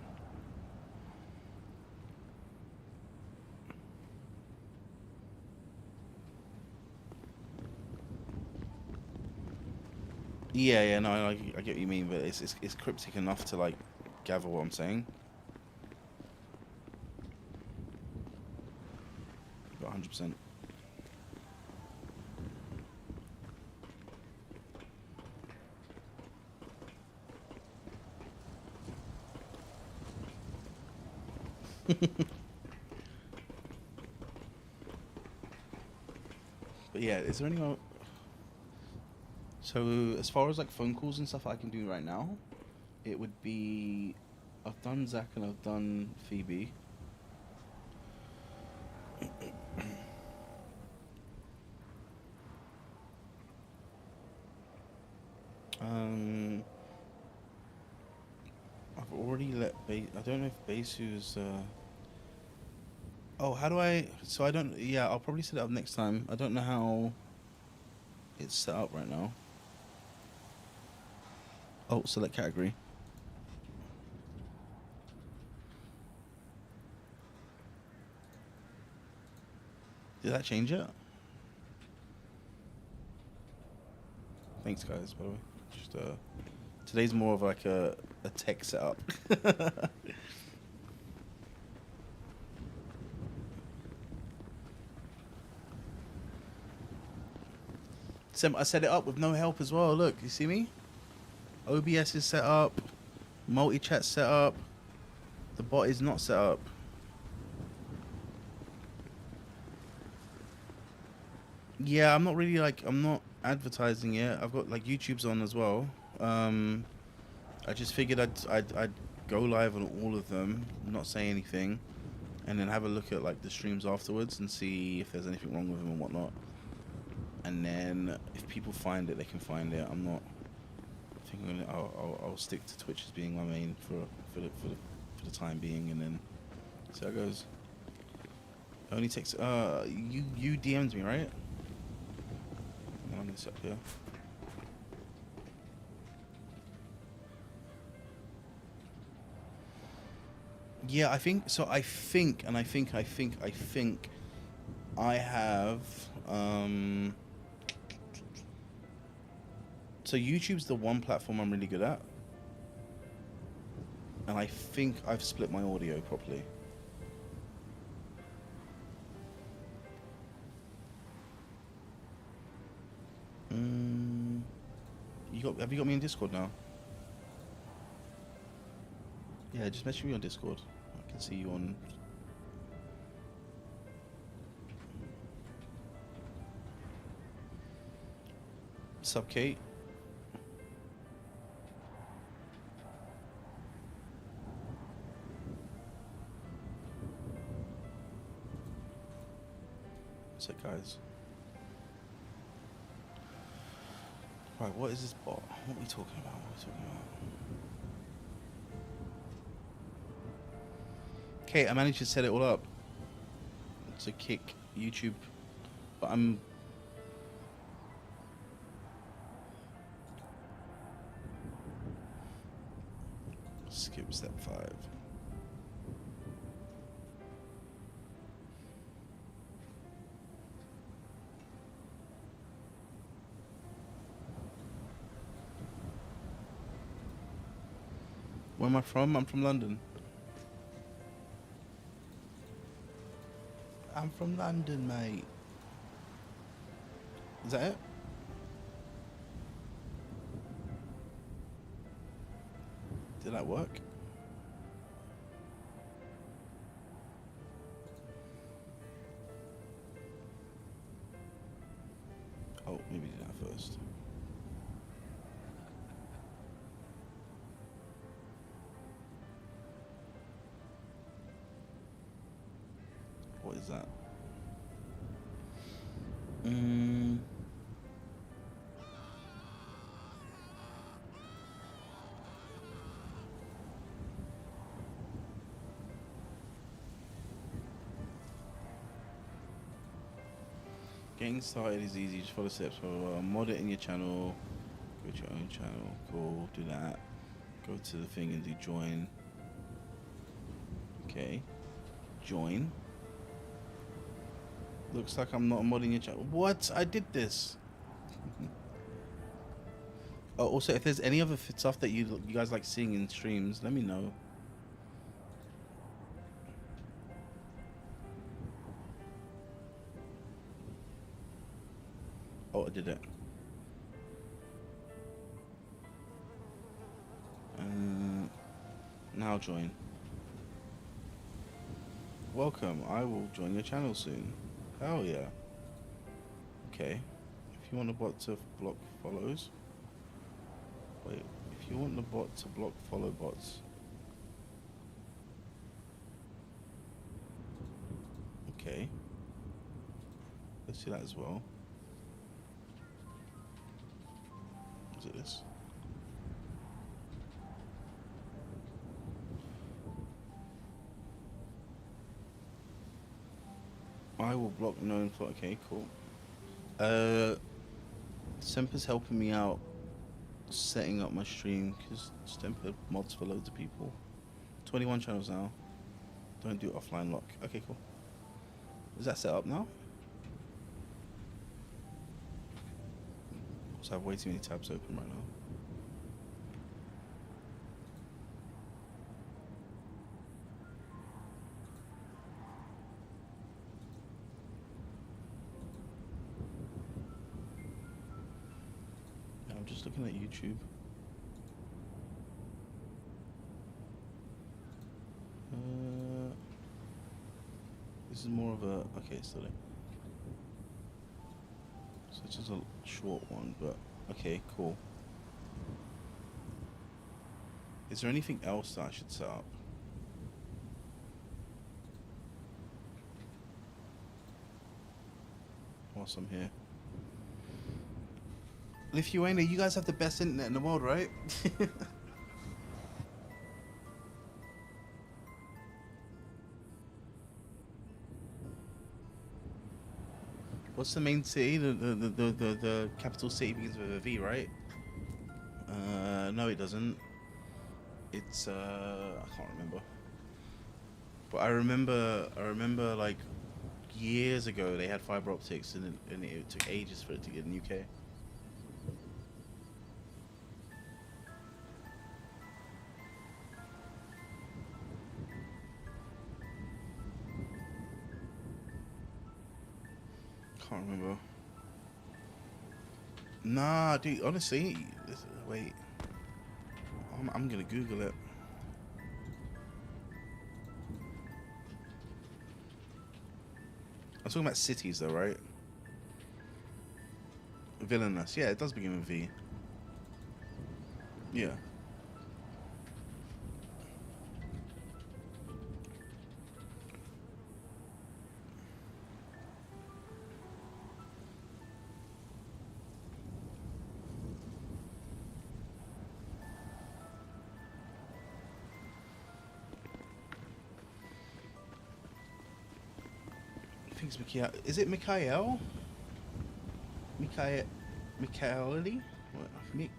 yeah, no, I get what you mean, but it's cryptic enough to like gather what I'm saying. But 100%. But yeah, is there anyone? So as far as like phone calls and stuff I can do right now, it would be I've done Zach and I've done Phoebe. I've already let I don't know if Besu's. Oh, how do I? So I don't. Yeah, I'll probably set it up next time. I don't know how it's set up right now. Oh, select category. Did that change it? Thanks, guys. By the way, just today's more of like a tech setup. Sim, I set it up with no help as well. Look, you see me? OBS is set up. Multi-chat set up. The bot is not set up. Yeah, I'm not really like, I'm not advertising it. I've got like YouTube's on as well. I just figured I'd go live on all of them, not say anything, and then have a look at like the streams afterwards and see if there's anything wrong with them and whatnot. And then if people find it, they can find it. I'm not thinking I'll stick to Twitch as being my main for the time being, and then see how it goes. It only takes you DM'd me, right? I'm gonna set up here. Yeah, I think so. I think I have. So YouTube's the one platform I'm really good at, and I think I've split my audio properly. Have you got me in Discord now? Yeah, just message me on Discord. I can see you on. Sup, Kate? What's up, guys? Right, what is this bot? What are we talking about? Okay, I managed to set it all up to kick YouTube, but I'm... Skip step 5. Where am I from? I'm from London. I'm from London, mate. Is that it? Did that work? Oh, maybe do that first. What is that? Getting started is easy. Just follow steps. So, mod it in your channel. Go to your own channel. Cool. Do that. Go to the thing and do join. Okay. Join. Looks like I'm not modding your channel. What? I did this. Oh, also, if there's any other stuff that you guys like seeing in streams, let me know. Oh, I did it. Now join. Welcome. I will join your channel soon. Hell yeah. Okay. If you want the bot to block follows. Wait. If you want the bot to block follow bots. Let's see that as well. Is it this? I will block known for. Okay, cool. Semper's helping me out setting up my stream because Semper mods for loads of people. 21 channels now. Don't do offline lock. Okay, cool. Is that set up now? So I have way too many tabs open right now. Yeah, I'm just looking at YouTube. This is more of a okay, so it's just a short one, but okay, cool. Is there anything else that I should set up? Whilst I'm here. Lithuania, you guys have the best internet in the world, right? What's the main city? The capital city begins with a V, right? No, it doesn't. It's I can't remember. But I remember like years ago they had fiber optics and it took ages for it to get in the UK. Can't remember. Nah, dude. Honestly, wait. I'm gonna Google it. I'm talking about cities, though, right? Villainous. Yeah, it does begin with V. Yeah. I think it's Mikhail. Is it Mikhail? Mikhaili? What? Mick?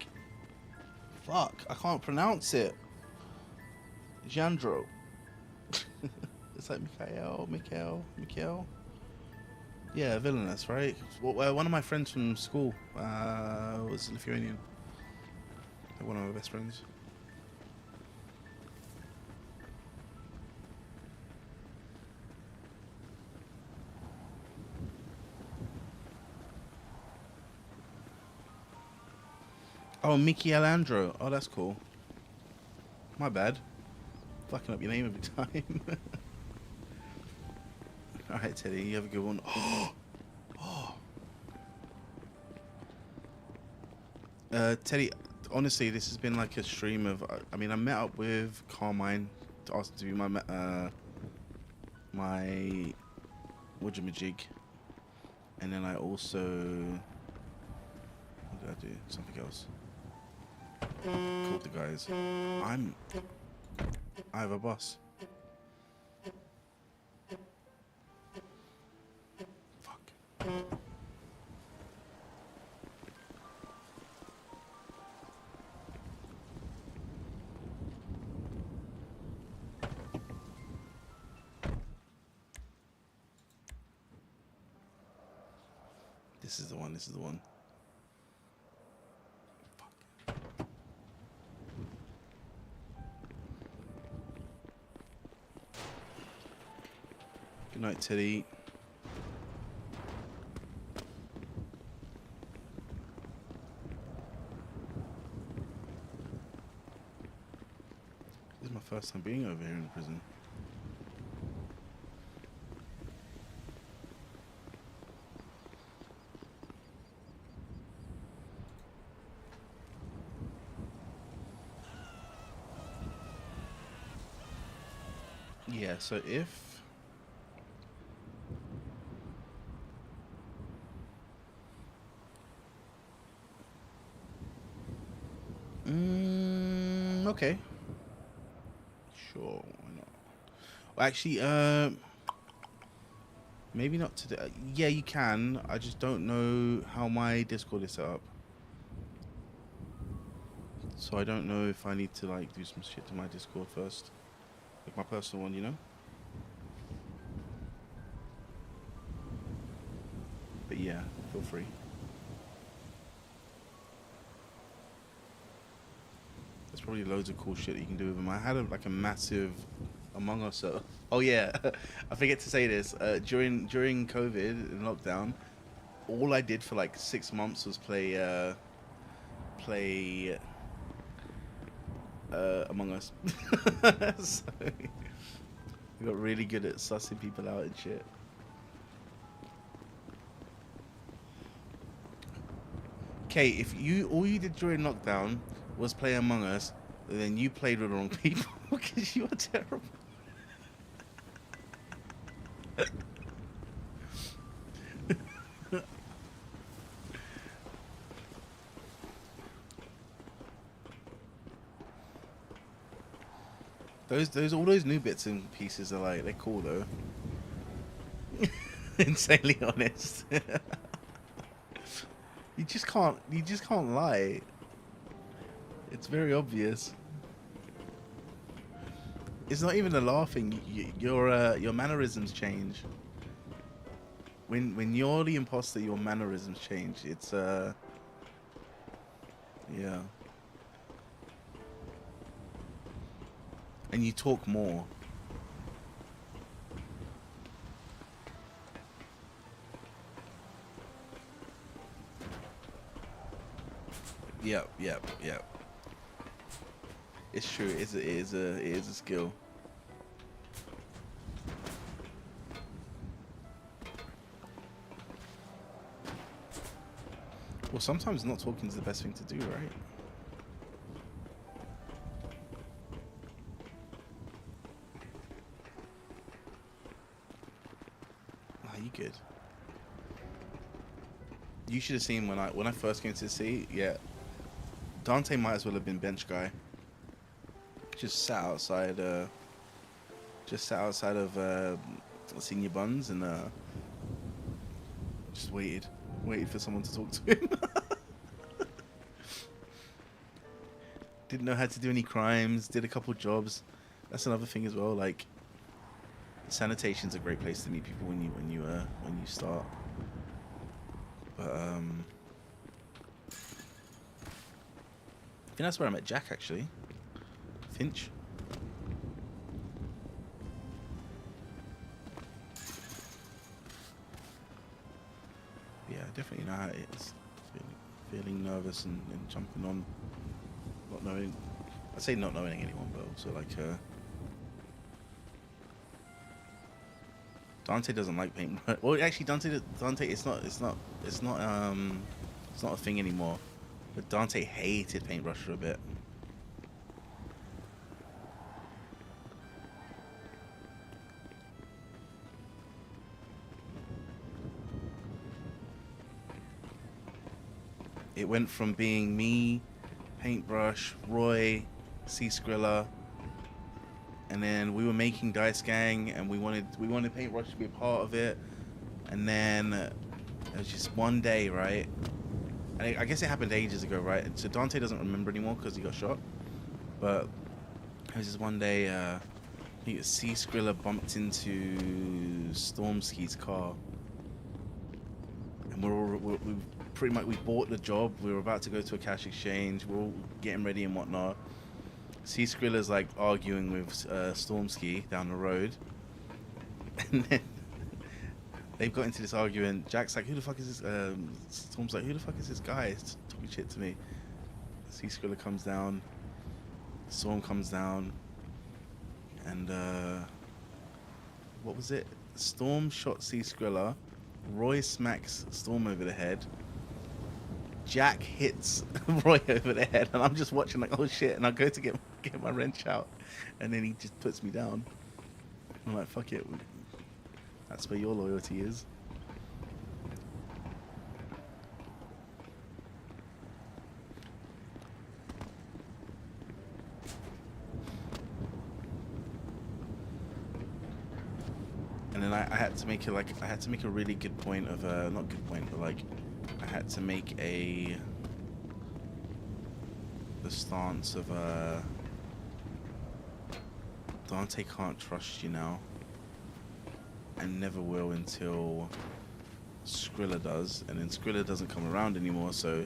Fuck, I can't pronounce it. Jandro. It's like Mikhail. Yeah, Villainous, right? Well, one of my friends from school was Lithuanian. Like one of my best friends. Oh, Michelangelo. Oh, that's cool. My bad. Fucking up your name every time. Alright, Teddy, you have a good one. Teddy, honestly, this has been like a stream of. I mean, I met up with Carmine to ask to be my whatchamajig, and then I also. What did I do? Something else. Called the guys. I have a boss. Fuck. This is the one. This is the one. Good night, Teddy. This is my first time being over here in the prison. Yeah, so if Okay. Sure, why not? Well, actually, maybe not today. Yeah, you can. I just don't know how my Discord is set up. So I don't know if I need to like do some shit to my Discord first. Like my personal one, you know? But yeah, feel free. There's probably loads of cool shit that you can do with them. I had like a massive Among Us. Oh yeah, I forget to say this. During COVID and lockdown, all I did for like 6 months was play Among Us. So we got really good at sussing people out and shit. Okay, if all you did during lockdown was play Among Us, then you played with the wrong people because you are terrible. All those new bits and pieces are like, they're cool though. Insanely honest. You just can't lie. It's very obvious. It's not even a laughing. Your mannerisms change. When you're the imposter, your mannerisms change. It's yeah. And you talk more. Yep. It's true. It is a skill. Well, sometimes not talking is the best thing to do, right? Nah, you good. You should have seen when I first came to see. Yeah, Dante might as well have been bench guy. Just sat outside. Just sat outside of Senior Buns and just waited for someone to talk to him. Didn't know how to do any crimes. Did a couple jobs. That's another thing as well. Like, sanitation's a great place to meet people when you start. But I think that's where I met Jack actually. Finch. Yeah, I definitely know how it is. Feeling nervous and jumping on, not knowing. I say not knowing anyone, but also like Dante doesn't like paint. Well, actually, Dante, it's not a thing anymore. But Dante hated paintbrush for a bit. It went from being me, paintbrush, Roy, Sea Skrilla, and then we were making Dice Gang, and we wanted paintbrush to be a part of it. And then it was just one day, right? And I guess it happened ages ago, right? So Dante doesn't remember anymore because he got shot. But it was just one day, I think Sea Skrilla bumped into Stormsky's car. And we pretty much, we bought the job. We were about to go to a cash exchange. We're all getting ready and whatnot. Sea Skrilla's like arguing with Stormsky down the road. And then they've got into this argument. Jack's like, who the fuck is this? Storm's like, who the fuck is this guy? He's talking shit to me. Sea Skrilla comes down. Storm comes down. And what was it? Storm shot Sea Skrilla. Roy smacks Storm over the head. Jack hits Roy over the head, and I'm just watching like, oh shit, and I go to get my wrench out, and then he just puts me down. I'm like, fuck it, that's where your loyalty is. And then I had to make it like I had to make a really good point of not good point, but like I had to make the stance of Dante can't trust you now, and never will until Skrilla does, and then Skrilla doesn't come around anymore, so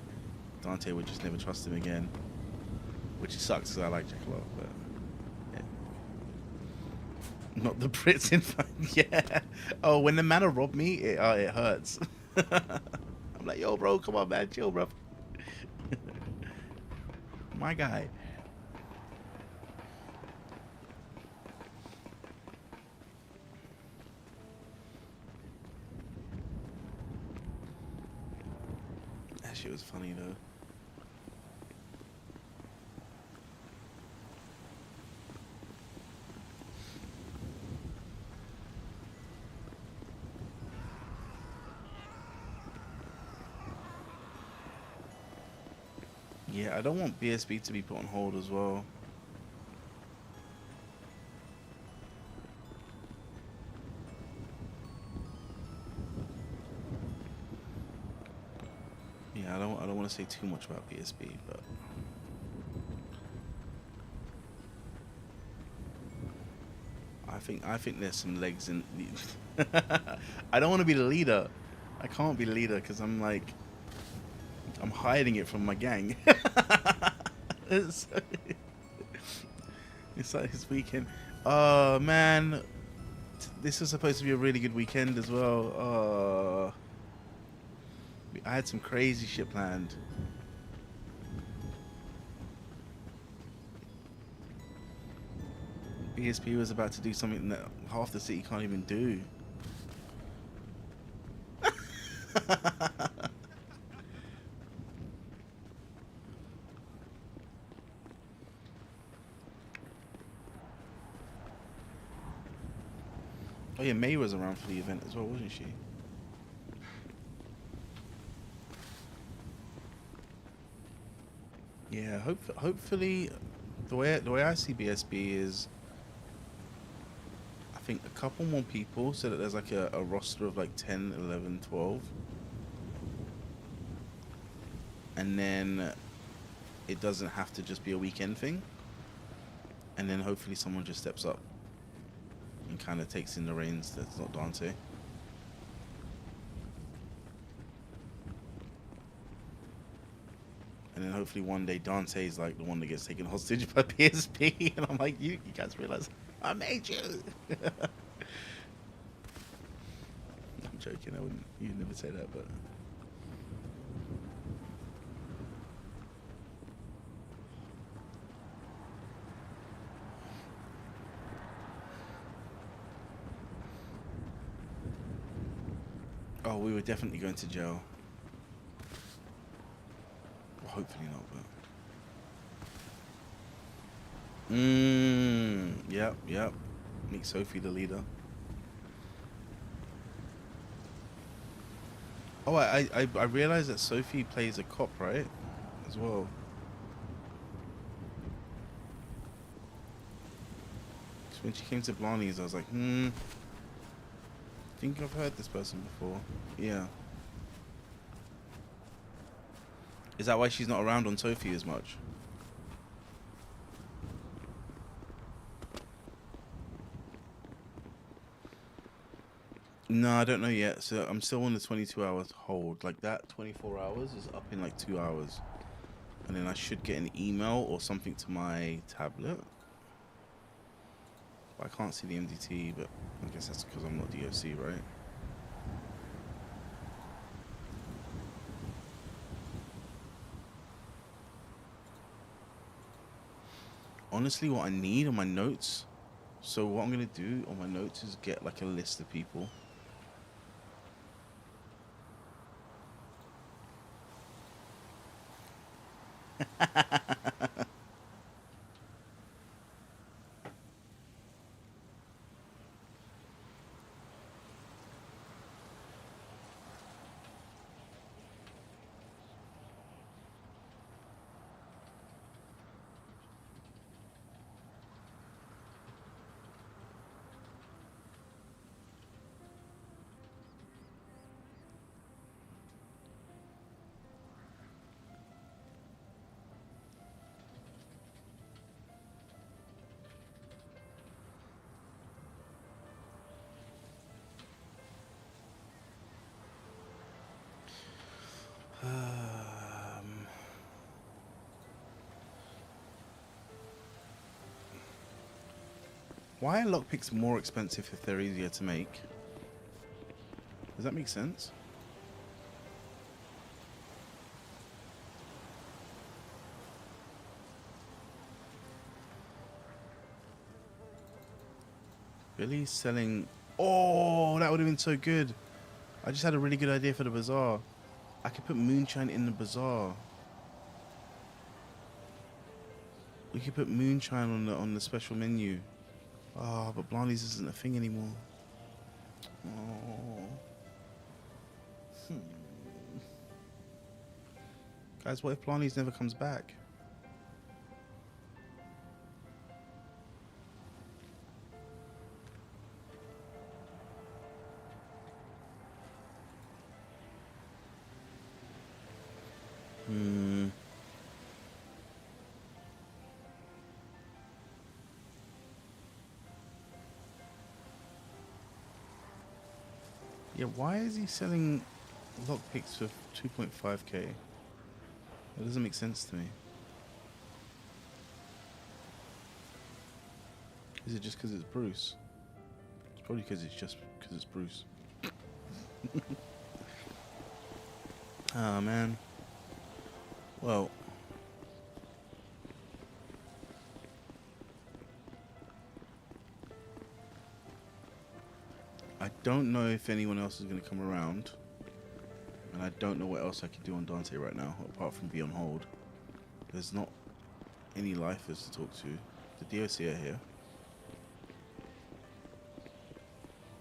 Dante would just never trust him again, which sucks because I like Jack a lot, but yeah. Not the Brits in front. Yeah. Oh, when the man robbed me, it hurts. I'm like, yo, bro, come on, man, chill, bro. My guy. That shit was funny though. Yeah, I don't want BSB to be put on hold as well. Yeah, I don't want to say too much about BSB, but I think there's some legs in. I don't want to be the leader. I can't be the leader because I'm hiding it from my gang. it's, it's like this weekend. Oh man, this was supposed to be a really good weekend as well. I had some crazy shit planned. BSP was about to do something that half the city can't even do. Oh yeah, May was around for the event as well, wasn't she? Yeah, hopefully the way I see BSB is I think a couple more people so that there's like a roster of like 10, 11, 12. And then it doesn't have to just be a weekend thing. And then hopefully someone just steps up and kind of takes in the reins that's not Dante. And then hopefully one day Dante's like the one that gets taken hostage by PSP. And I'm like, you guys realize I made you. I'm joking. I wouldn't. You'd never say that, but. Oh, we were definitely going to jail. Well, hopefully not, but. Yep. Make Sophie the leader. Oh, I realized that Sophie plays a cop, right? As well. So when she came to Blarneys, I was like, I think I've heard this person before. Yeah. Is that why she's not around on Sophie as much? No, I don't know yet. So I'm still on the 22 hours hold. Like that 24 hours is up in like 2 hours. And then I should get an email or something to my tablet. I can't see the MDT, but I guess that's because I'm not DOC, right? Honestly, what I need on my notes, so what I'm going to do on my notes is get like a list of people. Why are lockpicks more expensive if they're easier to make? Does that make sense? Billy's selling... Oh, that would have been so good. I just had a really good idea for the bazaar. I could put moonshine in the bazaar. We could put moonshine on the special menu. Oh, but Blarneys isn't a thing anymore. Oh. Guys, what if Blarneys never comes back? Yeah, why is he selling lockpicks for 2.5k? That doesn't make sense to me. Is it just because it's Bruce? It's probably because it's Bruce. Oh man. Well. I don't know if anyone else is going to come around. And I don't know what else I could do on Dante right now, apart from be on hold. There's not any lifers to talk to. The DOC are here.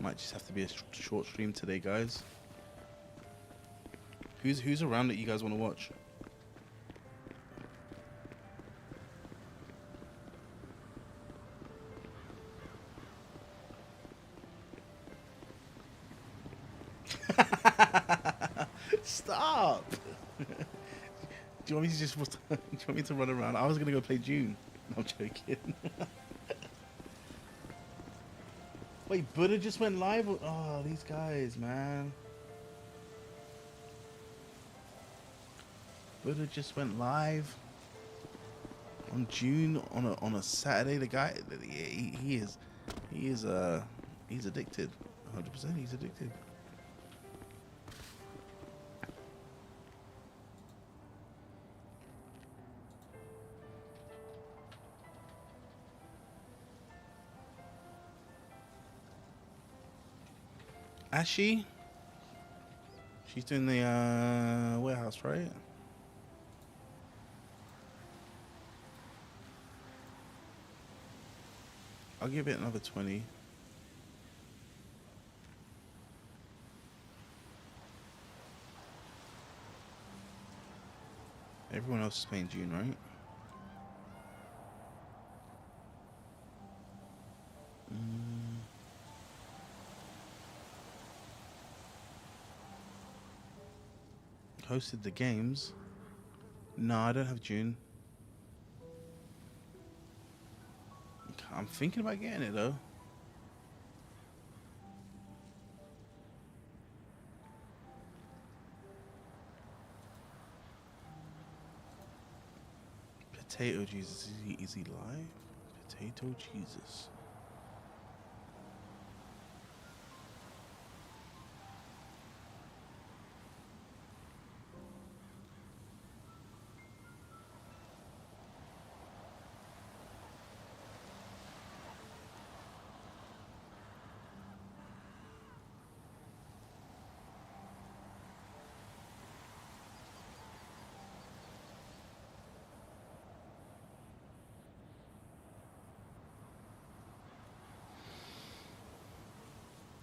Might just have to be a short stream today, guys. Who's around that you guys want to watch? Stop! Do you want me to just? Do you want me to run around? I was gonna go play June. No, I'm joking. Wait, Buddha just went live? Oh, these guys, man. Buddha just went live on June on a Saturday. The guy, he's addicted. 100%, he's addicted. Ashy? She's doing the warehouse, right? I'll give it another 20. Everyone else is paying June, right? Hosted the games. No, I don't have June. I'm thinking about getting it though. Potato Jesus, is he live? Potato Jesus.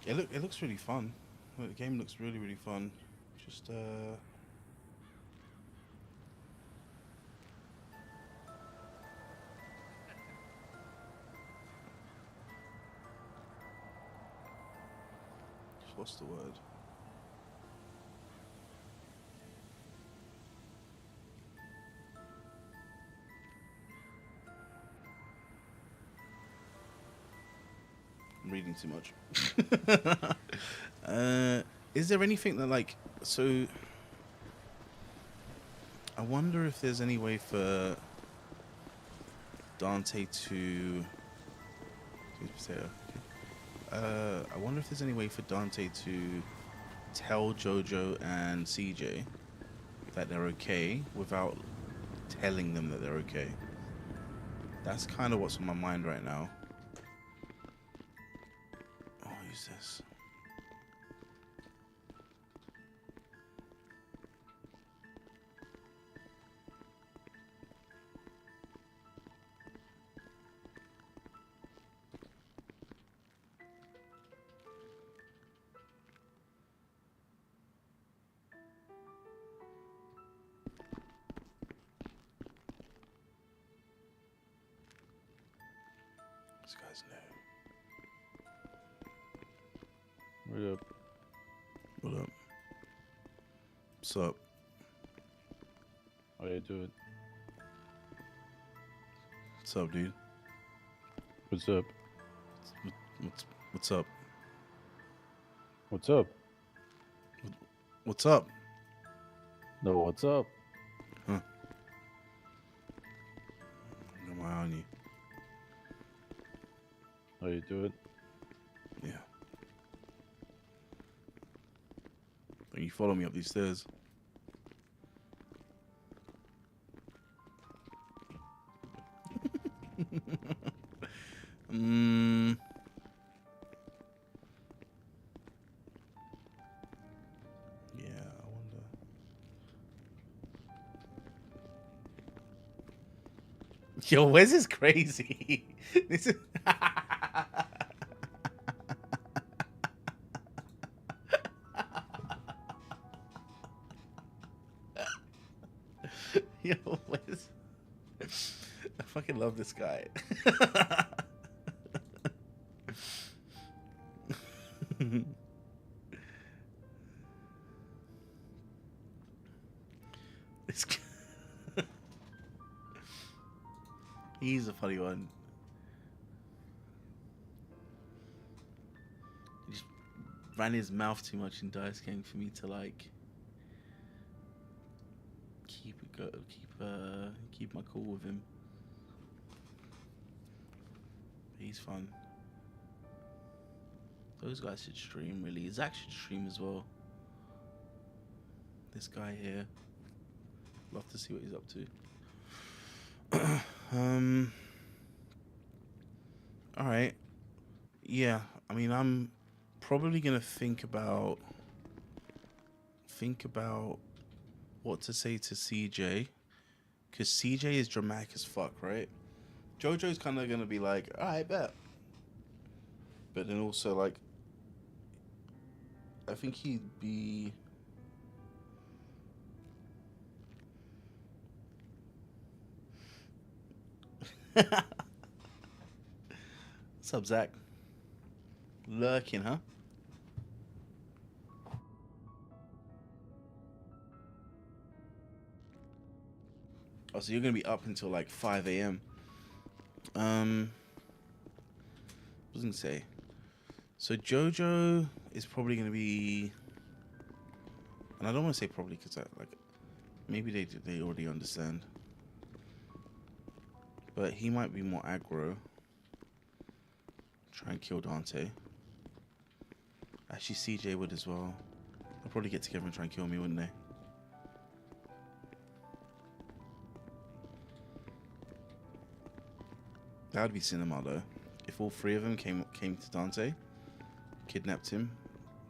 It looks really fun. The game looks really fun. Just what's the word? I'm reading too much. Is there anything that like so? I wonder if there's any way for Dante to Sweet potato. Okay. I wonder if there's any way for Dante to tell Jojo and CJ that they're okay without telling them that they're okay. That's kind of what's on my mind right now. Oh, use this. This guy's new.
What up?
What up? What's up?
How you doing?
What's up, dude?
What's up?
What's up?
What's up?
What's up?
No, what's up?
Huh? Got my eye on you.
How you doing?
Yeah. Don't you follow me up these stairs? Yeah, I wonder. Yo, Wes is crazy. This is. Yo, Wes. I fucking love this guy. This guy. He's a funny one. He just ran his mouth too much in Dice Game for me to like keep my cool with him. He's fun. Those guys should stream, really. Zach should stream as well. This guy here. Love to see what he's up to. Alright. Yeah, I mean, I'm probably gonna think about what to say to CJ. Because CJ is dramatic as fuck, right? Jojo's kind of gonna be like, alright, bet. But then also, like, I think he'd be... What's up, Zach? Lurking, huh? Oh, so you're gonna be up until like 5 a.m. What was I gonna say? So Jojo is probably gonna be, and I don't want to say probably because like maybe they already understand, but he might be more aggro. Try and kill Dante. Actually, CJ would as well. They'll probably get together and try and kill me, wouldn't they? That would be cinema though. If all three of them came to Dante, kidnapped him,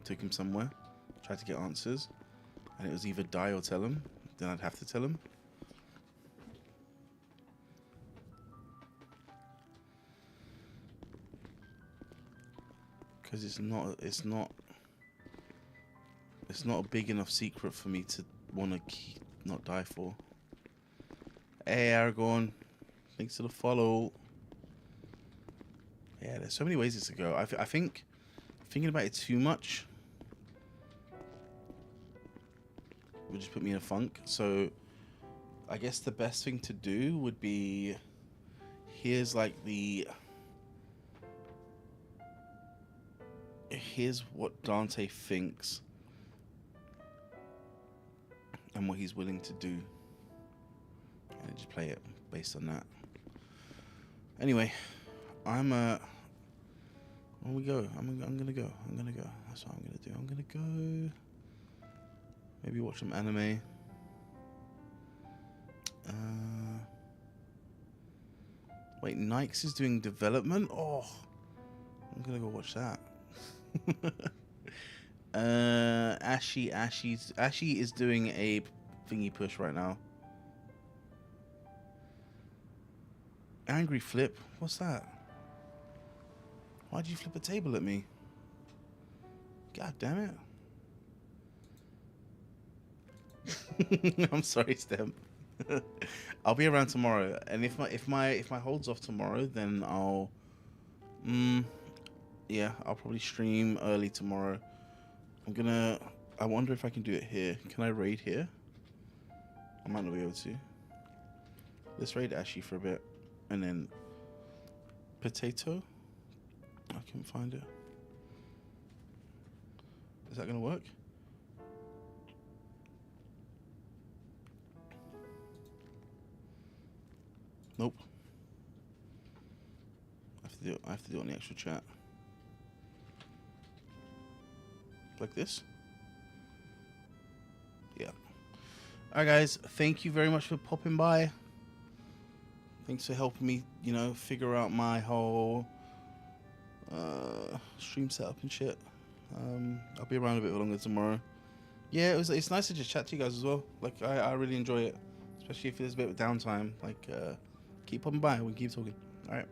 took him somewhere, tried to get answers, and it was either die or tell him, then I'd have to tell him. Because it's not a big enough secret for me to want to not die for. Hey Aragorn, thanks for the follow. Yeah, there's so many ways this to go. I think thinking about it too much would just put me in a funk. So I guess the best thing to do would be, here's what Dante thinks and what he's willing to do, and just play it based on that. Anyway, I'm When we go, I'm gonna go. That's what I'm gonna do. I'm gonna go. Maybe watch some anime. Wait, Nikes is doing development? Oh, I'm gonna go watch that. Ashy is doing a thingy push right now. Angry flip? What's that? Why'd you flip a table at me? God damn it. I'm sorry, Stem. I'll be around tomorrow, and if my holds off tomorrow, then I'll yeah, I'll probably stream early tomorrow. I wonder if I can do it here. Can I raid here? I might not be able to. Let's raid Ashy for a bit, and then Potato. I can't find it. Is that gonna work? Nope. I have to do it on the actual chat. Like this? Yeah. Alright guys, thank you very much for popping by. Thanks for helping me, you know, figure out my whole stream setup and shit. I'll be around a bit longer tomorrow. Yeah, it's nice to just chat to you guys as well. Like I really enjoy it. Especially if there's a bit of downtime. Like keep popping by, we can keep talking. Alright.